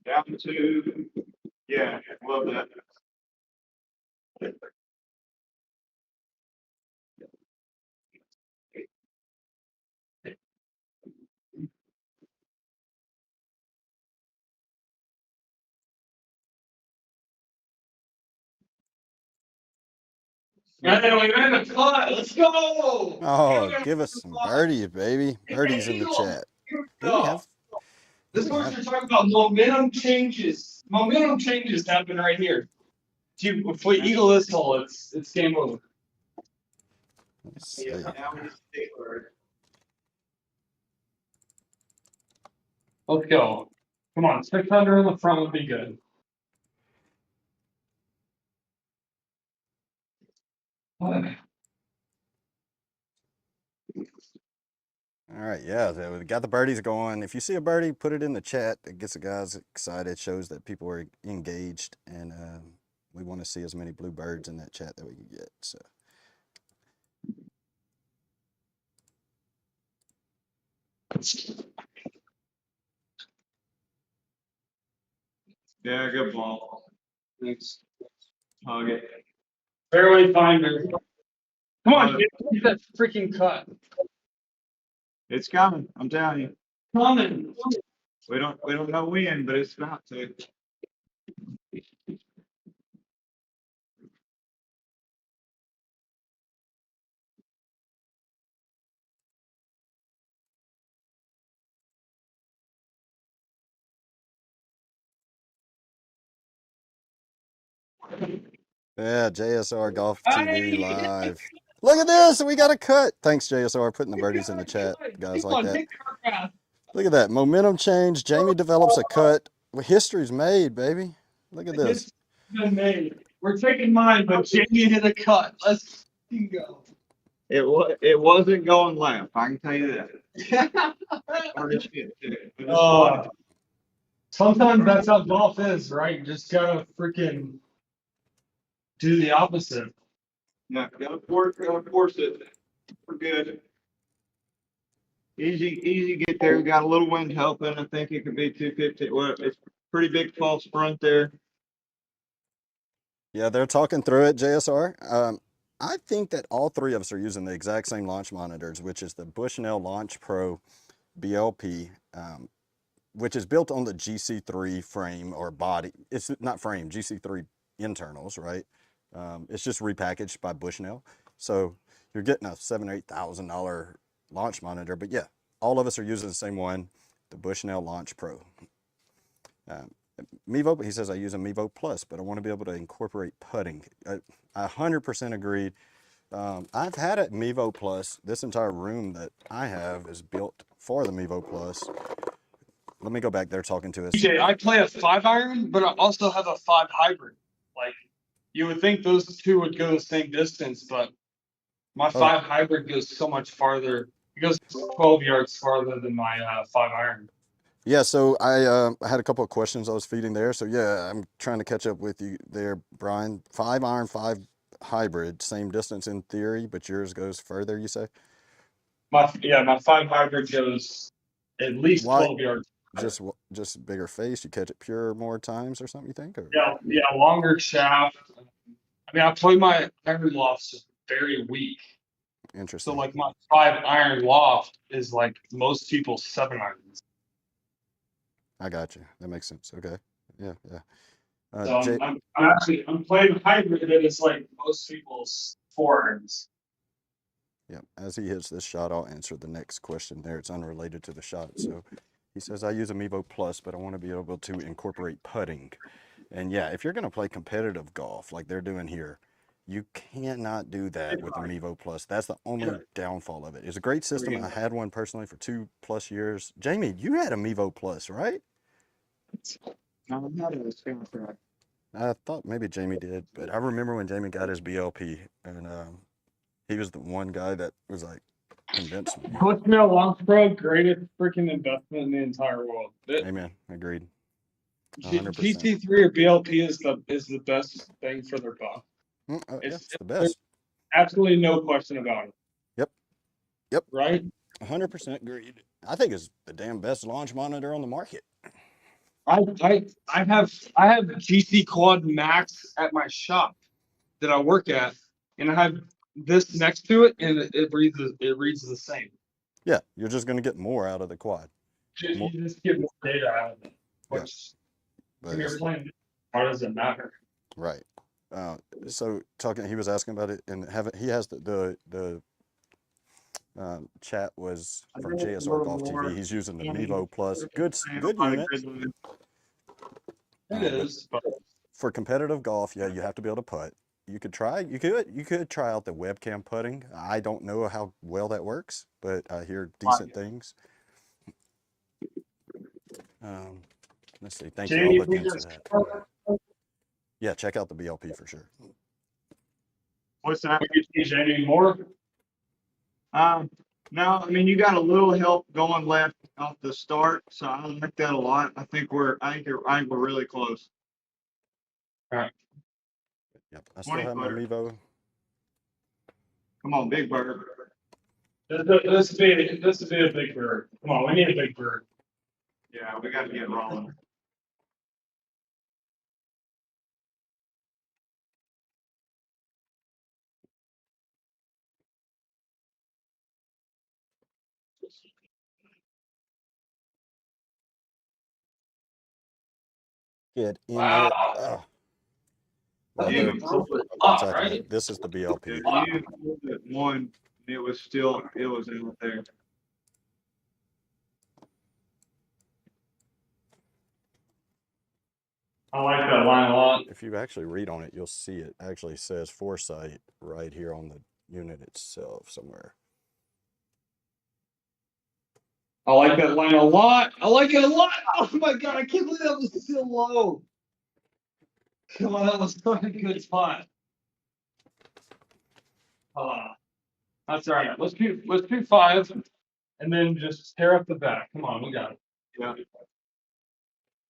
E: Down to, yeah, love that.
D: Man, we made a cut. Let's go.
A: Oh, give us some birdies, baby. Birdies in the chat. Do we have?
D: This is what you're talking about. Momentum changes. Momentum changes happen right here. If we eagle this hole, it's game over.
A: Let's see.
D: Let's go. Come on, 600 in the front would be good.
A: All right, yeah, so we got the birdies going. If you see a birdie, put it in the chat. It gets the guys excited, shows that people are engaged, and we want to see as many blue birds in that chat that we can get. So.
E: Yeah, good ball.
D: Thanks.
E: Hug it.
D: Fairway finder. Come on, get that freaking cut.
E: It's coming. I'm telling you.
D: Coming.
E: We don't know when, but it's about to.
A: Yeah, JSR Golf TV live. Look at this, we got a cut. Thanks, JSR, putting the birdies in the chat, guys like that. Look at that, momentum change. Jayme develops a cut. Well, history's made, baby. Look at this.
D: Been made. We're taking mine, but Jayme hit a cut. Let's go.
E: It wasn't going left. I can tell you that.
D: Sometimes that's how golf is, right? You just gotta freaking do the opposite.
E: Yeah, gotta force it. We're good. Easy get there. Got a little wind helping. I think it could be 250. Well, it's pretty big false front there.
A: Yeah, they're talking through it, JSR. I think that all three of us are using the exact same launch monitors, which is the Bushnell Launch Pro BLP, which is built on the GC3 frame or body. It's not frame, GC3 internals, right? It's just repackaged by Bushnell. So you're getting a $7,000 or $8,000 launch monitor, but yeah, all of us are using the same one, the Bushnell Launch Pro. Mevo, he says I use a Mevo Plus, but I want to be able to incorporate putting. I 100% agreed. I've had a Mevo Plus. This entire room that I have is built for the Mevo Plus. Let me go back there talking to us.
D: DJ, I play a 5-iron, but I also have a 5 hybrid. Like, you would think those two would go the same distance, but my 5 hybrid goes so much farther. It goes 12 yards farther than my 5-iron.
A: Yeah, so I had a couple of questions I was feeding there. So yeah, I'm trying to catch up with you there, Brian. 5-iron, 5 hybrid, same distance in theory, but yours goes further, you say?
D: My 5 hybrid goes at least
A: Why?
D: 12 yards.
A: Just bigger face, you catch it pure more times or something, you think? Or
D: Yeah, longer shaft. I mean, I play my iron lofts very weak. So
A: interesting.
D: like my 5 iron loft is like most people's 7 irons.
A: I got you. That makes sense. Okay. Yeah, yeah.
D: So
A: Jay,
D: I'm playing hybrid, and it's like most people's 4 irons.
A: yeah, as he hits this shot, I'll answer the next question there. It's unrelated to the shot. So he says, I use a Mevo Plus, but I want to be able to incorporate putting. And yeah, if you're going to play competitive golf like they're doing here, you cannot do that with the Mevo Plus. That's the only downfall of it. It's a great system. I had one personally for 2+ years. Jayme, you had a Mevo Plus, right?
E: No, I'm not a fan for that.
A: I thought maybe Jayme did, but I remember when Jayme got his BLP, and he was the one guy that was like, convinced me.
D: Clickmail Launch Pro, greatest freaking investment in the entire world.
A: Amen. Agreed. 100%.
D: GT3 or BLP is the best thing for their buck.
A: Yeah,
D: It's
A: it's the best.
D: absolutely no question about it.
A: Yep.
D: Right?
A: 100% agreed. I think it's the damn best launch monitor on the market.
D: I have GT Quad Max at my shop that I work at, and I have this next to it, and it reads the same.
A: Yeah, you're just going to get more out of the quad.
D: You just get more data out of it. Which,
A: But
D: when you're playing, how does it matter?
A: right. So talking, he was asking about it, and he has the chat was from JSR Golf TV. He's using the Mevo Plus. Good unit.
D: It is. But
A: For competitive golf, yeah, you have to be able to putt. You could try out the webcam putting. I don't know how well that works, but I hear decent things. Let's see. Thank you. I'll look into that. Yeah, check out the BLP for sure.
E: What's that?
D: Would you teach any more?
E: No, I mean you got a little help going left off the start, so I like that a lot. I think we're really close.
D: All right.
A: Yep, I still have my Mevo.
E: Come on, Big Bird.
D: This would be a big bird. Come on, we need a big bird.
E: Yeah, we got to get rolling.
A: Get in
D: Wow.
A: there.
D: Well,
A: there.
D: right?
A: This is the BLP.
E: You one, it was out there.
D: I like that line a lot.
A: If you actually read on it, you'll see it actually says Foresight right here on the unit itself somewhere.
D: I like that line a lot. I like it a lot. Oh my god, I can't believe that was still low. Come on, that was such a good spot. That's all right. Let's do 5, and then just tear up the back. Come on, we got it.
E: Yeah.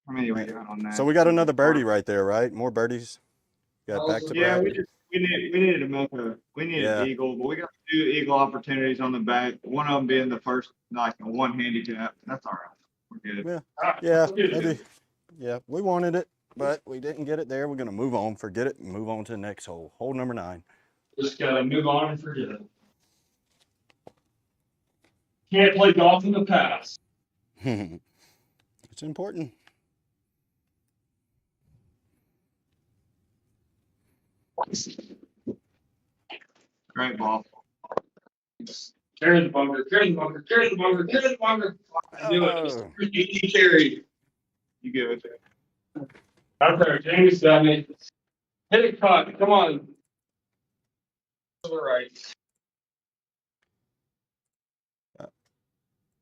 E: How many we got on that?
A: So we got another birdie right there, right? More birdies. Got back to back.
E: Yeah, we needed to make eagle, but we got 2 eagle opportunities on the back. One of them being the first, like a 1 handicap. That's all right. We're good.
A: Yeah, maybe. Yeah, we wanted it, but we didn't get it there. We're gonna move on, forget it, and move on to the next hole. Hole number 9.
D: Just gotta move on and forget it. Can't play golf in the past.
A: It's important.
E: Great ball.
D: Carry the bunker, carry the bunker, carry the bunker, carry the bunker. I knew it. It was 380 carry.
E: You good?
D: Out there, Jamie's got me. Hit it, cut. Come on. To the right.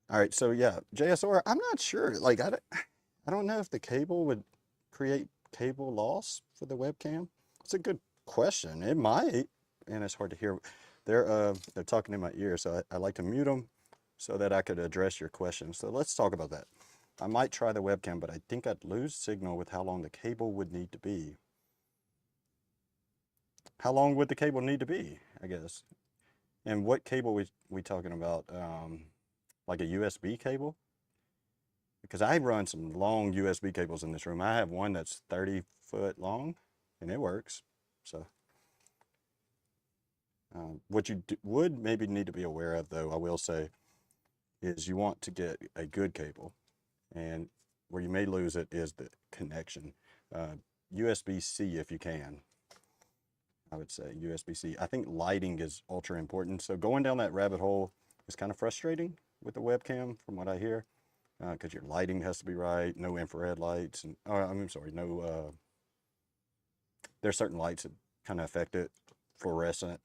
A: All right, so yeah, JSR, I'm not sure. Like, I don't know if the cable would create cable loss for the webcam. It's a good question. It might, and it's hard to hear. They're talking in my ear, so I like to mute them so that I could address your question. So let's talk about that. I might try the webcam, but I think I'd lose signal with how long the cable would need to be. How long would the cable need to be, I guess? And what cable we talking about? Like a USB cable? Because I run some long USB cables in this room. I have one that's 30 foot long, and it works. So, what you would maybe need to be aware of, though, I will say, is you want to get a good cable. And where you may lose it is the connection. USB-C if you can. I would say USB-C. I think lighting is ultra important. So going down that rabbit hole is kind of frustrating with the webcam from what I hear. Because your lighting has to be right, no infrared lights, and I'm sorry, no. There's certain lights that kind of affect it, fluorescent.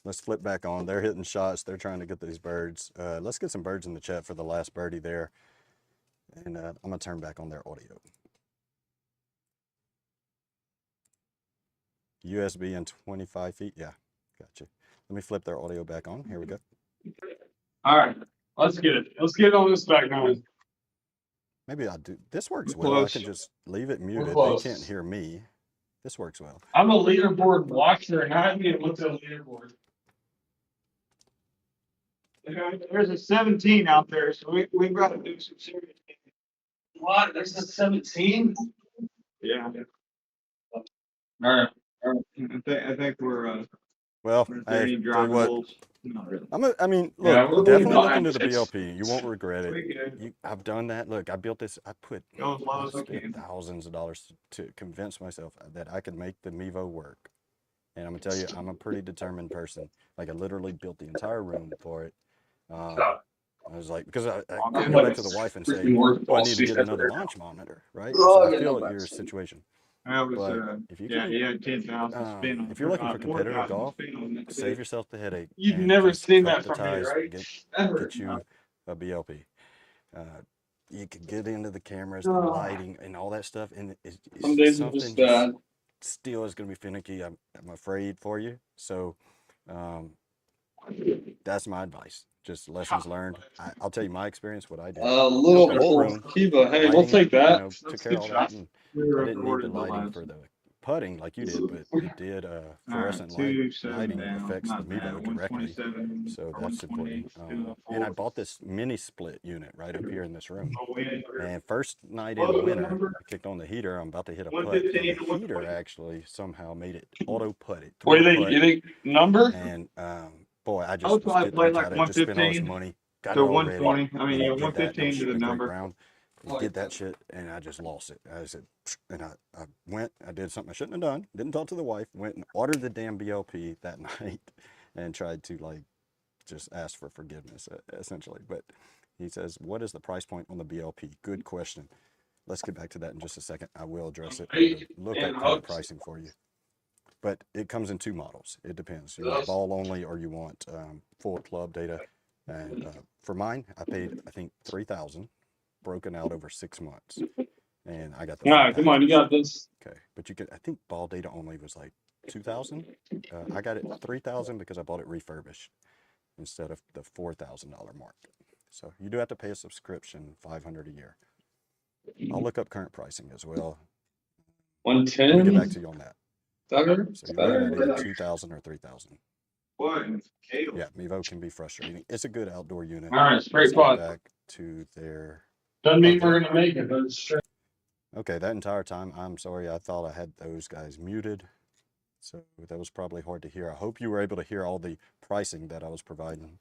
A: Let's flip back on. They're hitting shots. They're trying to get these birds. Let's get some birds in the chat for the last birdie there, and I'm gonna turn back on their audio. USB and 25 feet. Yeah, gotcha. Let me flip their audio back on. Here we go.
D: All right, let's get it. Let's get on this back now.
A: Maybe I'll do this. Works
C: We're
A: well.
C: close.
A: I can just leave it muted. They
D: close.
A: can't hear me. This works well.
D: I'm a leaderboard watcher, and I haven't even looked at a leaderboard.
E: There's a 17 out there, so we've got to do some serious.
D: What? There's a 17?
E: Yeah.
D: All right.
E: I think we're.
A: Well,
E: Is there
A: hey,
E: any
A: tell you what,
E: holes? Not really.
A: I mean, look,
D: Yeah, we're
A: definitely look
D: behind.
A: into the BLP. You won't regret
E: We
A: it.
E: good.
A: I've done that. Look, I built this. I
E: Go as low as I
A: spent
E: can.
A: thousands of dollars to convince myself that I could make the Mevo work. And I'm gonna tell you, I'm a pretty determined person. Like I literally built the entire room for it. I was like, because I go back to the wife and say, oh, I need to get another launch monitor, right? So I feel your situation.
E: That was,
A: But if you can,
E: yeah, 10,000 spin on.
A: if you're looking for competitive
E: 4,000
A: golf,
E: spin on that
A: save
E: thing.
A: yourself the headache.
D: You've
A: and
D: never
A: just
D: seen
A: cut
D: that
A: the
D: from me,
A: ties,
D: right?
A: Get you a BLP. You could get into the cameras, the lighting, and all that stuff, and
D: Some days are just bad.
A: still is going to be finicky. I'm afraid for you. So that's my advice. Just lessons learned. I'll tell you my experience. What I did.
D: Little
A: The whole room,
D: Kiva. Hey, we'll
A: lighting,
D: take that.
A: You know, took
D: That's
A: care
D: good
A: of all
D: shot.
A: that. And I didn't need the lighting for the putting like you did, but it did fluorescent lighting affects the Mevo directly, so that's important. And I bought this mini split unit right up here in this room. And first night in winter, I kicked on the heater. I'm about to hit a putt. And the heater actually somehow made it auto putt it.
D: What do you think? You think number?
A: And boy, I
E: I
A: just
E: would
A: was
E: probably
A: getting
E: play
A: reach
E: like
A: out. I just spent all this
E: 115
A: money, got
E: to
A: it all ready.
E: 120. I mean,
A: and
E: yeah,
A: it did that, and I
E: 115
A: was
E: to
A: shooting
E: the
A: a great
E: number.
A: round. You did that shit, and I just lost it. I said, and I went, I did something I shouldn't have done. Didn't talk to the wife. Went and ordered the damn BLP that night, and tried to like just ask for forgiveness essentially. But he says, "What is the price point on the BLP?" Good question. Let's get back to that in just a second. I will address it. Look at current pricing for you. But it comes in two models. It depends. You want ball only, or you want full club data. And for mine, I paid I think $3,000. Broken out over 6 months, and I got the.
D: All right, come on, you got this.
A: Okay, but you could. I think ball data only was like 2,000. I got it 3,000 because I bought it refurbished instead of the $4,000 mark. So you do have to pay a subscription, $500 a year. I'll look up current pricing as well.
D: 110.
A: Let me get back to you on that.
D: Better.
A: So you're looking at either 2,000 or 3,000.
E: What?
A: Yeah, Mevo can be frustrating. It's a good outdoor unit.
D: All right, straight
A: Let's get
D: pot.
A: back to their.
D: Doesn't mean we're gonna make it, but it's straight.
A: Okay, that entire time, I'm sorry, I thought I had those guys muted. So that was probably hard to hear. I hope you were able to hear all the pricing that I was providing.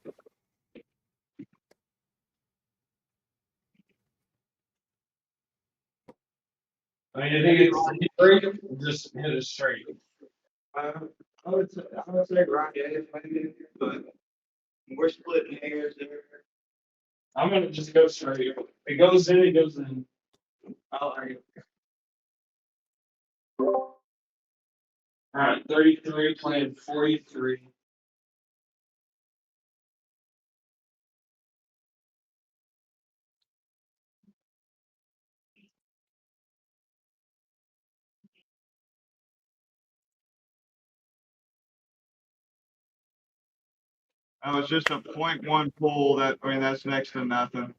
D: I mean, you think it's straight? Just hit it straight.
E: I would say right, yeah, maybe, but we're splitting hairs there.
D: I'm gonna just go straight. If it goes in, it goes in.
E: All right.
D: All right, 33 playing 43.
E: Oh, it's just a .1 pull. That's next to nothing.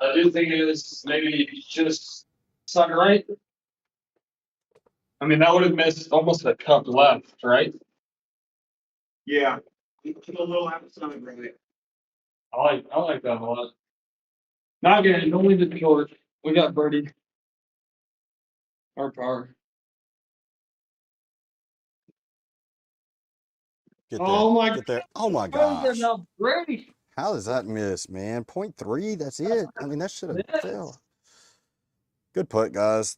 D: I do think it is maybe just sun right. I mean, that would have missed almost a cup left, right?
E: Yeah, it's a little outside right.
D: I like that a lot. Not good. Don't leave it short. We got birdie. Our power.
A: Get
D: Oh my
A: Get there. Oh my
D: God,
A: gosh.
D: now birdie.
A: How does that miss, man? 0.3, that's it. I mean, that should have
D: Yes.
A: fell. Good putt, guys.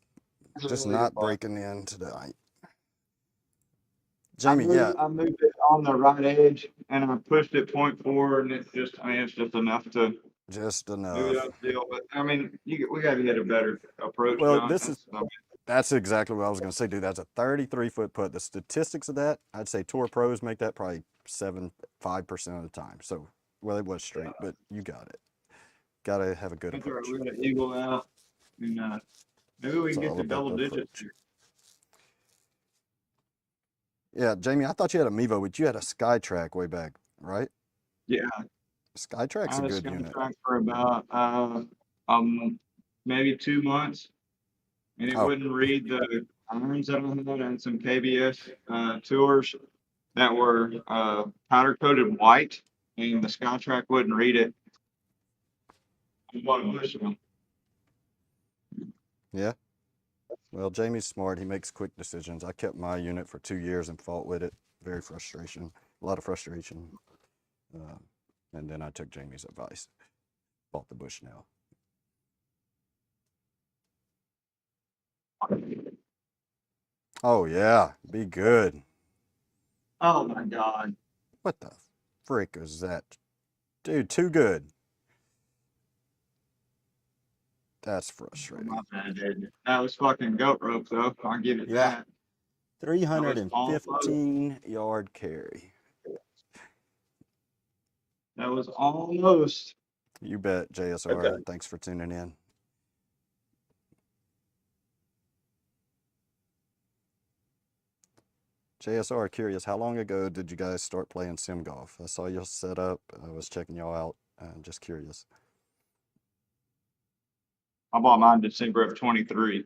A: Just
C: Really
A: not
C: good ball.
A: breaking in tonight. Jayme, yeah.
E: I moved it on the right edge and I pushed it .4, and it's just enough to
A: Just
E: do
A: enough.
E: that deal. But I mean, we got to get a better approach.
A: Well,
E: John.
A: that's exactly what I was going to say, dude. That's a 33-foot putt. The statistics of that, I'd say tour pros make that probably 5% of the time. So, well, it was straight, but you got it. Got to have a good
E: That's all right.
A: approach.
E: We're gonna eagle out, and maybe we
A: It's
E: can get
A: all
E: to
A: about
E: double
A: the
E: digits.
A: approach. Yeah, Jayme, I thought you had a Mevo, but you had a SkyTrack way back, right?
E: Yeah,
A: SkyTrack's
E: I
A: a
E: was
A: good unit.
E: track for about maybe 2 months, and it
A: Oh.
E: wouldn't read the irons that I had and some KBS tours that were powder coated white, and the SkyTrack wouldn't read it.
A: Yeah. Well, Jamie's smart. He makes quick decisions. I kept my unit for 2 years and fought with it. A lot of frustration. And then I took Jamie's advice. Bought the bush now. Oh, yeah. Be good.
E: Oh my God.
A: What the frick is that? Dude, too good. That's frustrating.
E: My bad, dude. That was fucking goat rope, though. I'll give it that.
A: 315-yard carry.
E: That was almost.
A: You bet, JSR.
E: Okay.
A: Thanks for tuning in. JSR, curious, how long ago did you guys start playing sim golf? I saw you set up. I was checking y'all out. Just curious.
E: I bought mine December of 23.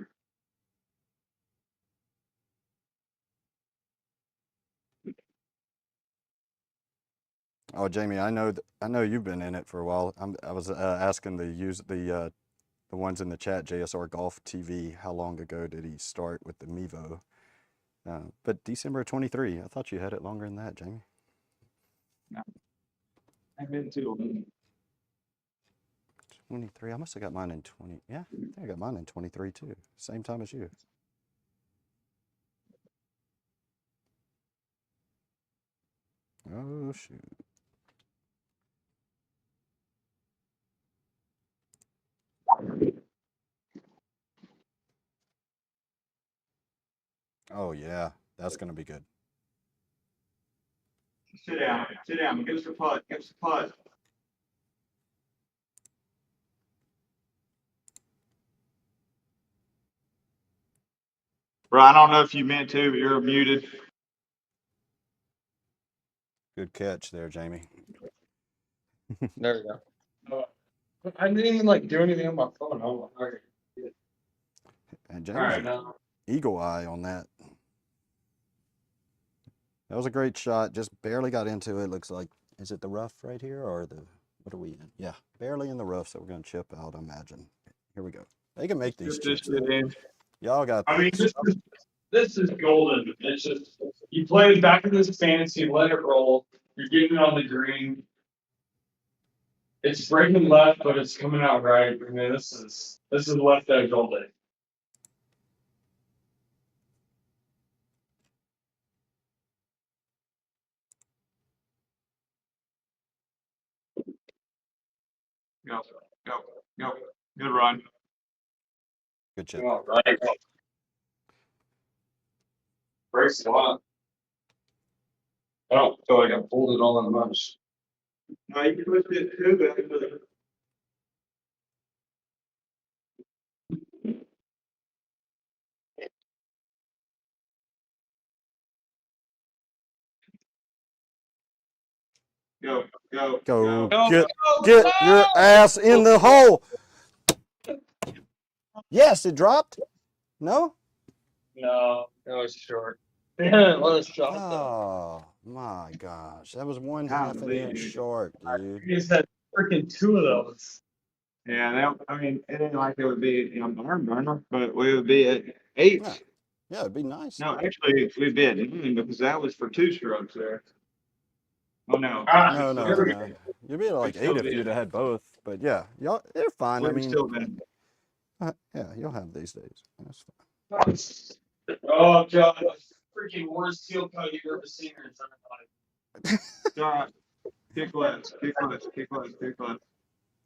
A: Oh, Jayme, I know you've been in it for a while. I was asking the ones in the chat, JSR Golf TV, how long ago did he start with the Mevo? But December of 23. I thought you had it longer than that, Jayme.
E: No. I've been to
A: 23. I must have got mine in 20. Yeah, I think I got mine in 23 too. Same time as you. Oh, shoot. Oh, yeah. That's going to be good.
E: Sit down. Sit down. Give us a putt. Give us a putt. Bro, I don't know if you meant to, but you're muted.
A: Good catch there, Jayme.
D: There we go. I didn't even do anything on my phone. Oh, okay.
A: And
D: All right,
A: Jayme's
D: now.
A: eagle eye on that. That was a great shot. Just barely got into it. Looks like, is it the rough right here or what are we in? Yeah, barely in the rough, so we're going to chip out, I imagine. Here we go. They can make these chips. Y'all got this.
D: I mean, this is golden. It's just, you play it back in this fantasy, let it roll. You're getting it on the green. It's breaking left, but it's coming out right. I mean, this is left edge all day.
E: Go. Good run.
A: Good chip.
D: All right. Great spot. I don't feel like I pulled it all that much.
E: No, you pushed it too good. Go, go,
A: Go.
C: Go,
A: Get
C: go,
A: get
C: go!
A: your ass in the hole. Yes, it dropped. No.
C: No, it was short. Yeah, it was short though.
A: Oh my gosh, that was one
E: God,
A: half an
E: dude.
A: inch short, dude.
D: You just had freaking 2 of those.
E: Yeah, I mean, it ain't like it would be, you know, barn burner, but we would be at 8.
A: Yeah. Yeah, it'd be nice.
E: No, actually, we'd be at 9 because that was for 2 strokes there. Oh, no.
A: No, no, no. You'd be at like
E: We'd still
A: 8 if
E: be
A: you'd
E: at-
A: have had both. But yeah, y'all, they're fine. I
E: We'd
A: mean,
E: still been.
A: yeah, you'll have these days. That's fine.
C: Oh god, freaking worst seal cut you've ever seen in your entire life.
E: God, kick left, kick left, kick left, kick left.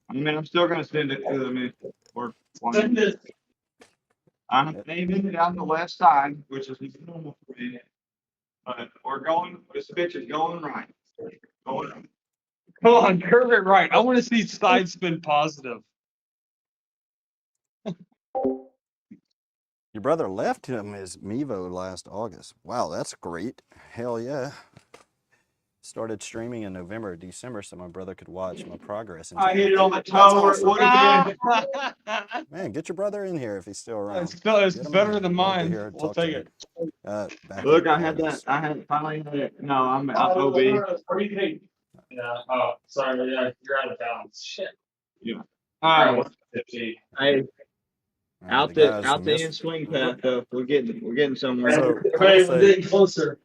E: I mean, I'm still gonna send it to them or
C: Send it.
E: I'm aiming it on the left side, which is normal for me. But we're going. This pitch is going right. Going right.
C: Come on, curve it right. I want to see side spin positive.
A: Your brother left him his Mevo last August. Wow, that's great. Hell yeah. Started streaming in November or December so my brother could watch my progress.
E: I hit it on the toe.
A: That's
E: What
A: awesome.
E: again?
A: Man, get your brother in here if he's still around.
C: It's
A: Get him
C: better
A: in.
C: than
A: Love to
C: mine.
A: hear it,
C: We'll
A: talk to
C: take
A: him.
C: it.
A: Back
E: Look,
A: in
E: I had that.
A: August.
E: I had finally had it. No, I'm OB.
C: What do you think? Yeah. Oh, sorry. Yeah, you're out of bounds. Shit.
E: All right.
C: 50.
E: Hey,
A: All right,
E: out
A: the guys
E: the
A: missed-
E: end swing path though. We're getting somewhere.
A: So, I will
C: We're
A: say-
C: getting closer.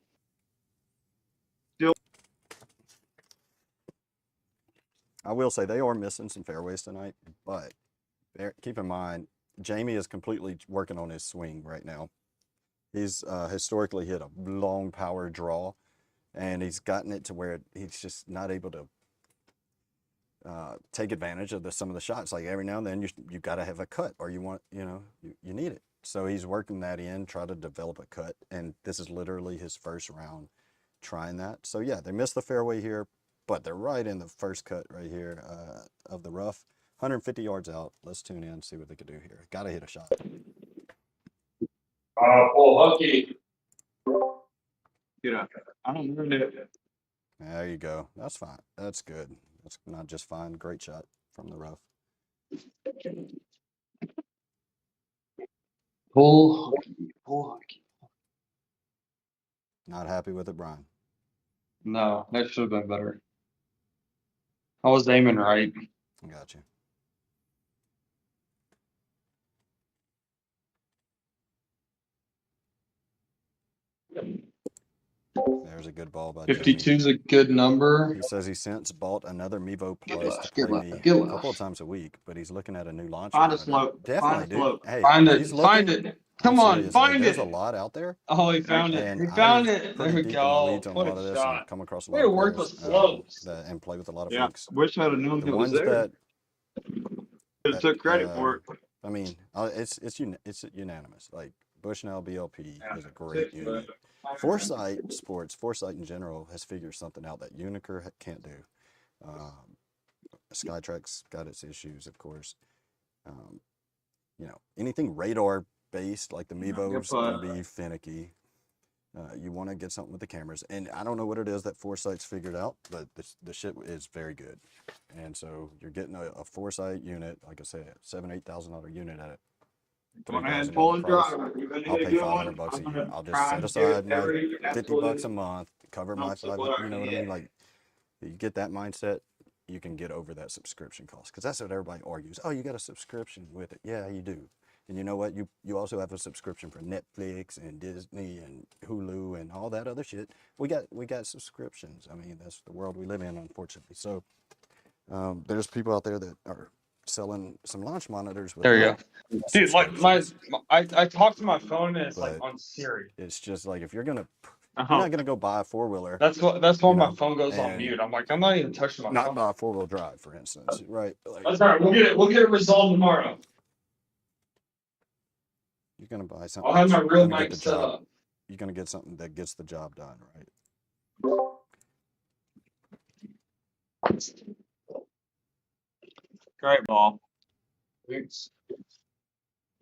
A: I will say they are missing some fairways tonight, but keep in mind, Jayme is completely working on his swing right now. He's historically hit a long power draw, and he's gotten it to where he's just not able to take advantage of some of the shots. Like every now and then, you got to have a cut, or you need it. So he's working that in, try to develop a cut, and this is literally his first round trying that. So yeah, they missed the fairway here, but they're right in the first cut right here of the rough. 150 yards out. Let's tune in, see what they could do here. Got to hit a shot.
C: Paul Huckey.
E: Get up. I don't know that.
A: There you go. That's fine. That's good. That's not just fine. Great shot from the rough.
C: Paul Huckey.
A: Not happy with it, Brian.
C: No, that should have been better. I was aiming right.
A: I got you. There's a good ball by
C: 52
A: Jayme.
C: is a good number.
A: He says he since bought another Mevo Plus
C: left,
A: to play
C: get left,
A: me
C: get
A: a
C: left.
A: couple of times a week, but he's looking at a new launch.
E: Find a
A: monitor.
E: slope.
A: Definitely,
E: Find a
A: dude.
E: slope.
A: Hey,
C: Find
A: if
C: it.
A: he's
C: Find
A: looking,
C: it. Come on,
A: serious,
C: find
A: there's
C: it.
A: a lot out there.
C: Oh, he found it.
A: And
C: He found
A: I
C: it.
A: was
C: There
A: pretty
C: we
A: deep in the
C: go.
A: weeds on a
C: What
A: lot of
C: a
A: this and
C: shot.
A: come across a
C: Way
A: lot
C: to
A: of
C: work
A: pros
C: with slopes.
A: and play with a lot of
E: Yeah.
A: folks.
E: Wish I'd have known
A: The
E: it was
A: ones
E: there.
A: that
E: Took credit for it.
A: I mean, it's unanimous. Like Bushnell BLP
E: Yeah.
A: is a great unit. Foresight Sports, Foresight in general, has figured something out that Uniker can't do. Skytrack's got its issues, of course. Anything radar based like the Mevo's can be finicky. You want to get something with the cameras, and I don't know what it is that Foresight's figured out, but the shit is very good. And so you're getting a Foresight unit, like I said, $7,000-8,000 unit at it.
E: Go ahead and pull and
A: price.
E: drive. You're gonna
A: I'll
E: need a
A: pay
E: good
A: $500
E: one.
A: a
E: I'm
A: year.
E: gonna
A: I'll just
E: try
A: set
E: and
A: aside
E: get
A: my
E: every
A: $50 a month, cover my
E: absolute
A: 500. You know what I mean?
E: idea.
A: Like, you get that mindset, you can get over that subscription cost. Because that's what everybody argues. Oh, you got a subscription with it. Yeah, you do. And you know what? You also have a subscription for Netflix and Disney and Hulu and all that other shit. We got subscriptions. I mean, that's the world we live in, unfortunately. So there's people out there that are selling some launch monitors with
C: There you go. Dude, like I talked to my phone and it's like
A: But
C: on Siri.
A: it's just like if you're not
E: Uh-huh.
A: gonna go buy a 4-wheeler,
C: That's why
A: You
C: my
A: know,
C: phone goes on
A: and
C: mute. I'm like, I'm not even touching my
A: not
C: phone.
A: buy a 4-wheel drive, for instance, right? Like,
C: That's all right. We'll get it resolved tomorrow.
A: you're gonna buy something.
C: I'll have my
A: that's
C: real
A: gonna get
C: mic
A: the
C: set
A: job.
C: up.
A: You're gonna get something that gets the job done, right?
C: Great ball. Thanks.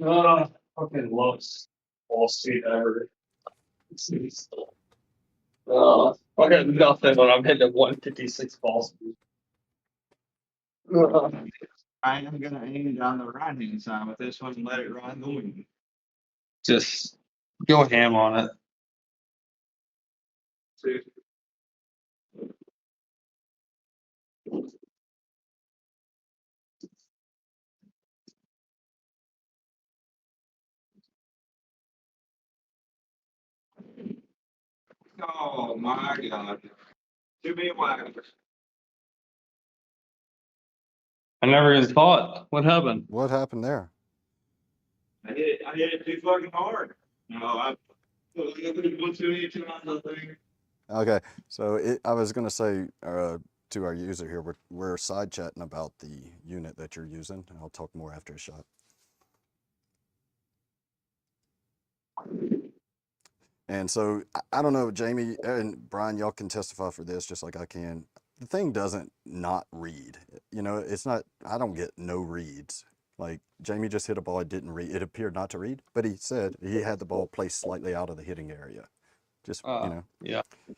C: Fucking lowest ball speed ever.
D: I got nothing when I'm hitting at 156 balls.
E: I am gonna aim down the right hand side with this one and let it ride the wind.
D: Just go ham on it.
E: See? Oh my God. Too many whackers.
D: I never even thought. What happened?
A: What happened there?
E: I hit it too fucking hard. No, I put 128 on the thing.
A: Okay, so I was gonna say to our user here, we're side chatting about the unit that you're using. I'll talk more after a shot. And so I don't know, Jamie and Brian, y'all can testify for this just like I can. The thing doesn't not read. You know, it's not. I don't get no reads. Like Jamie just hit a ball, it didn't read. It appeared not to read, but he said he had the ball placed slightly out of the hitting area. Just you know.
D: Yeah.
A: The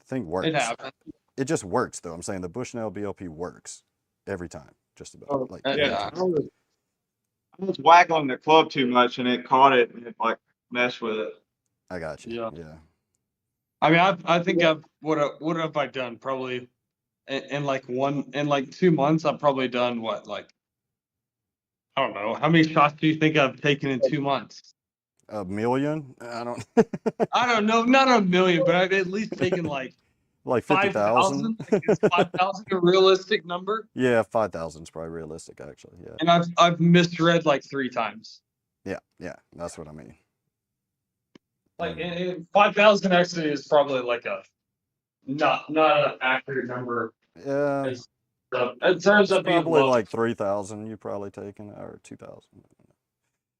A: thing works.
D: It happened.
A: It just works though. I'm saying the Bushnell BLP works every time, just about. Like every
D: Yeah.
A: time.
E: I was waggling the club too much and it caught it and it like messed with it.
A: I got you.
D: Yeah.
A: Yeah.
D: I mean, I think what have I done? Probably in like 2 months, I've probably done what, like, I don't know. How many shots do you think I've taken in 2 months?
A: A million? I don't.
D: I don't know, not a million, but I've at least taken like
A: Like
D: 5,000.
A: 50,000.
D: Is 5,000 a realistic number?
A: Yeah, 5,000 is probably realistic, actually. Yeah.
D: And I've misread like 3 times.
A: Yeah. That's what I mean.
D: Like 5,000 actually is probably like a not an accurate number.
A: Yeah.
D: It turns out being
A: Probably
D: low.
A: like 3,000 you probably taken, or 2,000.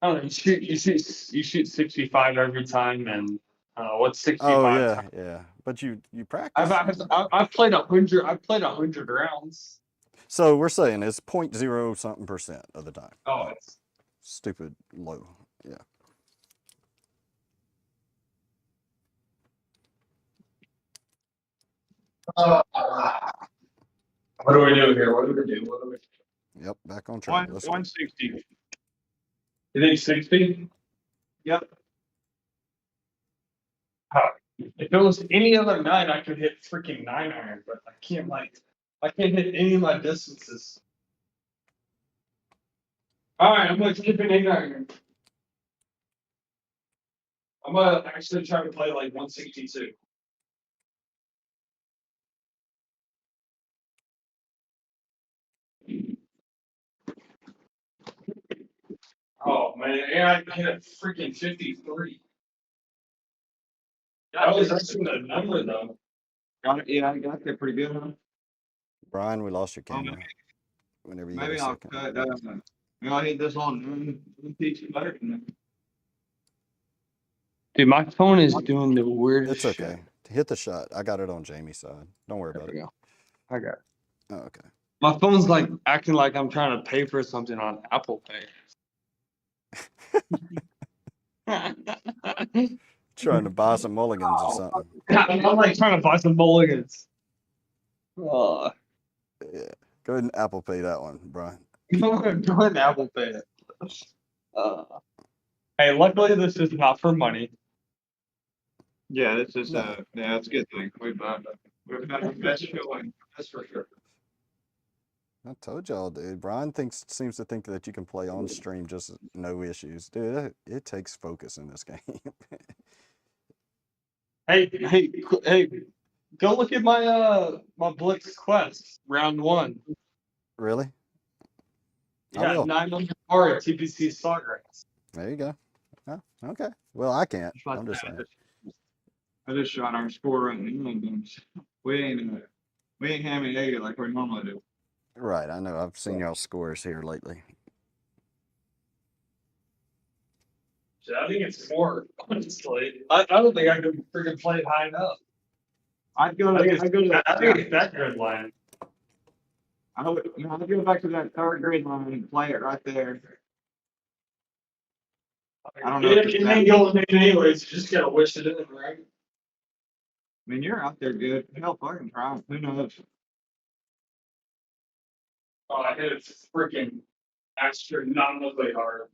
D: I don't know. You shoot 65 every time, and what's 65?
A: Oh yeah,
D: times?
A: yeah. But you practice.
D: I've played 100. I've played 100 rounds.
A: So we're saying it's 0.0 something % of the time.
D: Oh, it's
A: Stupid low. Yeah.
D: what do we do here? What do we do?
A: Yep. Back on track.
E: 160.
D: You think 60?
E: Yep.
D: If it was any other night, I could hit freaking 9-iron, but I can't hit any of my distances. All right, I'm gonna skip an 8-iron. I'm gonna actually try to play like 162. Oh man, and I hit a freaking 53. That was actually the number though.
E: Got it. Yeah, I got there pretty good, huh?
A: Brian, we lost your camera. Whenever you
E: Maybe
A: get a
E: I'll
A: second.
E: cut. I'll hit this on teach you better than that.
D: Dude, my phone is doing the weirdest
A: It's
D: shit.
A: okay. Hit the shot. I got it on Jamie's side. Don't worry about it.
D: Go. I got it.
A: Oh, okay.
D: My phone's like acting like I'm trying to pay for something on Apple Pay.
A: Trying to buy some mulligans or something.
D: I'm like trying to buy some mulligans. Oh.
A: Yeah. Go ahead and Apple Pay that one, Brian.
D: Go ahead Apple Pay it. Hey, luckily this is not for money.
E: Yeah, this is it's a good thing. We've had the best showing. That's for sure.
A: I told y'all, dude. Brian seems to think that you can play on stream just no issues. Dude, it takes focus in this game.
D: Hey, go look at my my Blitz Quest round 1.
A: Really?
D: Yeah, 900 par at TPC Sawgrass.
A: There you go. Oh, okay. Well, I can't. I'm just saying.
E: I just shot our score right now. We ain't having 80 like we normally do.
A: Right. I know. I've seen y'all scores here lately.
D: I think it's more, honestly. I don't think I could freaking play it high enough.
E: I'd go
D: I think
E: to
D: it's that good line.
E: I'd go back to that third grade line and play it right there. I don't know.
D: It ain't going in anyways. You just gotta wish it in, right?
E: mean, you're out there good. Hell, I can try. Who knows?
D: Oh, I hit it freaking astronomically hard.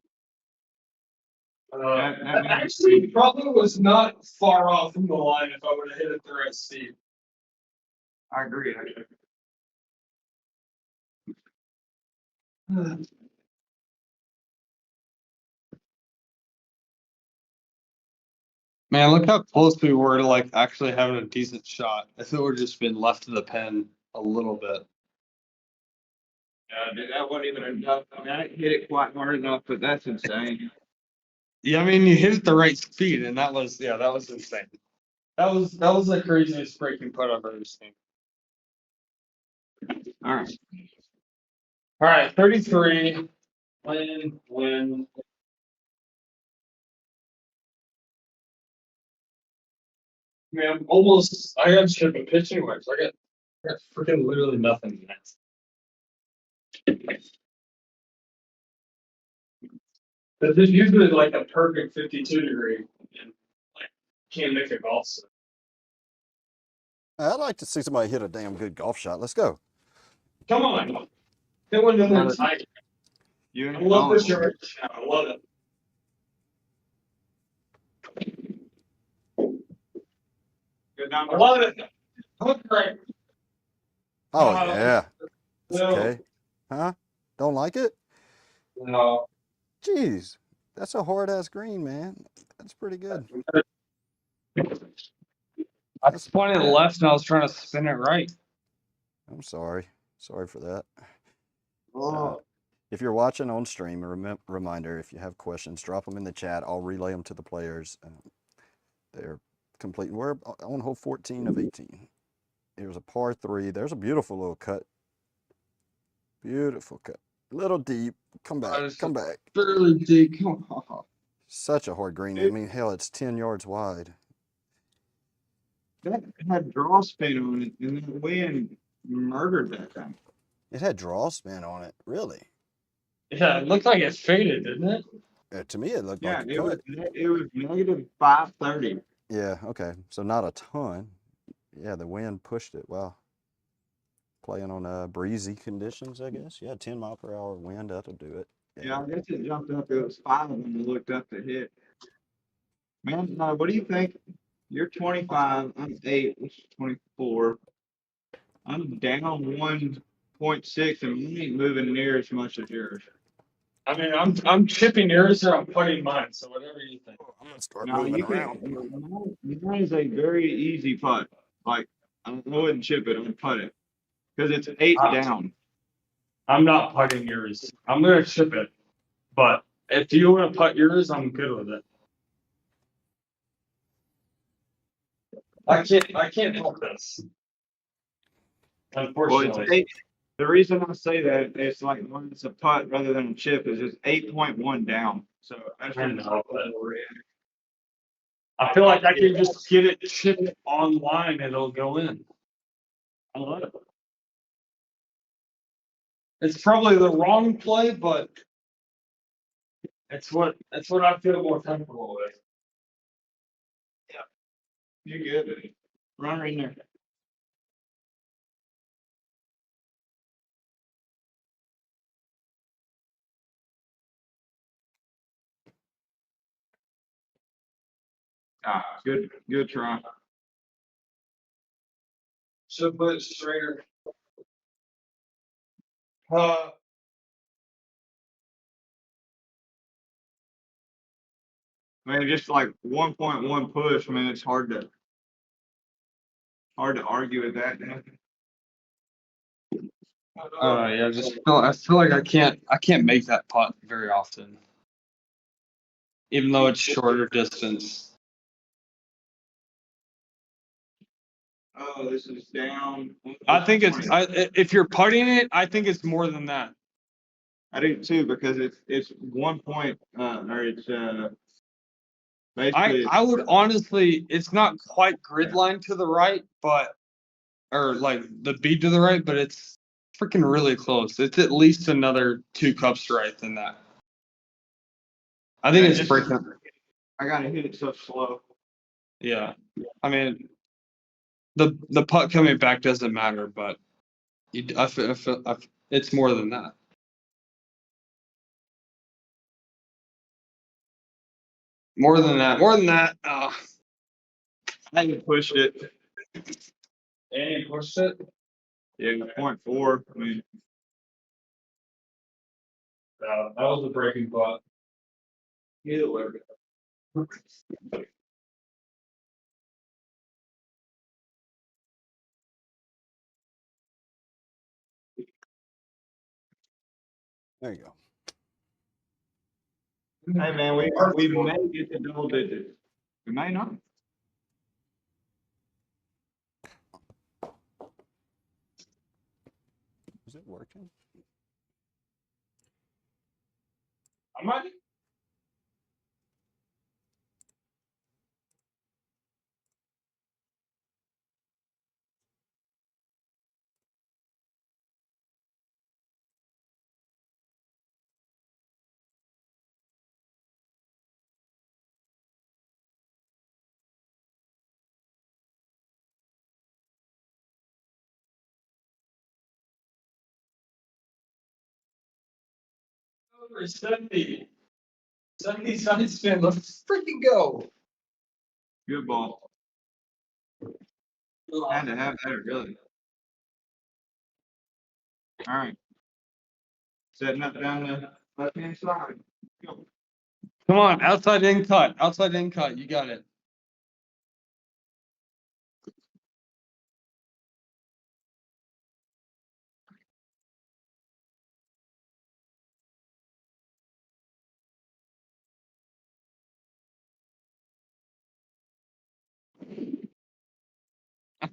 E: That means-
D: Actually, probably was not far off from the line if I would have hit it the right speed.
E: I agree.
C: Man, look how close we were to like actually having a decent shot. If it would have just been left to the pin a little bit.
E: Dude, that wasn't even enough. I mean, I didn't hit it quite hard enough, but that's insane.
C: Yeah, I mean, you hit it the right speed, and that was insane. That was the craziest breaking putt I've ever seen.
E: All right.
D: All right, 33. Win. Man, almost. I got shit a pitch anyways. I got freaking literally nothing next. This is usually like a perfect 52 degree, and like can't make a golf swing.
A: I'd like to see somebody hit a damn good golf shot. Let's go.
D: Come on, hit one more time.
E: You
D: I love this shirt. I love it.
E: Good number.
D: I love it. Look great.
A: Oh,
D: Wow.
A: yeah. It's
D: No.
A: okay. Huh? Don't like it?
D: No.
A: Jeez. That's a hard-ass green, man. That's pretty good.
C: I pointed left, and I was trying to spin it right.
A: I'm sorry. Sorry for that.
E: Oh,
A: If you're watching on stream, a reminder, if you have questions, drop them in the chat. I'll relay them to the players. They're complete. We're on hole 14 of 18. Here's a par 3. There's a beautiful little cut. Beautiful cut. A little deep. Come back. Come back.
C: Fairly deep. Come on.
A: Such a hard green. I mean, hell, it's 10 yards wide.
E: that had draw spin on it, and the wind murdered that thing.
A: It had draw spin on it. Really?
D: Yeah, it looked like it faded, didn't it?
A: To me, it looked
E: Yeah,
A: like a
E: it was
A: cut.
E: negative 530.
A: Yeah, okay. So not a ton. Yeah, the wind pushed it. Wow. Playing on breezy conditions, I guess. Yeah, 10 mile per hour wind, that'll do it.
E: Yeah, I guess it jumped up. It was 5 when we looked up to hit. Man, what do you think? You're 25. I'm 8, which is 24. I'm down 1.6, and we ain't moving near as much as yours.
D: I mean, I'm chipping yours or I'm putting mine, so whatever you think.
A: I'm going to start
E: No,
A: moving
E: you
A: around.
E: can. Mine is a very easy putt. Like, I wouldn't chip it. I would putt it because it's 8 down.
D: I'm not putting yours. I'm gonna chip it, but if you want to putt yours, I'm good with it. I can't help this.
E: Well,
D: Unfortunately.
E: it's 8. The reason I say that it's like when it's a putt rather than a chip is it's 8.1 down. So that's
D: I
E: what
D: know, but I feel like I can just get it chipped online and it'll go in. I love it. It's probably the wrong play, but it's what I feel more comfortable with.
E: you're good. Run her in there. Good try.
D: Should put it straighter.
E: Man, just like 1.1 push, man, it's hard to argue with that.
C: Yeah, I feel like I can't make that putt very often, even though it's shorter distance.
E: Oh, this is down.
C: I think if you're putting it, I think it's more than that.
E: I do too because it's 1 point or it's basically
C: I would honestly, it's not quite grid line to the right, or like the bead to the right, but it's freaking really close. It's at least another 2 cups right than that. I think it's freaking.
E: I gotta hit it so slow.
C: Yeah, I mean, The putt coming back doesn't matter, but I feel it's more than that. More than that. More than that.
E: I even pushed it.
C: And you pushed it.
E: Yeah, 0.4. I mean,
C: That was a breaking putt.
E: either way.
A: There you go.
E: Hey man, we may get to double digits. We may not.
A: Is it working?
C: I might. Over 70. 70 side spin. Let's freaking go.
E: Good ball. Had to have that, really. All right. Setting up down the left-hand side. Go.
C: Come on, outside in cut. Outside in cut. You got it.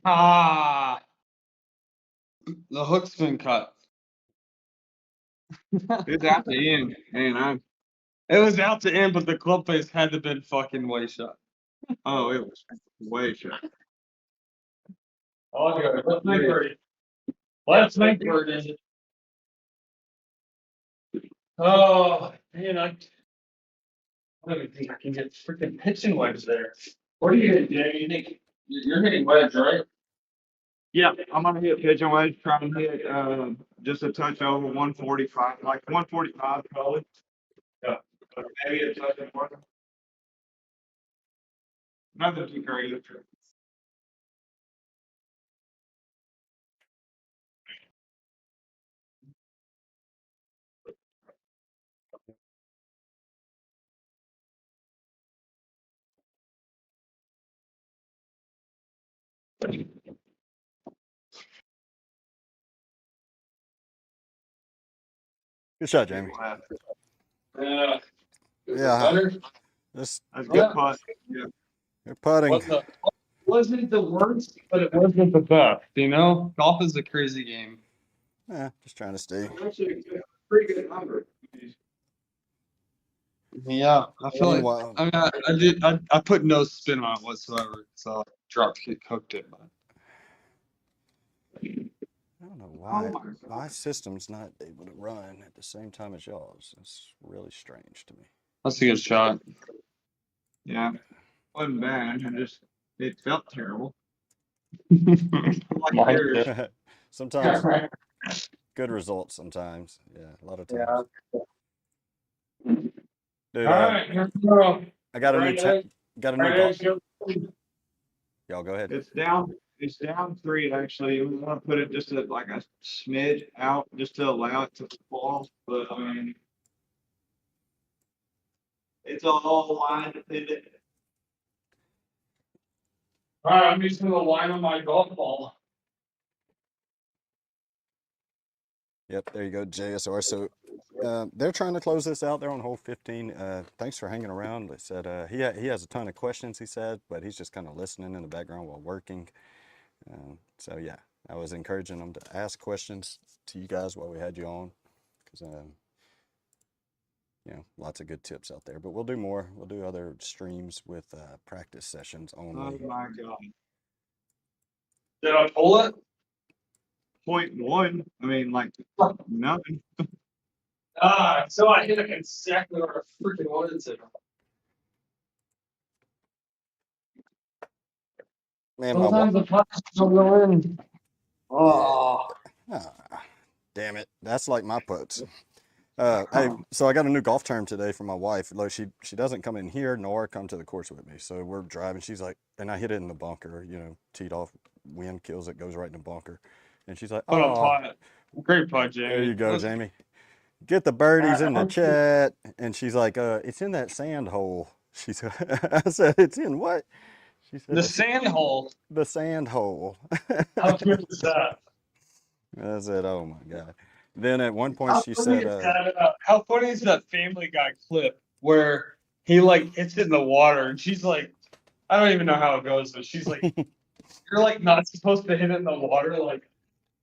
C: Ah, the hook's been cut.
E: It's out the end, and
C: It was out to end, but the club face had to have been fucking way shot.
E: it was way short.
C: Oh, good. Let's make birdie. Let's make birdie. Oh, man, I don't even think I can get freaking pitching wedge there. What are you hitting, Jay? You think you're hitting wedge, right?
E: Yeah, I'm gonna hit pigeon wedge, try to hit just a touch over 145, like 145 probably.
C: Yeah.
E: But maybe a touch more. Nothing too crazy.
A: Good shot, Jamie.
C: Yeah.
A: Yeah. This
E: That's a good putt. Yeah.
A: you're putting.
C: Wasn't the worst, but it wasn't the best. You know, golf is a crazy game.
A: Yeah, just trying to stay.
E: Actually, a pretty good number.
C: Yeah, I feel like
A: Meanwhile,
C: I mean, I put no spin on it whatsoever, so drop kick hooked it. But
A: I don't know why my system's not able to run at the same time as y'all's. It's really strange to me.
C: that's a good shot.
E: Yeah, wasn't bad. It felt terrible. Like
C: Mine
E: yours.
C: too.
A: Sometimes good results. Sometimes, yeah, a lot of times. Dude,
C: All right, here we go.
A: I got a new golf. Y'all go ahead.
E: It's down 3 actually. We want to put it just at like a smidge out just to allow it to fall. But I mean, it's all line dependent.
C: All right, I'm using the line on my golf ball.
A: Yep, there you go, JSR. So they're trying to close this out. They're on hole 15. Thanks for hanging around. They said he has a ton of questions, he said, but he's just kind of listening in the background while working. So yeah, I was encouraging them to ask questions to you guys while we had you on, because you know, lots of good tips out there. But we'll do more. We'll do other streams with practice sessions only.
E: Oh my god.
C: Did I pull it?
E: 0.1. I mean, like nothing.
C: So I hit it exactly where I freaking wanted to.
A: Man, my
D: Sometimes the putts don't go in. Oh.
A: ah, damn it. That's like my putts. Hey, so I got a new golf term today for my wife. Like she doesn't come in here nor come to the course with me. So we're driving. She's like, and I hit it in the bunker. You know, teed off, wind kills it, goes right in the bunker. And she's like,
C: What a
A: oh,
C: putt. Great putt, Jamie.
A: there you go, Jamie. Get the birdies in the chat. And she's like, it's in that sand hole. She said, I said, it's in what? She said,
C: The sand hole.
A: the sand hole.
C: How good is that?
A: I said, oh my God. Then at one point she said,
C: How funny is that Family Guy clip where he like hits it in the water and she's like, I don't even know how it goes, but she's like, you're like not supposed to hit it in the water. Like,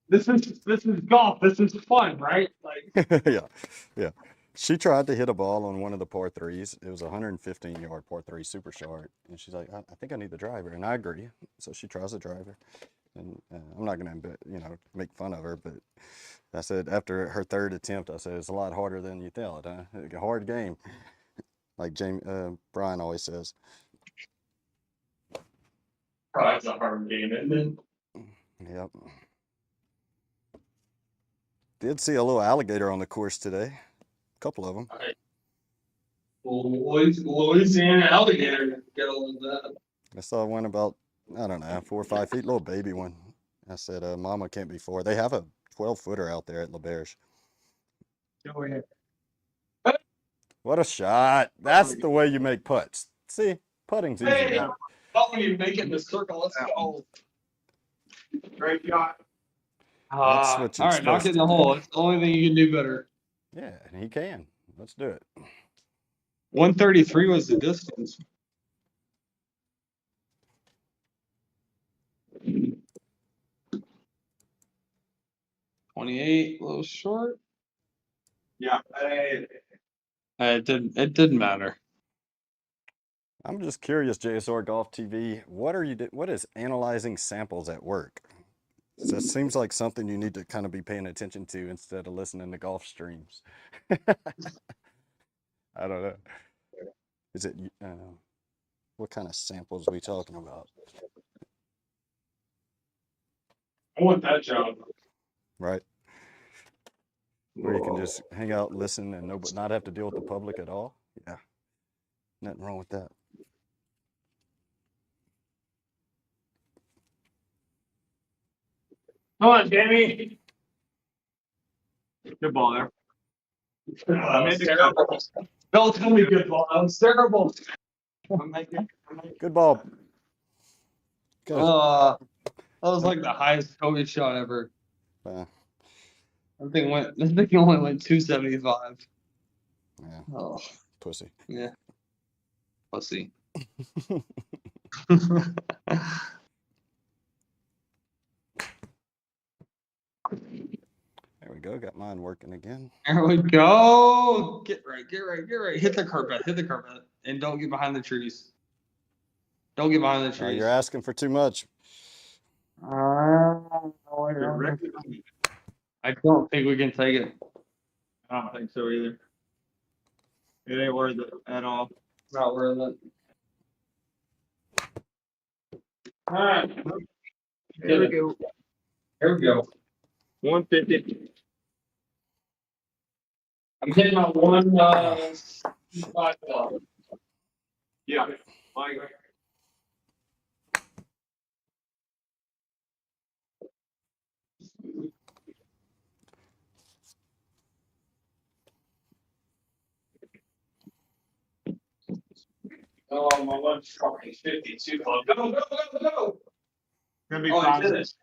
C: this is golf. This is fun, right? Like,
A: yeah. She tried to hit a ball on one of the par threes. It was a 115-yard par three, super short. And she's like, I think I need the driver. And I agree. So she tries the driver. And I'm not going to, make fun of her, but I said after her third attempt, I said, it's a lot harder than you thought, huh? It's a hard game. Like Brian always says.
C: probably it's a hard game, isn't it?
A: Yep. Did see a little alligator on the course today. A couple of them.
C: Louisiana alligator. Get a little bit.
A: I saw one about, I don't know, 4 or 5 feet, little baby one. I said, Mama can't be 4. They have a 12-footer out there at LaBerge.
C: Go ahead.
A: What a shot. That's the way you make putts. See, putting's easy.
C: Hey,
A: man.
C: how when you make it in the circle, let's go.
E: Great shot.
A: That's what you're
C: all right, knock
A: supposed
C: it in
A: to
C: the
A: do.
C: hole. It's the only thing you can do better.
A: Yeah, and he can. Let's do it.
C: 133 was the distance. $28, a little short.
E: Yeah.
C: It didn't matter.
A: I'm just curious, JSR Golf TV, what is analyzing samples at work? So it seems like something you need to kind of be paying attention to instead of listening to golf streams. I don't know. Is it, what kind of samples are we talking about?
C: I want that job.
A: Right? Where you can just hang out, listen, and not have to deal with the public at all? Yeah. Nothing wrong with that.
C: Come on, Jamie.
E: Good ball there.
C: Terrible. Don't tell me good ball. That was terrible.
A: Good ball. Good.
C: That was like the highest Kobe shot ever.
A: Uh,
C: That thing only went 275.
A: yeah,
C: Oh,
A: pussy.
C: yeah. Pussy.
A: There we go. Got mine working again.
C: There we go. Get right. Hit the carpet. And don't get behind the trees. Don't get behind the trees.
A: You're asking for too much.
C: I don't think we can take it.
E: I don't think so either. It ain't worth it at all.
C: Not worth it. All right.
E: Here we go.
C: Here we go.
E: 150.
C: I'm hitting my 1 5 ball.
E: Yeah. Like,
C: Oh, my 152. Go.
E: gonna be
C: Oh,
E: fine.
C: he did it.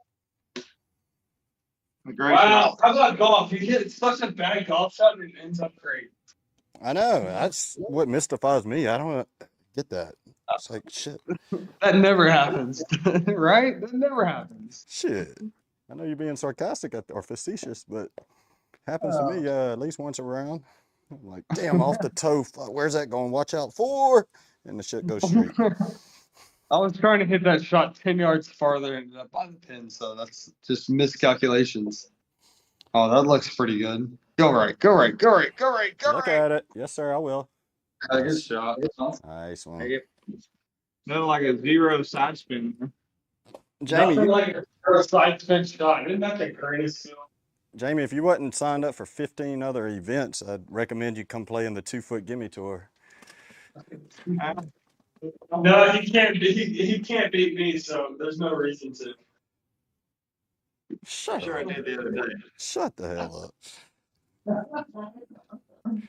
E: A great
C: Wow.
E: shot.
C: How about golf? You hit such a bad golf shot and it ends up great.
A: I know. That's what mystifies me. I don't get that. It's like, shit.
C: That never happens. Right? That never happens.
A: Shit. I know you're being sarcastic or facetious, but happens to me at least once around. I'm like, damn, off the toe. Fuck, where's that going? Watch out for. And the shit goes straight.
C: I was trying to hit that shot 10 yards farther and ended up by the pin, so that's just miscalculations. Oh, that looks pretty good. Go right.
A: Look at it. Yes, sir, I will.
C: Good shot.
A: Nice one.
E: Nothing like a 0 side spin.
A: Jamie,
D: Nothing like a side spin shot. Isn't that the greatest feeling?
A: Jamie, if you wasn't signed up for 15 other events, I'd recommend you come play in the 2-foot Gimme Tour.
D: No, he can't beat me, so there's no reason to.
A: Shut
E: Sure, I
A: up.
E: did the other day.
A: Shut the hell up.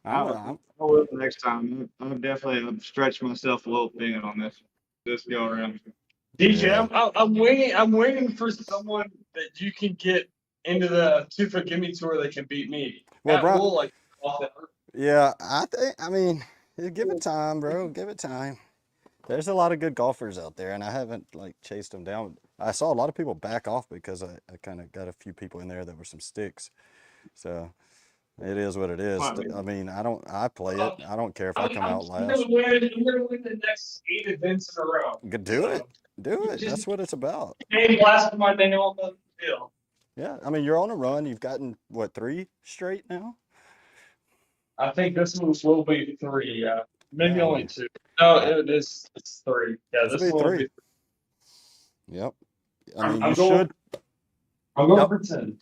E: I will next time. I've definitely stretched myself a little thin on this go around.
D: DJ,
A: Yeah.
D: I'm waiting for someone that you can get into the 2-foot gimme tour that can beat me.
A: Well,
D: That
A: Brian,
D: will like off the earth.
A: yeah, I mean, you give it time, bro. Give it time. There's a lot of good golfers out there, and I haven't like chased them down. I saw a lot of people back off because I kind of got a few people in there that were some sticks. So it is what it is. I mean, I play it. I don't care if I come out
D: I'm
A: last.
D: gonna win the next 8 events in a row.
A: Do it. Do it. That's what it's about.
D: Name last of my name on the field.
A: Yeah, I mean, you're on a run. You've gotten, what, 3 straight now?
D: I think this one will be 3, yeah. Maybe
A: Yeah.
D: only 2. No, it's 3. Yeah,
A: This
D: this
A: will be
D: one will
A: 3.
D: be.
A: Yep. I mean,
D: I'm
A: you
D: going-
A: should.
D: I'm going
A: Yep.
D: for 10.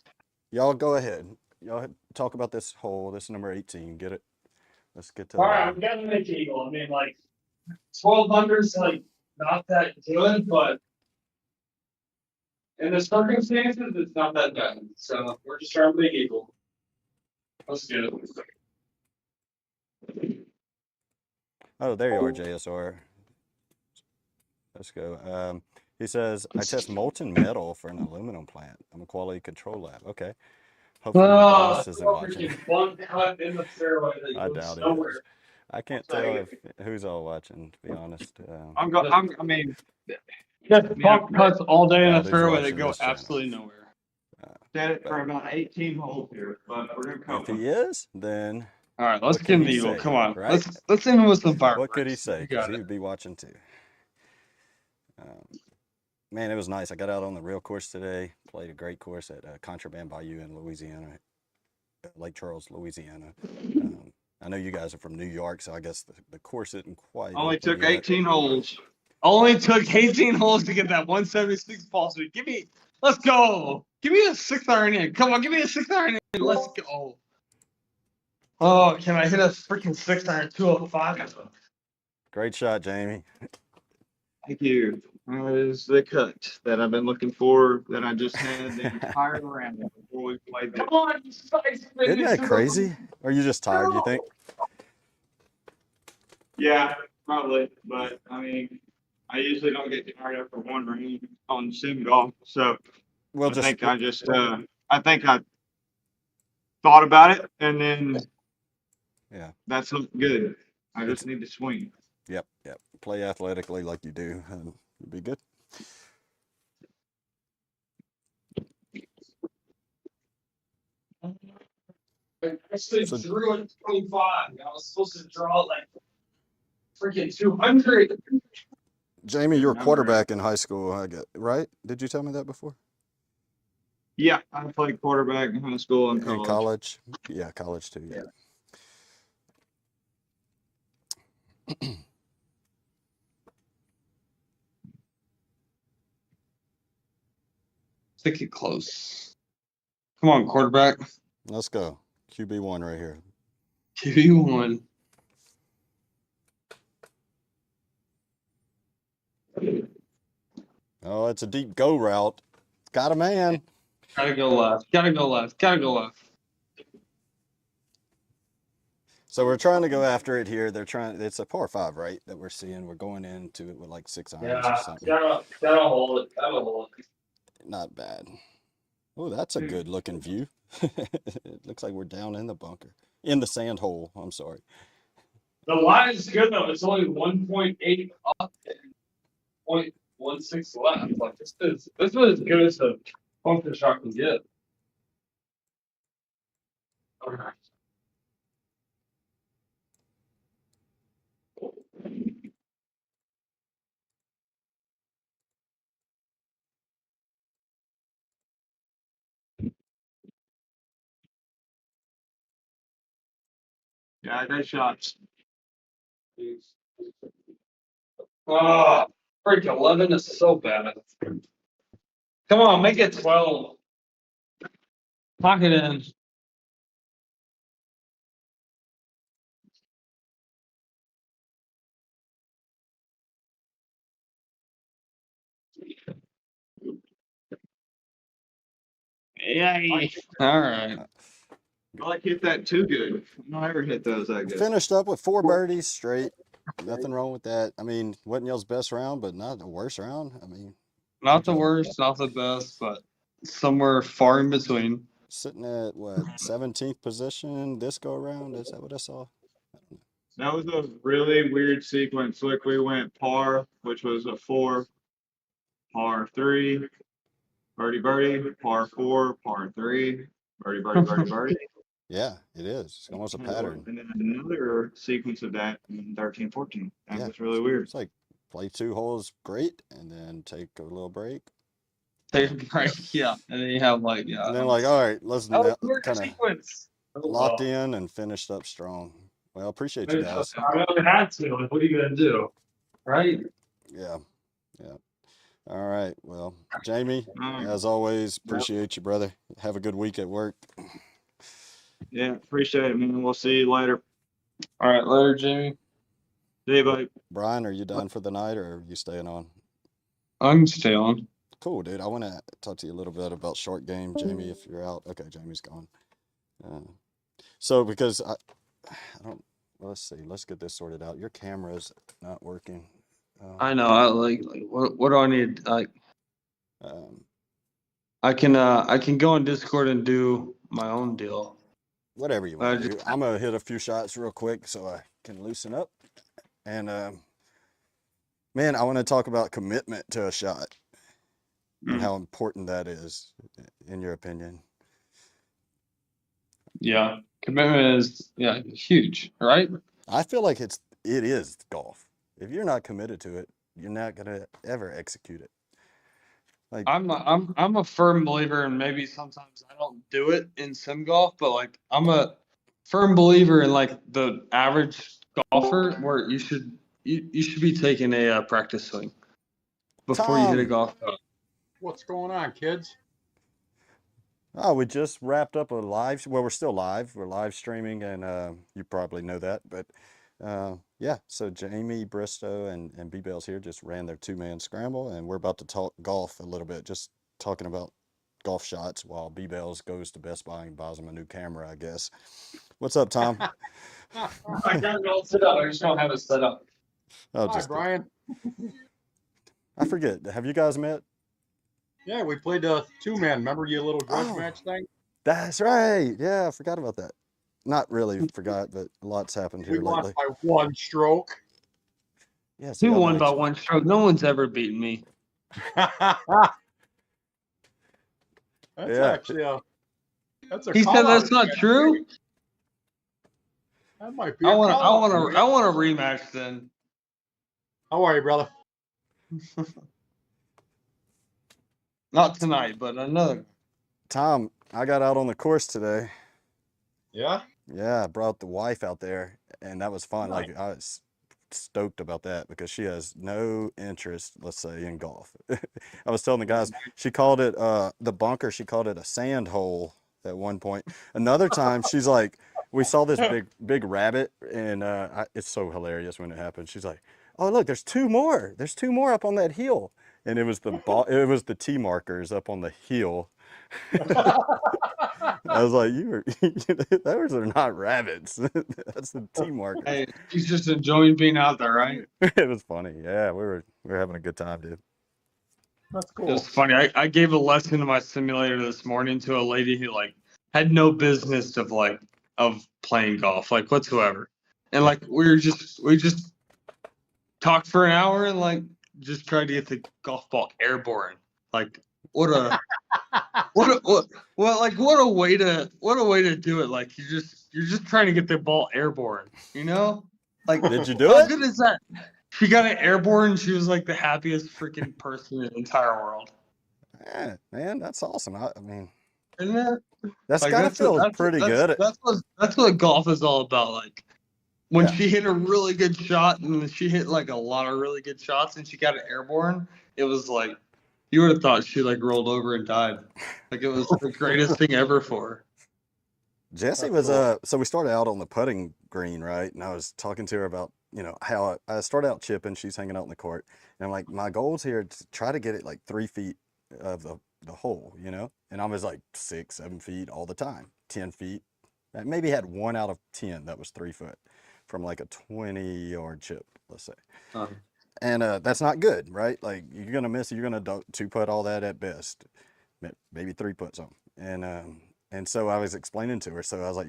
A: Y'all go ahead. Y'all talk about this hole. This is number 18. Get it? Let's get to
D: All right, I'm gonna make eagle. I mean, like 12 under's like not that good, but in the circumstances, it's not that bad. So we're just trying to make eagle. Let's get it.
A: Oh, there you are, JSR. Let's go. He says, I test molten metal for an aluminum plant. I'm a quality control lab. Okay. Hopefully your boss isn't watching.
D: One cut in the fairway that
A: I
D: goes
A: doubt it
D: nowhere.
A: is. I can't tell who's all watching, to be honest.
E: I mean,
D: Just bump cuts all day in the
A: Doubt who's
D: fairway that
A: watching
D: go
A: this channel.
D: absolutely nowhere.
E: set it for about 18 holes here, but we're gonna
A: If
E: come.
A: he is, then
C: All right, let's
A: What
C: get
A: can
C: an
A: he
C: eagle.
A: say,
C: Come on,
A: right?
C: let's end with some fireworks.
A: what could he say?
C: You
A: Because
C: got
A: he
C: it.
A: would be watching too. Man, it was nice. I got out on the real course today. Played a great course at Contraband Bayou in Louisiana, Lake Charles, Louisiana. I know you guys are from New York, so I guess the course isn't quite.
E: Only
A: open
E: took
A: yet.
E: 18 holes.
C: Only took 18 holes to get that 176 ball speed. Let's go. Give me a 6-iron in. Come on, give me a 6-iron in. Let's go. Oh, can I hit a freaking 6-iron 205?
A: Great shot, Jamie.
E: Thank you. That is the cut that I've been looking for, that I just had the entire round before we played this.
D: Come on, you spice
A: Isn't that crazy? Or are you just tired, you think?
E: Yeah, probably. But I mean, I usually don't get tired after one round on sim golf. So
A: Well,
E: I think I thought about it, and then
A: yeah.
E: that's not good. I just need to swing.
A: Yep. Play athletically like you do, and you'll be good.
D: I actually drew at 25. I was supposed to draw like freaking 200.
A: Jamie, you were
E: I'm
A: quarterback in high school, I get right? Did you tell me that before?
E: Yeah, I played quarterback in high school and college.
A: In college? Yeah, college too. Yeah.
C: Stick it close. Come on, quarterback.
A: Let's go. QB1 right here.
C: QB1.
A: Oh, it's a deep go route. Got a man.
C: Gotta go left. Gotta go left. Gotta go left.
A: So we're trying to go after it here. It's a par 5, right? That we're seeing. We're going into it with like 6 irons or something.
D: Gotta hold it. Gotta hold it.
A: Not bad. Oh, that's a good looking view. It looks like we're down in the bunker. In the sand hole. I'm sorry.
D: The line is good though. It's only 1.8 up and 0.16 left. Like this is as good as a function shot can get. Okay.
E: Yeah, nice shots.
D: Oh, freak 11 is so bad.
C: Come on, make it 12. Lock it in. Yay. All right.
E: I like hit that too good. I don't ever hit those that good.
A: Finished up with 4 birdies straight. Nothing wrong with that. I mean, wasn't y'all's best round, but not the worst round. I mean,
C: Not the worst, not the best, but somewhere far in between.
A: sitting at what 17th position this go around. Is that what I saw?
E: That was a really weird sequence. Look, we went par, which was a 4, par 3, birdie birdie, par 4, par 3, birdie birdie birdie birdie.
A: Yeah, it is. It's almost a pattern.
E: And then another sequence of that in 13, 14. That
A: Yeah,
E: was really weird.
A: It's like play 2 holes great, and then take a little break.
C: Take a break, yeah. And then you have like, yeah.
A: And then like, all right, let's
C: that was a weird
A: kind of
C: sequence.
A: locked in and finished up strong. Well, appreciate you guys.
D: I really had to. Like, what are you gonna do?
C: Right?
A: Yeah. All right. Well, Jayme,
E: Mm.
A: as always, appreciate you, brother. Have a good week at work.
E: Yeah, appreciate it, man. We'll see you later.
C: All right, later, Jamie.
E: See you, buddy.
A: Brian, are you done for the night, or are you staying on?
C: I'm stay on.
A: Cool, dude. I want to talk to you a little bit about short game, Jayme, if you're out. Okay, Jamie's gone. So because I don't, well, let's see. Let's get this sorted out. Your camera's not working.
C: I know. I like what do I need? Like, I can go on Discord and do my own deal.
A: Whatever you want to do. I'm gonna hit a few shots real quick so I can loosen up. And man, I want to talk about commitment to a shot and how important that is, in your opinion.
C: Yeah, commitment is huge, right?
A: I feel like it is golf. If you're not committed to it, you're not gonna ever execute it. Like
C: I'm a firm believer, and maybe sometimes I don't do it in sim golf, but like I'm a firm believer in like the average golfer where you should be taking a practice swing before you hit a golf shot.
F: What's going on, kids?
A: Oh, we just wrapped up a live. Well, we're still live. We're live streaming, and you probably know that. But yeah, so Jayme, Bristow, and Belz here just ran their 2-man scramble, and we're about to talk golf a little bit, just talking about golf shots while Belz goes to Best Buy and buys him a new camera, I guess. What's up, Tom?
C: I got it all set up. I just don't have it set up.
A: Oh,
F: Hi, Brian.
A: I forget. Have you guys met?
F: Yeah, we played a 2-man. Remember your little grudge
A: Oh.
F: match thing?
A: That's right. Yeah, I forgot about that. Not really forgot, but a lot's happened here
F: We won
A: lately.
F: by 1 stroke.
A: Yeah, so
C: Who
A: y'all
C: won
A: might-
C: by 1 stroke? No one's ever beaten me.
F: That's
A: Yeah.
F: actually that's a
C: He said
F: call-out.
C: that's not true.
F: That might be.
C: I want a rematch then.
F: How are you, brother?
C: Not tonight, but another.
A: Tom, I got out on the course today.
F: Yeah.
A: Yeah, I brought the wife out there, and that was fun.
F: Nice.
A: Like, I was stoked about that because she has no interest, let's say, in golf. I was telling the guys, she called it the bunker. She called it a sand hole at one point. Another time, she's like, we saw this big rabbit, and it's so hilarious when it happened. She's like, oh look, there's 2 more. There's 2 more up on that hill, and it was the tee markers up on the hill. I was like, those are not rabbits. That's the tee markers.
C: Hey, he's just enjoying being out there, right?
A: It was funny. Yeah, we were having a good time, dude.
F: That's
C: It
F: cool.
C: was funny. I gave a lesson in my simulator this morning to a lady who like had no business of playing golf, like whatsoever. And like we just talked for an hour and like just tried to get the golf ball airborne. Like what a way to do it. Like you're just trying to get the ball airborne, you know? Like
A: Did you do
C: how
A: it?
C: good is that? She got it airborne. She was like the happiest freaking person in the entire world.
A: Yeah, man, that's awesome. I mean,
C: Isn't it?
A: that's
C: Like,
A: gotta feel pretty good.
C: That's what golf is all about. Like when
A: Yeah.
C: she hit a really good shot and she hit like a lot of really good shots and she got it airborne, it was like You would have thought she like rolled over and died. Like it was the greatest thing ever for her.
A: Jesse
D: That's
A: was
D: cool.
A: so we started out on the putting green, right? And I was talking to her about, how I started out chipping, she's hanging out in the court. And I'm like, my goal's here to try to get it like 3 feet of the hole, And I was like 6, 7 feet all the time, 10 feet. I maybe had 1 out of 10 that was 3 foot from like a 20-yard chip, let's say.
C: Uh-huh.
A: And that's not good, right? Like you're gonna miss, you're gonna 2-putt all that at best, maybe 3 putts on. And so I was explaining to her. So I was like,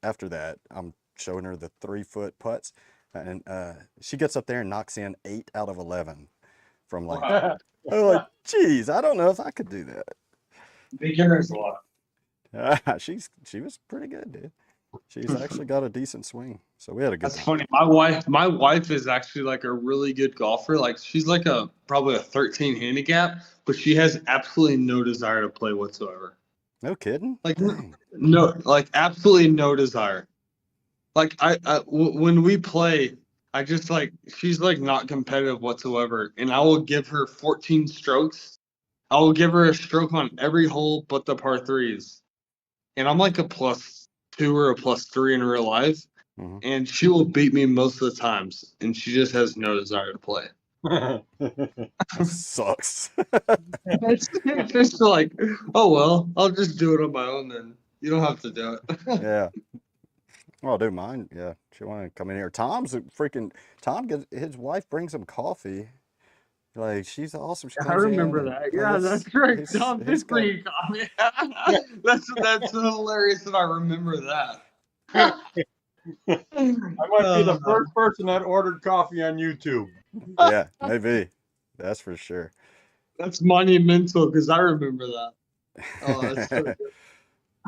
A: after that, I'm showing her the 3-foot putts, and she gets up there and knocks in 8 out of 11 from like.
C: Wow.
A: I'm like, geez, I don't know if I could do
C: Beginner's luck.
A: that. She was pretty good, dude. She's actually got a decent swing, so we had a good
C: That's
A: time.
C: funny. My wife is actually like a really good golfer. Like she's like probably a 13 handicap, but she has absolutely no desire to play whatsoever.
A: No kidding.
C: Like
A: Dang.
C: no, like absolutely no desire. Like when we play, I just like she's like not competitive whatsoever, and I will give her 14 strokes. I will give her a stroke on every hole but the par threes, and I'm like a +2 or a +3 in real life,
A: Mhm.
C: and she will beat me most of the times, and she just has no desire to play.
A: That sucks.
C: It's just like, oh well, I'll just do it on my own then. You don't have to do it.
A: Yeah. Well, dude, mine. Yeah, she wanted to come in here. His wife brings him coffee. Like she's awesome. She
C: I
A: comes in
C: remember
A: and,
C: that.
A: like,
C: Yeah,
A: it's-
C: that's right.
A: he's-
C: Tom
A: he's
C: did
A: got-
C: bring you coffee. That's hilarious that I remember that.
F: I might be the first person that ordered coffee on YouTube.
A: Yeah, maybe. That's for sure.
C: That's monumental because I remember that. Oh, that's so good.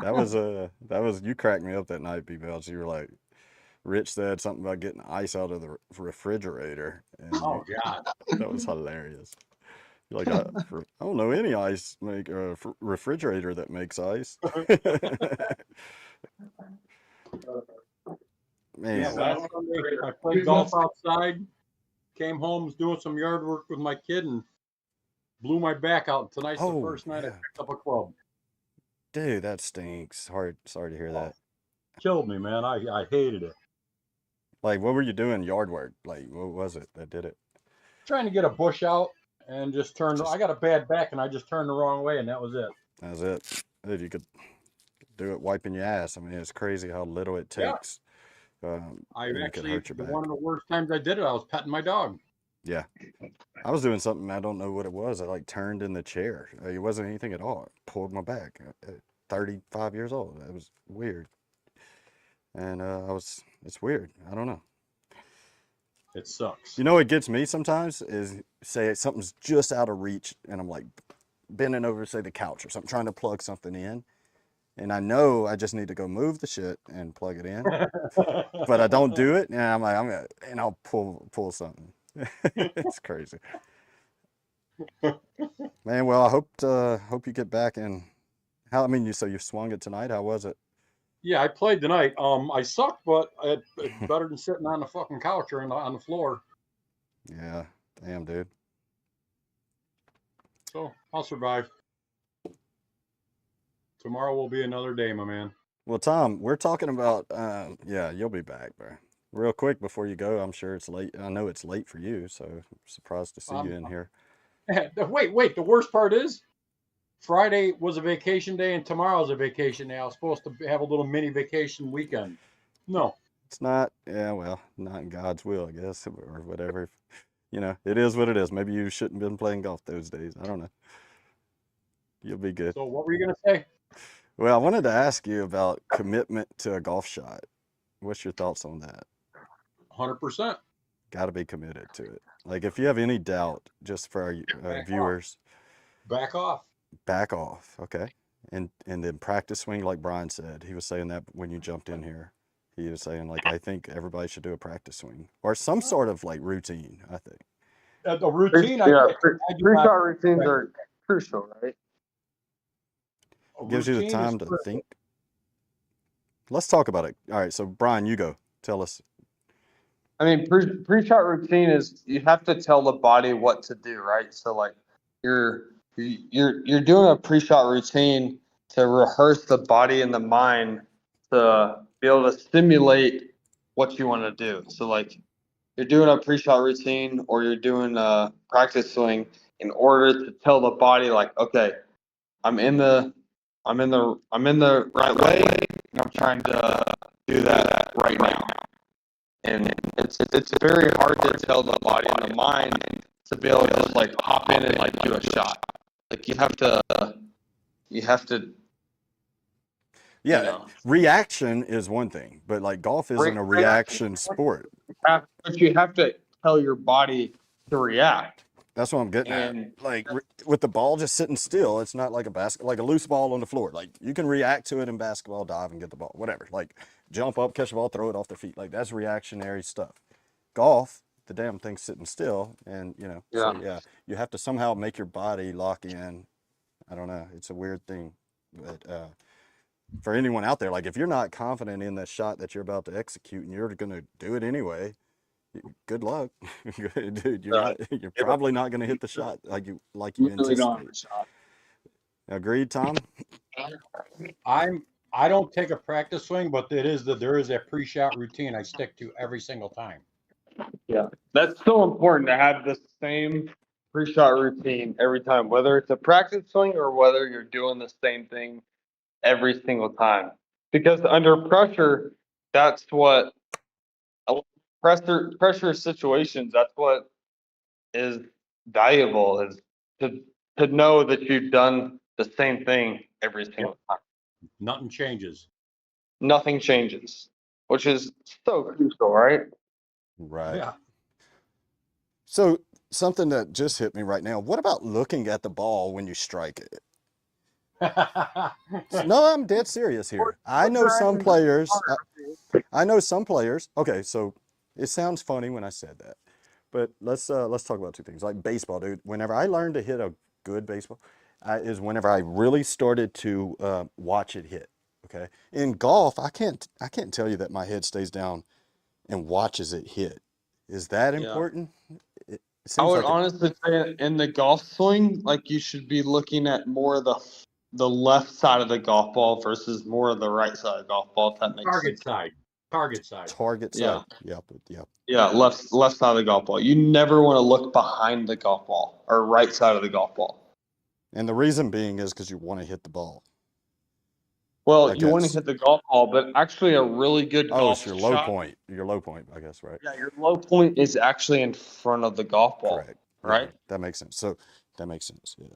A: That was you cracked me up that night, Belz. You were like, Rich said something about getting ice out of the refrigerator, and
F: Oh God.
A: that was hilarious. You're like, I don't know any ice refrigerator that makes ice. Man,
F: Yeah, last Sunday I played golf outside, came home, was doing some yard work with my kid, and blew my back out. Tonight's the first night I
A: yeah.
F: picked up a club.
A: Dude, that stinks. Sorry to hear that.
F: Killed me, man. I hated it.
A: Like, what were you doing yard work? Like, what was it that did it?
F: Trying to get a bush out and just turned. I got a bad back and I just turned the wrong way, and that was it.
A: That was it. Dude, you could do it wiping your ass. I mean, it's crazy how little it
F: Yeah.
A: takes.
F: I
A: and it could
F: actually,
A: hurt your back.
F: one of the worst times I did it, I was petting my dog.
A: Yeah. I was doing something, I don't know what it was. I like turned in the chair. It wasn't anything at all. It pulled my back at 35 years old. It was weird. And it's weird. I don't know.
F: It sucks.
A: You know what gets me sometimes is say something's just out of reach and I'm like bending over, say the couch or something, trying to plug something in. And I know I just need to go move the shit and plug it in. But I don't do it, and I'm like, and I'll pull something. It's crazy, man. Well, I hope you get back and so you swung it tonight. How was it?
F: Yeah, I played tonight. I sucked, but it's better than sitting on the fucking couch or on the floor.
A: Yeah, damn, dude.
F: So I'll survive. Tomorrow will be another day, my man.
A: Well, Tom, we're talking about yeah, you'll be back, bro. Real quick before you go, I'm sure it's late. I know it's late for you, so I'm surprised to see you in here.
F: Wait. The worst part is Friday was a vacation day and tomorrow's a vacation day. I was supposed to have a little mini vacation weekend. No.
A: It's not, yeah, well, not in God's will, I guess, or whatever. It is what it is. Maybe you shouldn't have been playing golf those days. I don't know. You'll be good.
F: So what were you going to say?
A: Well, I wanted to ask you about commitment to a golf shot. What's your thoughts on that?
F: 100%.
A: Got to be committed to it. Like, if you have any doubt, just for our viewers,
F: Back off.
A: back off, okay? And then practice swing, like Brian said. He was saying that when you jumped in here. He was saying, like, I think everybody should do a practice swing or some sort of, like, routine, I think.
F: The routine.
C: Pre-shot routines are crucial, right?
A: Gives you the time to think. Let's talk about it. All right, so Brian, you go. Tell us.
C: I mean, pre-shot routine is you have to tell the body what to do, right? So like your You're doing a pre-shot routine to rehearse the body and the mind to be able to simulate what you want to do. So like you're doing a pre-shot routine or you're doing a practice swing in order to tell the body like, okay, I'm in the right way and I'm trying to do that right now. And it's very hard to tell the body and the mind to be able to just like hop in and like do a shot. Like you have to
A: Yeah,
C: you know,
A: reaction is one thing, but like golf isn't a reaction sport.
C: but you have to tell your body to react.
A: That's what I'm getting
C: And
A: at. Like with the ball just sitting still, it's not like like a loose ball on the floor. Like you can react to it in basketball, dive and get the ball, whatever. Like jump up, catch the ball, throw it off their feet. Like that's reactionary stuff. Golf, the damn thing's sitting still, and you know, so yeah, you have to somehow make your body lock in. I don't know. It's a weird thing, but for anyone out there, like if you're not confident in that shot that you're about to execute and you're going to do it anyway, good luck. Dude, you're probably not going to hit the shot like you anticipate. Agreed, Tom?
F: I don't take a practice swing, but there is a pre-shot routine I stick to every single time.
C: yeah, that's so important to have the same pre-shot routine every time, whether it's a practice swing or whether you're doing the same thing every single time. Because under pressure, that's what pressure situations. That's what is valuable is to know that you've done the same thing every single time.
F: Nothing changes.
C: Nothing changes, which is so crucial, right?
A: Right.
F: Yeah.
A: So something that just hit me right now. What about looking at the ball when you strike it? No, I'm dead serious here. I know some players. Okay, so it sounds funny when I said that, but let's talk about two things. Like baseball, dude. Whenever I learned to hit a good baseball, is whenever I really started to watch it hit. Okay. In golf, I can't tell you that my head stays down and watches it hit. Is that important?
C: I would honestly say in the golf swing, like you should be looking at more of the left side of the golf ball versus more of the right side of the golf ball. If that makes sense.
F: Target side.
A: Target side. Yep.
C: Yeah, left side of the golf ball. You never want to look behind the golf ball or right side of the golf ball.
A: And the reason being is because you want to hit the ball.
C: Well, you want to hit the golf ball, but actually a really good golf
A: it's your
C: shot.
A: low point. Your low point, I guess, right?
C: Yeah, your low point is actually in front of the golf ball.
A: Correct.
C: Right?
A: Yeah, that makes sense. So that makes sense. Yeah.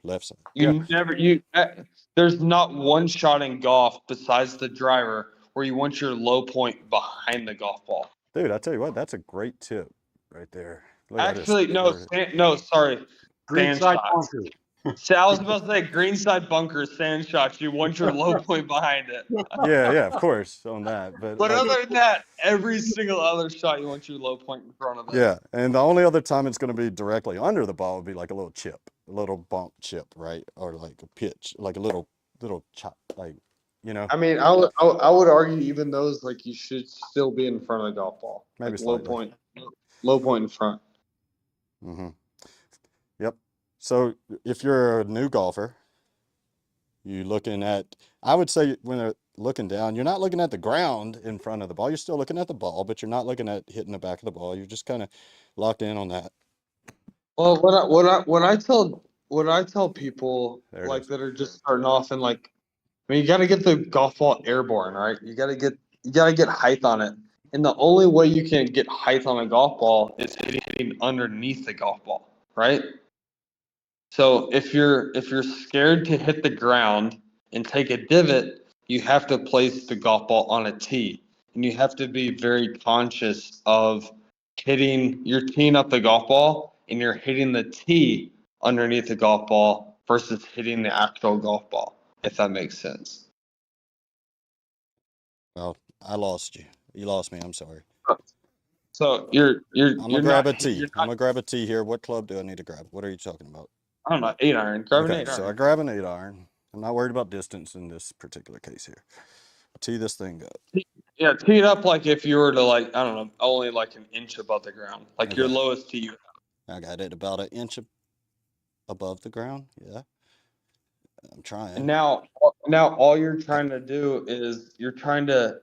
A: Left side.
C: There's not one shot in golf besides the driver where you want your low point behind the golf ball.
A: Dude, I tell you what, that's a great tip right there.
C: Actually, no, sorry.
F: Green side bunker.
C: So I was about to say green side bunker sand shots. You want your low point behind it.
A: Yeah, of course on that. But
C: other than that, every single other shot you want your low point in front of it.
A: Yeah, and the only other time it's going to be directly under the ball would be like a little chip, a little bump chip, right? Or like a pitch, like a little chop, like, you know.
C: I mean, I would argue even those like you should still be in front of the golf ball.
A: Maybe
C: like low point in front.
A: Mm-hmm. Yep. So if you're a new golfer, you're looking at, I would say when they're looking down, you're not looking at the ground in front of the ball. You're still looking at the ball, but you're not looking at hitting the back of the ball. You're just kind of locked in on that.
C: Well, what I tell people like that are just starting off and like, I mean, you got to get the golf ball airborne, right? You got to get height on it, and the only way you can get height on a golf ball is hitting underneath the golf ball, right? So if you're scared to hit the ground and take a divot, you have to place the golf ball on a tee, and you have to be very conscious of you're teeing up the golf ball and you're hitting the tee underneath the golf ball versus hitting the actual golf ball, if that makes sense.
A: Well, I lost you. You lost me. I'm sorry.
C: So
A: I'm gonna grab a tee. I'm gonna grab a tee here. What club do I need to grab? What are you talking about?
C: I don't know, 8-iron. Grab an 8-iron.
A: So I grab an 8-iron. I'm not worried about distance in this particular case here. I'll tee this thing up.
C: Yeah, tee it up like if you were to like, I don't know, only like an inch above the ground. Like your lowest tee you have.
A: I got it about an inch above the ground. Yeah, I'm trying.
C: And now all you're trying to do is you're trying to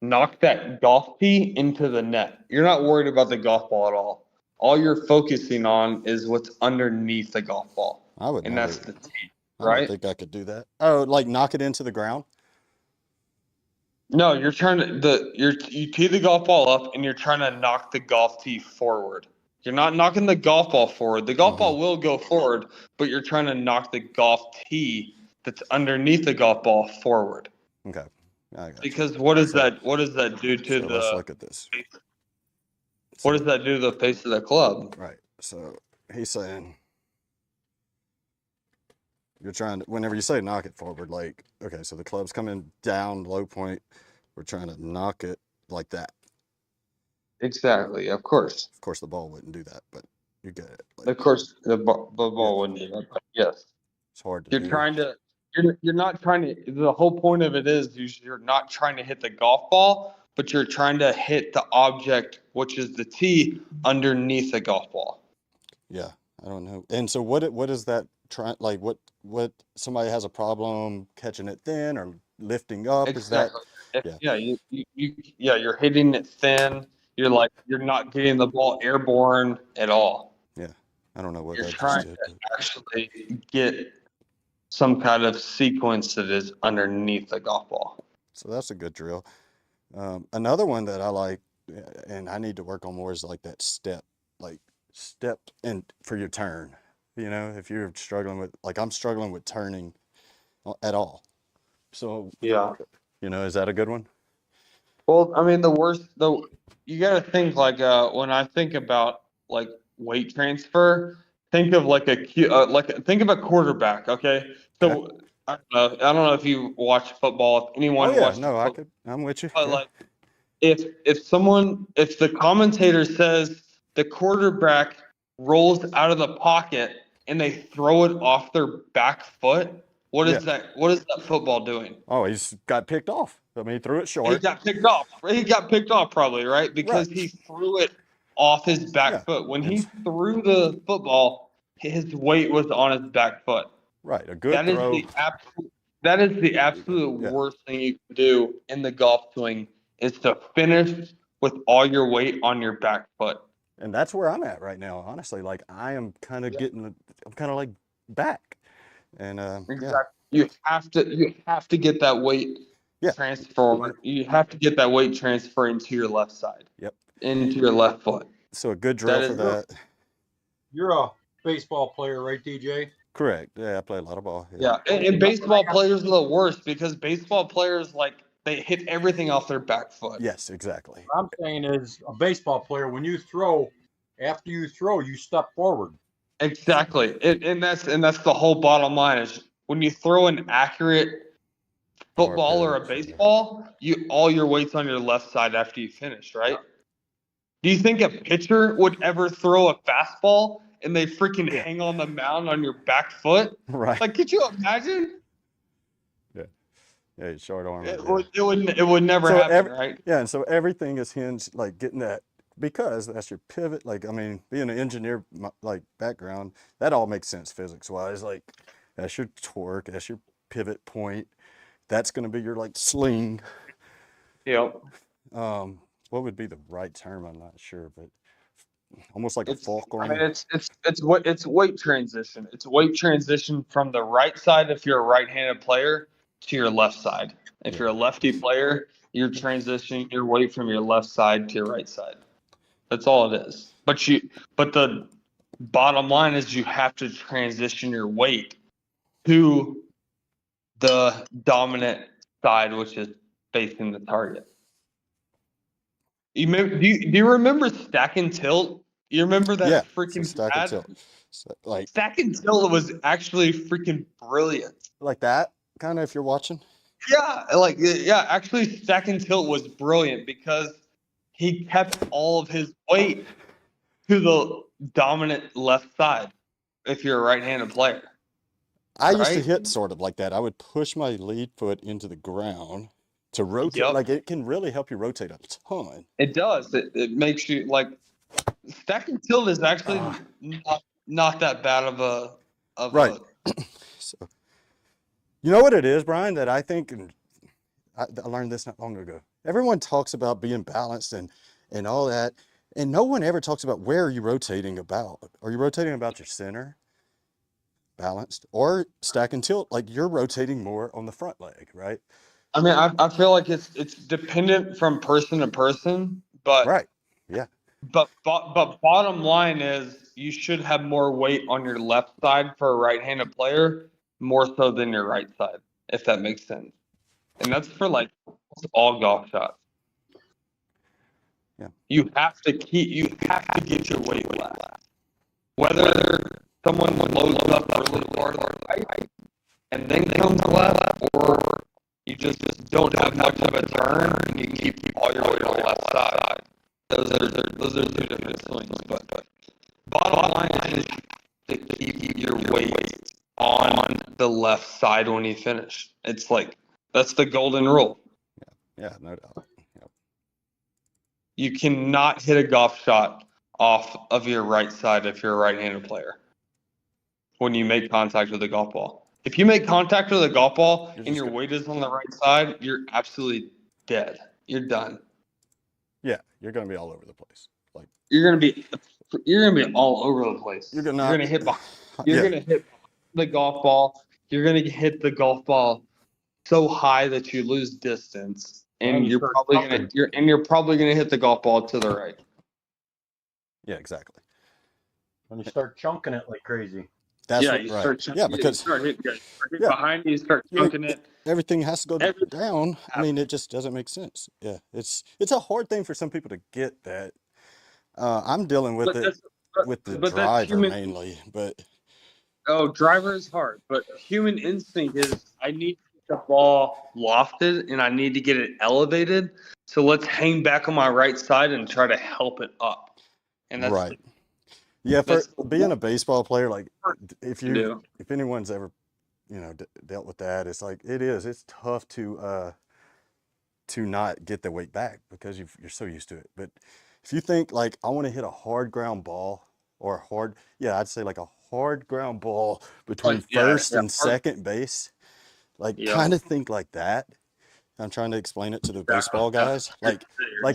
C: knock that golf tee into the net. You're not worried about the golf ball at all. All you're focusing on is what's underneath the golf ball,
A: I would
C: and
A: never.
C: that's the tee,
A: I don't
C: right?
A: think I could do that. Oh, like knock it into the ground?
C: No, you're trying to you tee the golf ball up and you're trying to knock the golf tee forward. You're not knocking the golf ball forward. The golf ball will go forward, but you're trying to knock the golf tee that's underneath the golf ball forward.
A: Okay, I got you.
C: Because what does that do to
A: So let's
C: the
A: look at this.
C: what does that do to the face of the club?
A: Right. So he's saying you're trying to, whenever you say knock it forward, like, okay, so the club's coming down, low point. We're trying to knock it like that.
C: Exactly, of course.
A: Of course, the ball wouldn't do that, but you get it. Like,
C: Of course, the ball wouldn't do that. But yes,
A: it's hard to
C: you're
A: do.
C: trying to. You're not trying to. The whole point of it is you're not trying to hit the golf ball, but you're trying to hit the object, which is the tee, underneath the golf ball.
A: Yeah, I don't know. And so what is that trying, like what somebody has a problem catching it thin or lifting up?
C: Exactly.
A: Is that
C: Yeah, you're hitting it thin. You're not getting the ball airborne at all.
A: yeah, I don't know what
C: You're
A: that
C: trying
A: just
C: to
A: did.
C: actually get some kind of sequence that is underneath the golf ball.
A: So that's a good drill. Another one that I like, and I need to work on more, is like that step in for your turn. You know, if you're struggling with, like, I'm struggling with turning at all. So,
C: Yeah.
A: you know, is that a good one?
C: Well, I mean, you got to think like when I think about like weight transfer, think of like think of a quarterback. Okay, so
A: Okay.
C: I don't know if you watch football. If anyone
A: Oh yeah,
C: watches
A: no,
C: football,
A: I'm with you.
C: but
A: Yeah.
C: like if the commentator says the quarterback rolls out of the pocket and they throw it off their back foot, what is that football doing?
A: Oh, he's got picked off. I mean, he threw it
C: He
A: short.
C: got picked off. He got picked off probably, right? Because
A: Right.
C: he threw it off his back
A: Yeah.
C: foot. When he threw the football, his weight was on his back foot.
A: Right, a good throw.
C: That is the absolute
A: Yeah.
C: worst thing you can do in the golf swing is to finish with all your weight on your back foot.
A: And that's where I'm at right now, honestly. Like, I am kind of I'm kind of like back. And
C: Exactly. You have to get that weight transfer. You have to get that weight transfer into your left side.
A: Yep.
C: Into your left foot.
A: So a good drill for that.
F: You're a baseball player, right, DJ?
A: Correct. Yeah, I play a lot of ball.
C: Yeah, and baseball players are the worst because baseball players, like, they hit everything off their back foot.
A: Yes, exactly.
F: What I'm saying is, a baseball player, when you throw, after you throw, you step forward.
C: Exactly, and that's the whole bottom line is when you throw an accurate football or a baseball, all your weight's on your left side after you finish, right? Do you think a pitcher would ever throw a fastball and they freaking hang on the mound on your back foot?
A: Right.
C: Like, could you imagine?
A: Yeah, short arm.
C: It would never happen, right?
A: Yeah, and so everything is hinged, like, getting that, because that's your pivot. Like, I mean, being an engineer, like, background, that all makes sense physics-wise. Like, that's your torque, that's your pivot point. That's going to be your, like, sling.
C: Yep.
A: What would be the right term? I'm not sure, but almost like a fulcrum.
C: I mean, it's weight transition. It's weight transition from the right side if you're a right-handed player to your left side. If you're a lefty player, you're transitioning your weight from your left side to your right side. That's all it is. But the bottom line is you have to transition your weight to the dominant side, which is facing the target. Do you remember stack and tilt? You remember that freaking
A: stack and tilt. So, like,
C: stack and tilt was actually freaking brilliant.
A: Like that, kind of, if you're watching.
C: Yeah, actually stack and tilt was brilliant because he kept all of his weight to the dominant left side if you're a right-handed player.
A: I used to hit sort of like that. I would push my lead foot into the ground to rotate.
C: Yep.
A: Like, it can really help you rotate a ton.
C: It does. It makes you, like, stack and tilt is actually not that bad of a
A: Right. So, you know what it is, Brian, that I think, and I learned this not long ago. Everyone talks about being balanced and all that, and no one ever talks about where are you rotating about. Are you rotating about your center, balanced, or stack and tilt? Like you're rotating more on the front leg, right?
C: I mean, I feel like it's dependent from person to person, but
A: Right. Yeah.
C: but bottom line is you should have more weight on your left side for a right-handed player, more so than your right side, if that makes sense. And that's for like all golf shots.
A: Yeah.
C: You have to get your weight left. Whether someone loads up really hard right and then comes left, or you just don't have much of a turn and you keep all your weight on the left side. Those are two different swings. But bottom line is to keep your weight on the left side when you finish. It's like that's the golden rule.
A: Yeah, no doubt. Yep.
C: You cannot hit a golf shot off of your right side if you're a right-handed player when you make contact with the golf ball. If you make contact with a golf ball and your weight is on the right side, you're absolutely dead. You're done.
A: Yeah, you're gonna be all over the place. Like
C: You're gonna be all over the place.
A: You're
C: You're
A: gonna
C: gonna hit the golf ball. You're gonna hit the golf ball so high that you lose distance, and you're probably gonna hit the golf ball to the right.
A: Yeah, exactly.
F: When you start chunking it like crazy.
A: That's
C: yeah,
A: what,
C: you
A: right.
C: start chunking,
A: Yeah, because
C: you start hitting
A: yeah.
C: behind you, start chunking it.
A: Everything has to go down. I mean, it just doesn't make sense. Yeah, it's a hard thing for some people to get that. I'm dealing with with the driver mainly, but
C: driver is hard, but human instinct is I need to get the ball lofted and I need to get it elevated. So let's hang back on my right side and try to help it up. And that's
A: right. Yeah, for being a baseball player, like if anyone's ever, dealt with that, it's like it's tough to not get the weight back because you're so used to it. But if you think like I want to hit a hard ground ball or I'd say like a hard ground ball between first and second base, like kind of think like that. I'm trying to explain it to the baseball guys. Like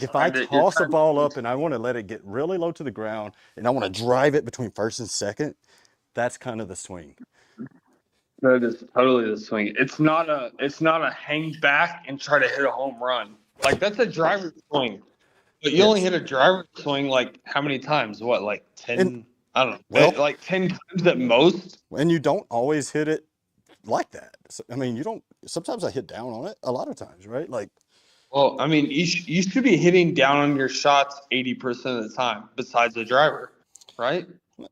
A: if I toss a ball up and I want to let it get really low to the ground and I want to drive it between first and second, that's kind of the swing.
C: That is totally the swing. It's not a hang back and try to hit a home run. Like that's a driver's swing. But you only hit a driver's swing like how many times? What, like 10? I don't know. Well, like 10 times at most.
A: And you don't always hit it like that. So, I mean, sometimes I hit down on it a lot of times, right? Like,
C: well, I mean, you should be hitting down on your shots 80% of the time besides the driver, right?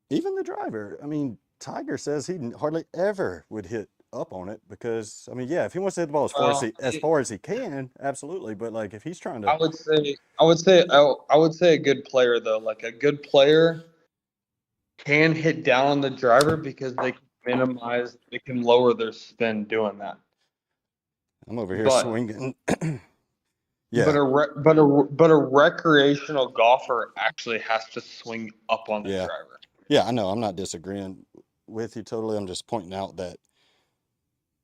A: Even the driver. I mean, Tiger says he hardly ever would hit up on it because, I mean, yeah, if he wants to hit the ball as far as he can, absolutely. But like, if he's trying to,
C: I would say a good player though, like a good player can hit down on the driver because they can lower their spin doing that.
A: I'm over here swinging. Yeah.
C: But a recreational golfer actually has to swing up on the driver.
A: Yeah, I know. I'm not disagreeing with you totally. I'm just pointing out that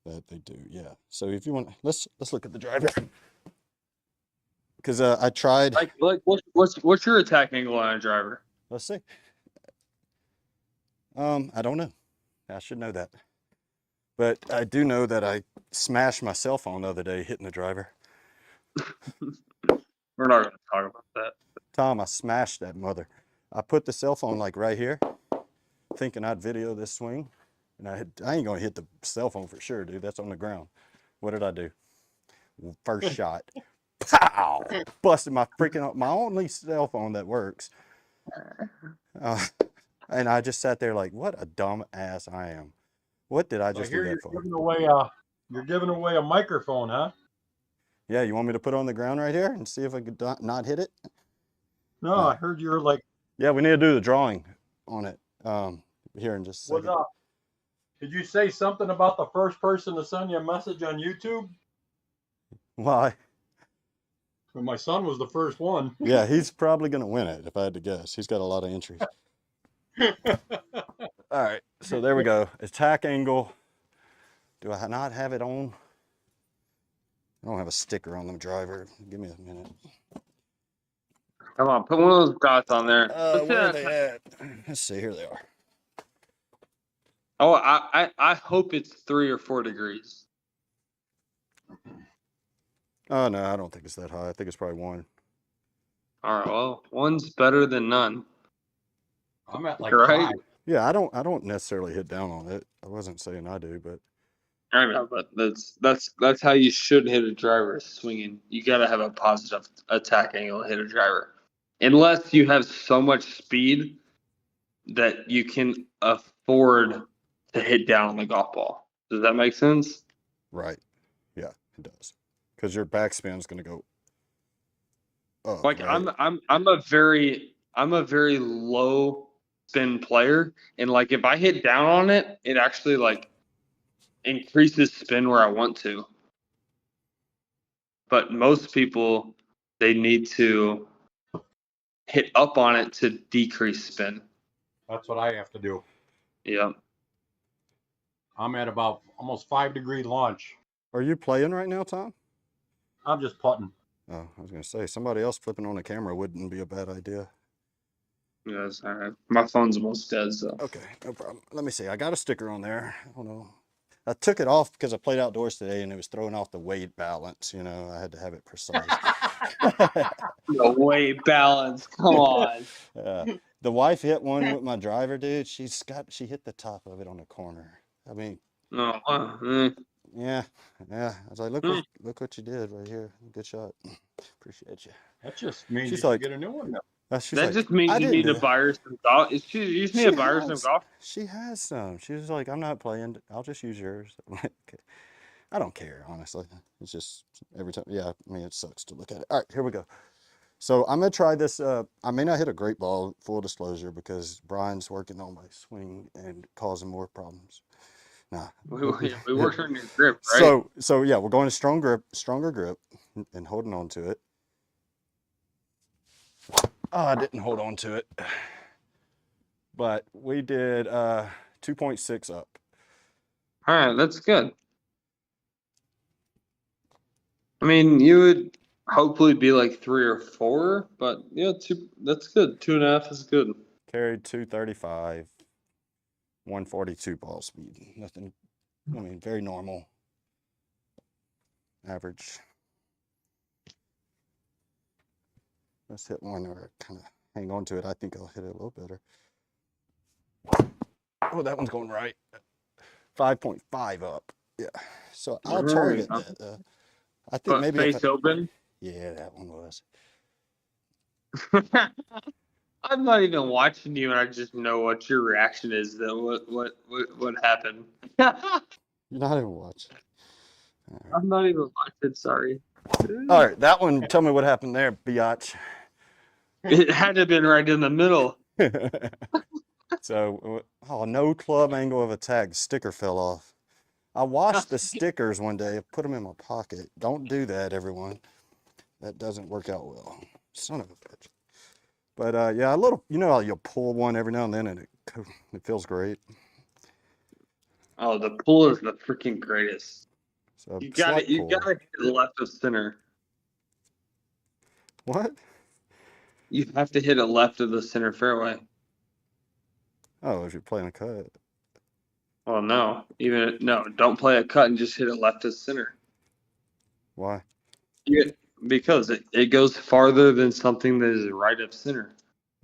A: they do. Yeah. So if you want, let's look at the driver. Because I tried.
C: Like what's your attack angle on a driver?
A: Let's see. I don't know. I should know that. But I do know that I smashed my cell phone the other day hitting the driver.
C: We're not going to talk about that.
A: Tom, I smashed that mother. I put the cell phone like right here, thinking I'd video this swing. And I ain't going to hit the cell phone for sure, dude. That's on the ground. What did I do? First shot. Pow! Busted my only cell phone that works. And I just sat there like, what a dumb ass I am. What did I just do that for?
F: You're giving away a microphone, huh?
A: Yeah, you want me to put it on the ground right here and see if I could not hit it?
F: No, I heard you were like...
A: Yeah, we need to do the drawing on it here in just a second.
F: What's up? Did you say something about the first person to send you a message on YouTube?
A: Why?
F: Well, my son was the first one.
A: Yeah, he's probably going to win it if I had to guess. He's got a lot of entries. All right, so there we go. Attack angle. Do I not have it on? I don't have a sticker on the driver. Give me a minute.
C: Come on, put one of those dots on there.
A: Where are they at? Let's see. Here they are.
C: Oh, I hope it's 3 or 4 degrees.
A: Oh no, I don't think it's that high. I think it's probably 1.
C: All right, well, 1's better than none.
F: I'm at like
C: Right?
F: 5.
A: Yeah, I don't necessarily hit down on it. I wasn't saying I do, but
C: I know, but that's how you should hit a driver, swinging. You got to have a positive attack angle to hit a driver, unless you have so much speed that you can afford to hit down on the golf ball. Does that make sense?
A: right. Yeah, it does. Because your backspin's gonna go up.
C: Like
A: right?
C: I'm a very low spin player, and like if I hit down on it, it actually like increases spin where I want to. But most people, they need to hit up on it to decrease spin.
F: That's what I have to do.
C: Yeah.
F: I'm at about almost 5-degree launch.
A: Are you playing right now, Tom?
F: I'm just putting.
A: Oh, I was gonna say somebody else flipping on a camera wouldn't be a bad idea.
C: Yes, all right. My phone's almost dead, so.
A: Okay, no problem. Let me see. I got a sticker on there. I don't know. I took it off because I played outdoors today and it was throwing off the weight balance. You know, I had to have it precise.
C: The weight balance. Come on.
A: The wife hit one with my driver, dude. She hit the top of it on the corner. I mean,
C: Oh,
A: yeah. I was like, look what you did right here. Good shot. Appreciate you.
F: That just means
A: She's
F: you
A: like,
F: can get a new one now.
A: She's
C: that
A: like,
C: just means
A: "I
C: you
A: didn't
C: need
A: do
C: to
A: it."
C: buy her some golf. You just need to buy her some golf.
A: She has some. She was like, I'm not playing. I'll just use yours. I'm like, okay. I don't care, honestly. It's just every time. Yeah, I mean, it sucks to look at it. All right, here we go. So I'm going to try this. I may not hit a great ball, full disclosure, because Brian's working on my swing and causing more problems. Nah.
C: We worked on your grip, right?
A: So yeah, we're going to stronger grip and holding on to it. Oh, I didn't hold on to it. But we did 2.6 up.
C: All right, that's good. I mean, you would hopefully be like 3 or 4, but yeah, 2. That's good. 2.5 is good.
A: Carried 235, 142 ball speed. Nothing. I mean, very normal. Average. Let's hit one or kind of hang on to it. I think I'll hit it a little better. Oh, that one's going right. 5.5 up. Yeah. So I'll target that. I think
C: But
A: maybe
C: face open.
A: Yeah, that one was.
C: I'm not even watching you, and I just know what your reaction is. Though, what happened?
A: You're not even watching. Right.
C: I'm not even watching. Sorry.
A: All right, that one. Tell me what happened there, biatch.
C: It had to have been right in the middle.
A: So, no club angle of attack. Sticker fell off. I washed the stickers one day. I put them in my pocket. Don't do that, everyone. That doesn't work out well. Son of a bitch. But yeah, a little. You know how you'll pull one every now and then, and it feels great.
C: Oh, the pull is the freaking greatest.
A: So
C: You got it. You got to hit left of center.
A: What?
C: You have to hit it left of the center fairway.
A: Oh, if you're playing a cut.
C: Well, no. Don't play a cut and just hit it left of center.
A: Why?
C: Because it goes farther than something that is right of center.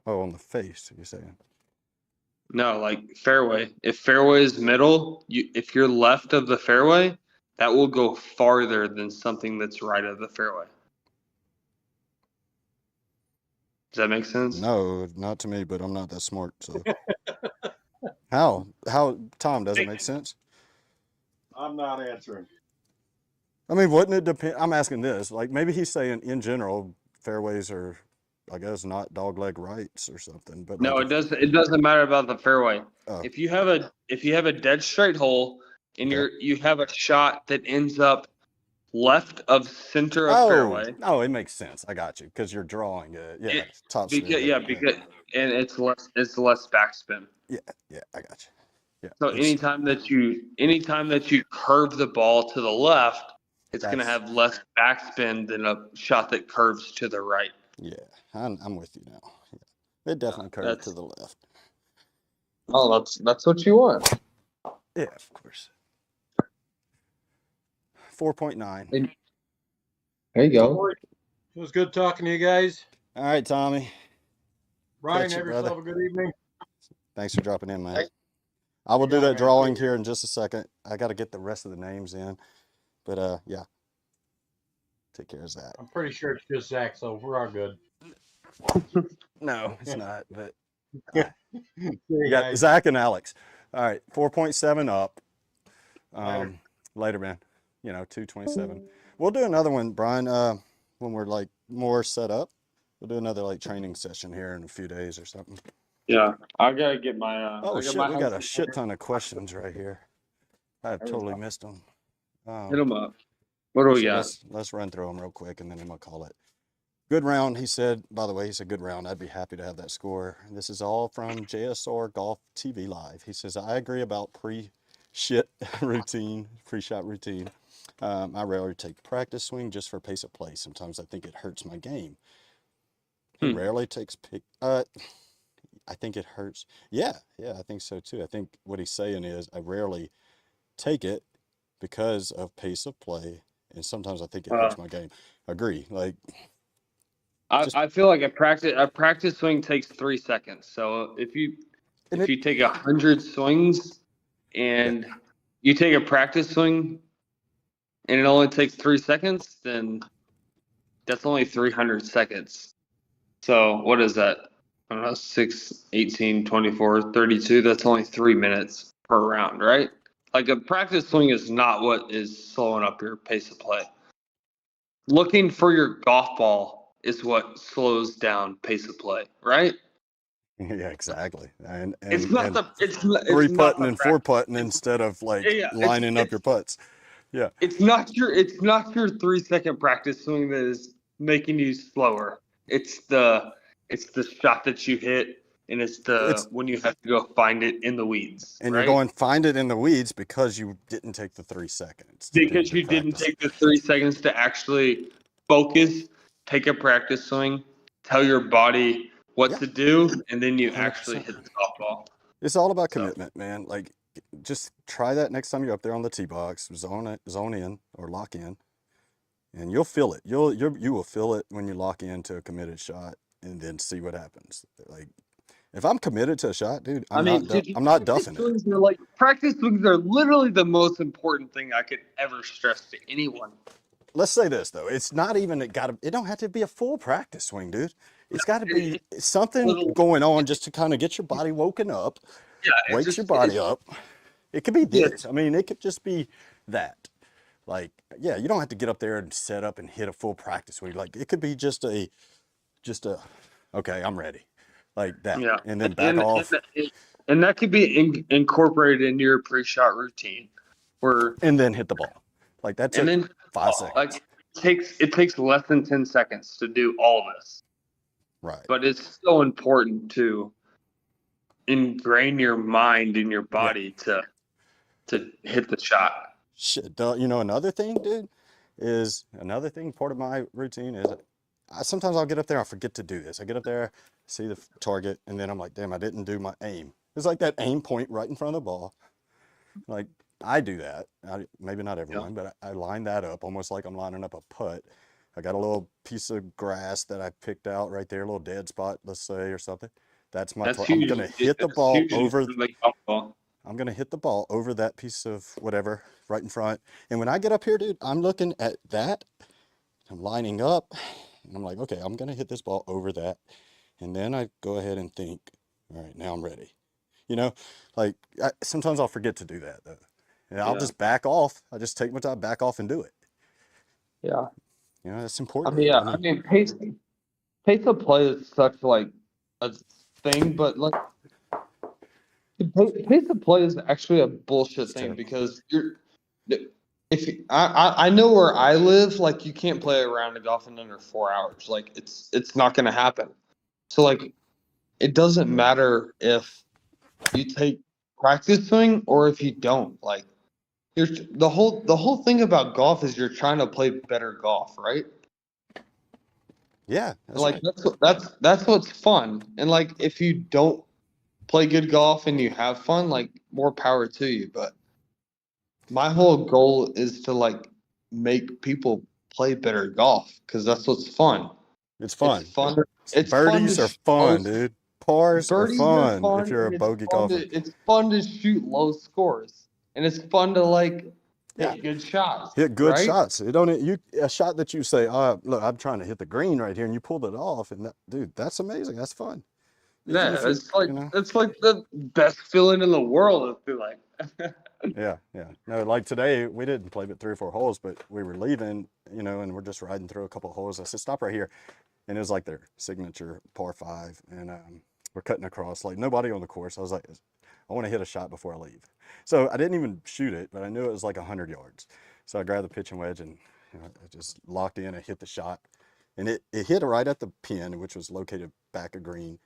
A: Oh, on the face, you're saying.
C: No, like fairway. If fairway is middle, if you're left of the fairway, that will go farther than something that's right of the fairway. Does that make sense?
A: No, not to me, but I'm not that smart. So how, Tom, does it make sense?
F: I'm not answering.
A: I mean, wouldn't it depend? I'm asking this. Like, maybe he's saying in general, fairways are, I guess, not dogleg rights or something. But
C: No,
A: like
C: it doesn't matter about the fairway.
A: Oh.
C: If you have a dead straight hole and you have a shot that ends up left of center of fairway.
A: Oh, it makes sense. I got you because you're drawing it. Yeah, top speed.
C: Because and it's less backspin.
A: Yeah, I got you. Yeah.
C: So anytime that you curve the ball to the left, it's going to
A: That's-
C: have less backspin than a shot that curves to the right.
A: Yeah, I'm with you now. Yeah. It definitely curved to the left.
C: Oh, that's what you want.
A: Yeah, of course. 4.9.
B: There you go.
F: It was good talking to you guys.
A: All right, Tommy.
F: Ryan,
A: Catch you,
F: have yourself
A: brother.
F: a good evening.
A: Thanks for dropping in, man. I will do that drawing here in just a second. I got to get the rest of the names in, but yeah, take care of that.
F: I'm pretty sure it's just Zach, so we're all good.
A: No, it's not. But
F: See
A: you
F: you
A: got
F: guys.
A: Zach and Alex. All right, 4.7 up.
F: Later.
A: Later, man. 2:27. We'll do another one, Brian. When we're like more set up, we'll do another like training session here in a few days or something.
C: Yeah, I gotta get my.
A: Oh
C: I
A: shit,
C: my
A: we got a shit ton of questions right here. I totally missed them.
C: Hit them up. What do we got?
A: Let's run through them real quick and then I'm gonna call it. Good round, he said. By the way, he said good round. I'd be happy to have that score. This is all from JSR Golf TV Live. He says, I agree about pre-shot routine. I rarely take practice swing just for pace of play. Sometimes I think it hurts my game. He rarely takes I think it hurts. Yeah, I think so too. I think what he's saying is I rarely take it because of pace of play, and sometimes I think it hurts my game. Agree. Like,
C: I feel like a practice swing takes 3 seconds. So if you take 100 swings and you take a practice swing and it only takes 3 seconds, then that's only 300 seconds. So what is that? I don't know, 6, 18, 24, 32. That's only 3 minutes per round, right? Like a practice swing is not what is slowing up your pace of play. Looking for your golf ball is what slows down pace of play, right?
A: yeah, exactly. And
C: It's not
A: and
C: the it's
A: three
C: not
A: putting
C: the
A: and four putting instead of like lining up your putts. Yeah.
C: It's not your 3 second practice swing that is making you slower. It's the shot that you hit, and it's when you have to go find it in the weeds.
A: And
C: right?
A: you're going find it in the weeds because you didn't take the 3 seconds.
C: Because you didn't take the 3 seconds to actually focus, take a practice swing, tell your body what to do, and then you
A: 100%.
C: actually hit the golf ball.
A: It's all about commitment, man. Like, just try that next time you're up there on the tee box, zone in or lock in, and you'll feel it. You will feel it when you lock into a committed shot, and then see what happens. Like, if I'm committed to a shot, dude, I'm not duffing it.
C: Practice swings are literally the most important thing I could ever stress to anyone.
A: Let's say this though, it's not even it don't have to be a full practice swing, dude. It's got to be something going on just to kind of get your body woken up, wakes your body up. It could be this. I mean, it could just be that. Like, yeah, you don't have to get up there and set up and hit a full practice swing. Like, it could be just a okay, I'm ready, like that.
C: Yeah,
A: and then back off.
C: And that could be incorporated into your pre-shot routine,
A: and then hit the ball. Like that's 5 seconds.
C: Like it takes less than 10 seconds to do all this.
A: Right.
C: But it's so important to ingrain your mind in your body to hit the shot.
A: Shit, another thing, dude, part of my routine is sometimes I'll get up there, I forget to do this. I get up there, see the target, and then I'm like, damn, I didn't do my aim. It's like that aim point right in front of the ball. Like, I do that. Maybe not everyone, but I line that up almost like I'm lining up a putt. I got a little piece of grass that I picked out right there, a little dead spot, let's say, or something. That's my target. I'm going to hit the ball over. I'm going to hit the ball over that piece of whatever right in front. And when I get up here, dude, I'm looking at that. I'm lining up. And I'm like, okay, I'm going to hit this ball over that. And then I go ahead and think, all right, now I'm ready. Like sometimes I'll forget to do that though. And I'll just back off. I just take my time, back off and do it.
C: Yeah.
A: That's important.
C: I mean, pace of play is such like a thing, but like pace of play is actually a bullshit thing because I know where I live, like you can't play a round of golf in under 4 hours. Like it's not gonna happen. So like it doesn't matter if you take practice swing or if you don't. Like, the whole thing about golf is you're trying to play better golf, right?
A: Yeah, that's
C: Like
A: right.
C: that's what's fun. And like if you don't play good golf and you have fun, like more power to you. But my whole goal is to like make people play better golf because that's what's fun.
A: It's
C: It's
A: fun.
C: fun. It's fun to
A: Birdies are
C: shoot
A: fun,
C: low.
A: dude. Pars are
C: Birdies are
A: fun if
C: fun,
A: you're a
C: and
A: bogey golfer.
C: it's fun to shoot low scores, and it's fun to like
A: Yeah.
C: hit good shots.
A: Hit good
C: right?
A: shots. It don't you a shot that you say, look, I'm trying to hit the green right here, and you pulled it off, and that, dude, that's amazing. That's fun. Even
C: Yeah,
A: if you,
C: it's like
A: you know.
C: it's like the best feeling in the world. I feel like.
A: Yeah, yeah. No, like today we didn't play but 3 or 4 holes, but we were leaving, and we're just riding through a couple of holes. I said, stop right here, and it was like their signature par 5, and we're cutting across, like nobody on the course. I was like, I want to hit a shot before I leave. So I didn't even shoot it, but I knew it was like 100 yards. So I grabbed the pitching wedge and I just locked in and hit the shot. And it hit right at the pin, which was located back of green.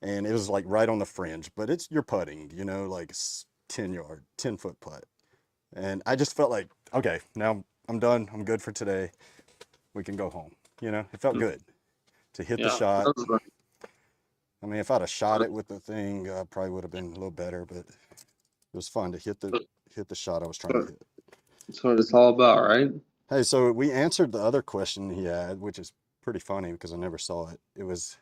A: And it was like right on the fringe, but you're putting, like 10-foot putt. And I just felt like, okay, now I'm done. I'm good for today. We can go home. It felt good to hit the shot. I mean, if I'd have shot it with the thing, probably would have been a little better, but it was fun to hit the shot I was trying to hit.
C: That's what it's all about, right?
A: Hey, so we answered the other question he had, which is pretty funny because I never saw it.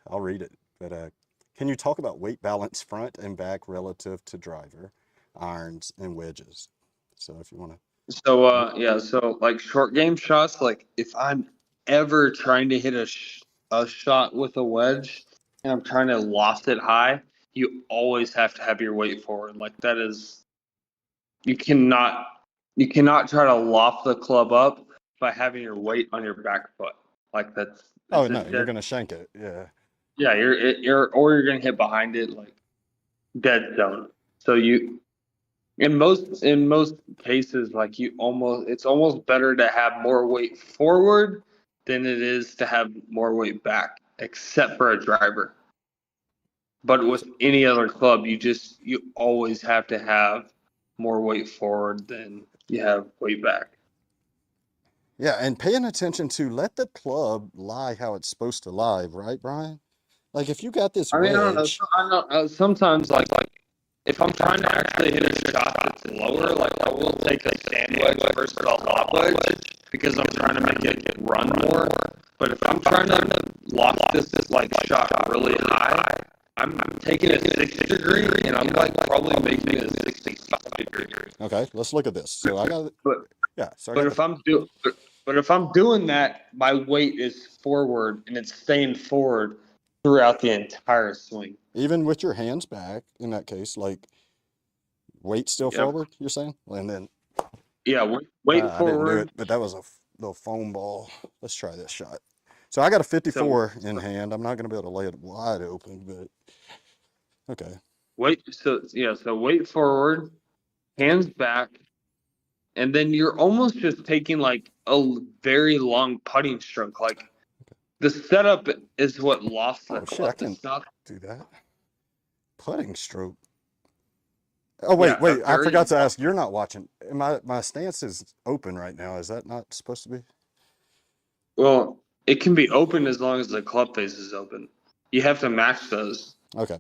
A: I'll read it, but can you talk about weight balance front and back relative to driver, irons, and wedges? So if you want to.
C: So like short game shots, like if I'm ever trying to hit a shot with a wedge and I'm trying to loft it high, you always have to have your weight forward. Like that is, you cannot try to loft the club up by having your weight on your back foot. Like that's
A: Oh no, you're gonna shank it. Yeah.
C: Yeah, you're gonna hit behind it like dead zone. So in most cases, like it's almost better to have more weight forward than it is to have more weight back, except for a driver. But with any other club, you always have to have more weight forward than you have weight back.
A: Yeah, and paying attention to let the club lie how it's supposed to lie, right, Brian? Like if you got this
C: I mean,
A: wedge.
C: I don't know. Sometimes like if I'm trying to actually hit a shot that's lower, like I will take a sand wedge versus a lob wedge because I'm trying to make it run more. But if I'm trying to lock this like shot really high, I'm taking a 60 degree and I'm like probably making a 65 degree.
A: Okay, let's look at this. So I got yeah. So
C: But if I'm doing that, my weight is forward and it's staying forward throughout the entire swing.
A: Even with your hands back, in that case, like weight still forward, you're saying? And then
C: weight
A: I didn't do
C: forward.
A: it, but that was a little foam ball. Let's try this shot. So I got a 54 in hand. I'm not going to be able to lay it wide open, but okay.
C: So weight forward, hands back, and then you're almost just taking like a very long putting stroke. Like the setup is what lost the
A: Shit,
C: club.
A: I can
C: It's not
A: do that. Putting stroke. Oh, wait, I forgot to ask. You're not watching. My stance is open right now. Is that not supposed to be?
C: Well, it can be open as long as the club face is open. You have to match those.
A: Okay.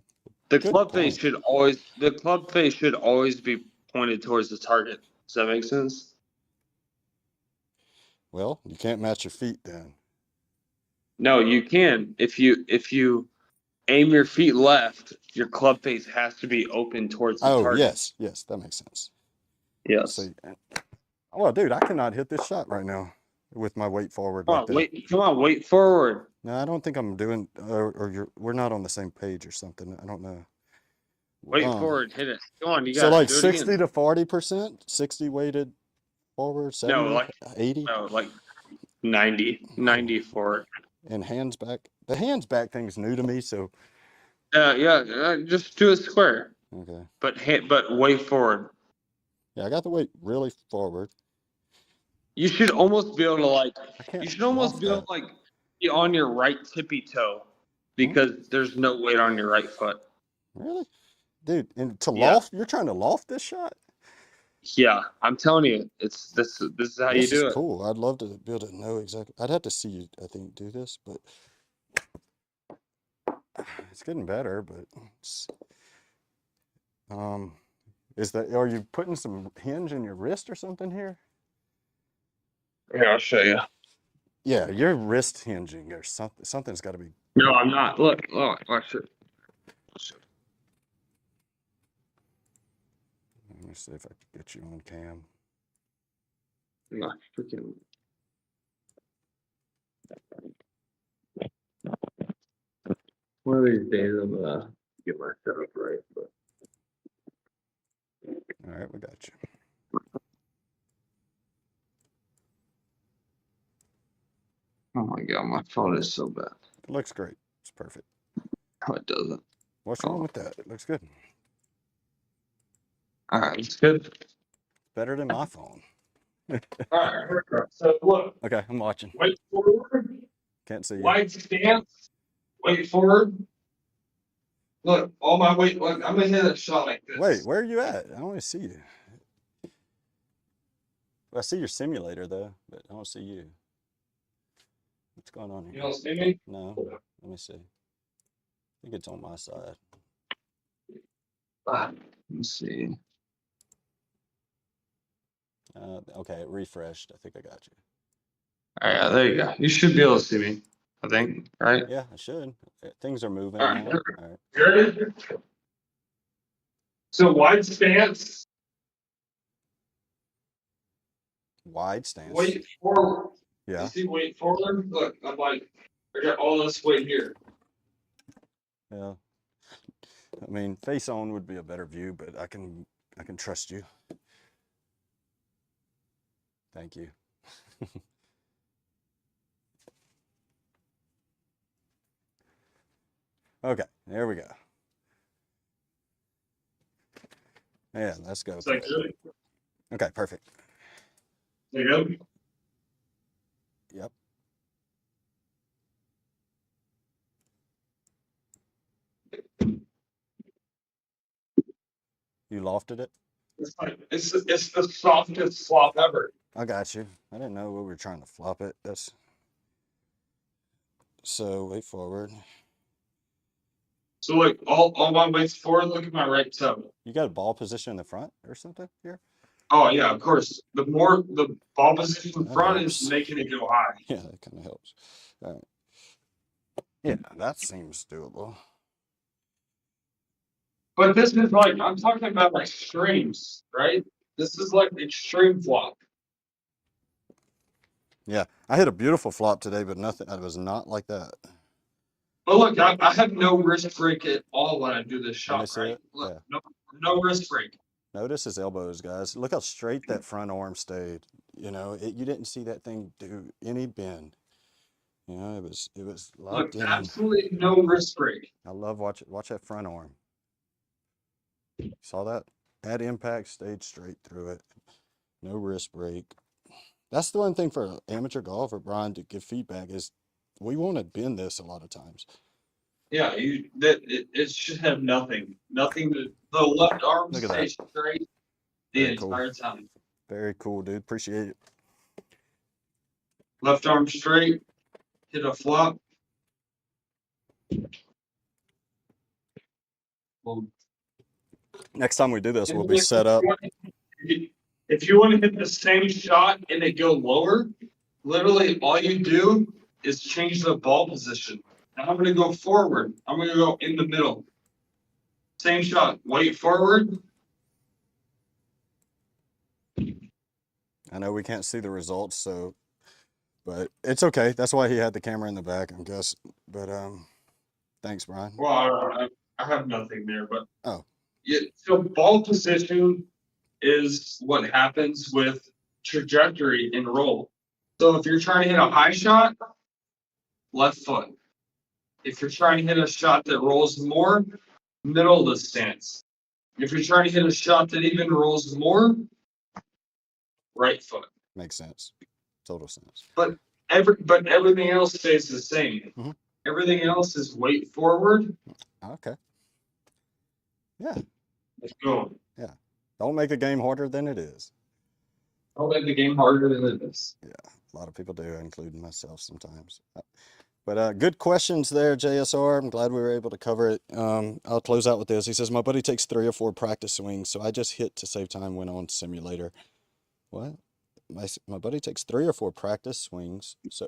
C: The club face should always be pointed towards the target. Does that make sense?
A: Well, you can't match your feet then.
C: No, you can. If you aim your feet left, your club face has to be open towards the target.
A: Yes, that makes sense.
C: Yes.
A: So, well, dude, I cannot hit this shot right now with my weight forward.
C: Come on, weight forward.
A: No, I don't think I'm doing, we're not on the same page or something. I don't know.
C: Weight forward, hit it. Come on, you got
A: so like 60 to 40%, 60 weighted forward, 70, 80?
C: No, like 90 forward.
A: And hands back. The hands back thing's new to me, so.
C: Just do a square.
A: Okay.
C: But weight forward.
A: Yeah, I got the weight really forward.
C: You should almost be able to be on your right tippy toe because there's no weight on your right foot.
A: Really? Dude, and to
C: Yeah.
A: loft, you're trying to loft this shot?
C: Yeah, I'm telling you, it's this is how you
A: This
C: do
A: is
C: it.
A: cool. I'd love to be able to know exactly. I'd have to see you, I think, do this, but it's getting better, but it's, are you putting some hinge in your wrist or something here?
C: Yeah, I'll show you.
A: Yeah, your wrist hinging or something. Something's got to be.
C: No, I'm not. Look, watch it.
A: Let me see if I can get you on cam.
C: No, freaking. One of these days I'm gonna get my setup right, but
A: All right, we got you.
C: oh my god, my phone is so bad.
A: It looks great. It's perfect.
C: Oh, it doesn't.
A: What's wrong with that? It looks good.
C: All right, it's good.
A: Better than my phone.
D: All right. So look,
A: Okay, I'm watching.
D: wait forward,
A: Can't see you.
D: wide stance, wait forward. Look, all my weight. Look, I'm gonna hit a shot like this.
A: Wait, where are you at? I don't even see you. I see your simulator though, but I don't see you. What's going on
D: You
A: here?
D: don't see me?
A: No, let me see. I think it's on my side.
C: Let me see.
A: Okay, it refreshed. I think I got you.
C: All right, there you go. You should be able to see me. I think, right?
A: Yeah, I should. Things are moving
D: All right.
A: now. All right.
D: You ready? So wide stance,
A: Wide stance.
D: wait forward.
A: Yeah.
D: You see, wait forward. Look, I'm like, I got all this weight here.
A: Yeah. I mean, face on would be a better view, but I can trust you. Thank you. Okay, there we go. Yeah, let's go.
D: Is that good?
A: Okay, perfect.
D: There you go.
A: Yep. You lofted it?
D: It's like it's the softest flop ever.
A: I got you. I didn't know we were trying to flop it. That's so wait forward.
D: So look, all my weight's forward. Look at my right toe.
A: You got a ball position in the front or something here?
D: Oh yeah, of course. The more the ball position in
A: That
D: front
A: helps.
D: is making it go high.
A: Yeah, that kind of helps. All right. Yeah, that seems doable.
D: But this is like I'm talking about like extremes, right? This is like extreme flop.
A: Yeah, I hit a beautiful flop today, but nothing. It was not like that.
D: But look, I have no wrist break at all when I do this
A: Let me
D: shot,
A: see
D: right?
A: it.
D: Look,
A: Yeah.
D: no wrist break.
A: Notice his elbows, guys. Look how straight that front arm stayed. You know, you didn't see that thing do any bend. You know, it was locked
D: Look,
A: in.
D: absolutely no wrist break.
A: I love watch that front arm. Saw that? At impact, stayed straight through it. No wrist break. That's the one thing for an amateur golfer, Brian, to give feedback is we want to bend this a lot of times.
D: Yeah, it should have nothing. Nothing to the left arm
A: Look at
D: stays straight the
A: Very cool.
D: entire time.
A: Very cool, dude. Appreciate it.
D: Left arm straight, hit a flop. Boom.
A: Next time we do this, we'll be set up.
D: If you want to hit the same shot and it go lower, literally all you do is change the ball position. Now I'm going to go forward. I'm going to go in the middle. Same shot. Wait forward.
A: I know we can't see the results, so, but it's okay. That's why he had the camera in the back, I guess. But thanks, Brian.
D: Well, I have nothing there, but
A: Oh.
D: Yeah, so ball position is what happens with trajectory and roll. So if you're trying to hit a high shot, left foot. If you're trying to hit a shot that rolls more, middle of the stance. If you're trying to hit a shot that even rolls more, right foot.
A: Makes sense. Total sense.
D: But everything else stays the same.
A: Mhm.
C: Everything else is weight forward.
A: Okay. Yeah.
C: Let's go.
A: Don't make the game harder than it is.
C: Don't make the game harder than it is.
A: Yeah, a lot of people do, including myself sometimes. But good questions there, JSR. I'm glad we were able to cover it. I'll close out with this. He says, my buddy takes 3 or 4 practice swings, so I just hit to save time, went on simulator. What? My buddy takes 3 or 4 practice swings, so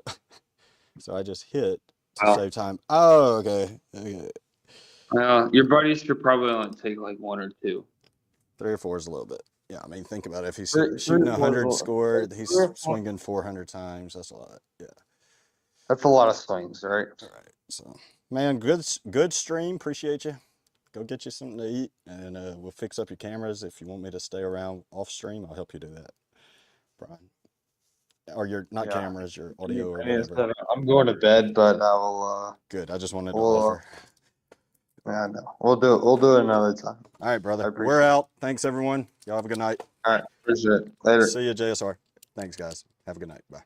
A: so I just hit to save time. Oh, okay.
C: Your buddies could probably only take like 1 or 2.
A: 3 or 4 is a little bit. Yeah, I mean, think about it. If he's
B: Three-
A: shooting
B: three or
A: 100
B: four-
A: score, he's
B: three or four.
A: swinging 400 times. That's a lot. Yeah.
B: That's a lot of swings, right?
A: All right. So, man, good stream. Appreciate you. Go get you something to eat, and we'll fix up your cameras. If you want me to stay around off stream, I'll help you do that, Brian. Or your not
B: Yeah.
A: cameras, your audio or
B: I mean,
A: whatever.
B: I'm going to bed, but I will.
A: Good. I just wanted to
B: Well,
A: offer.
B: Yeah, no, we'll do it. We'll do it another time.
A: All right, brother.
B: I appreciate
A: We're
B: it.
A: out. Thanks, everyone. Y'all have a good night.
B: All right, appreciate it. Later.
A: See you, JSR. Thanks, guys. Have a good night. Bye.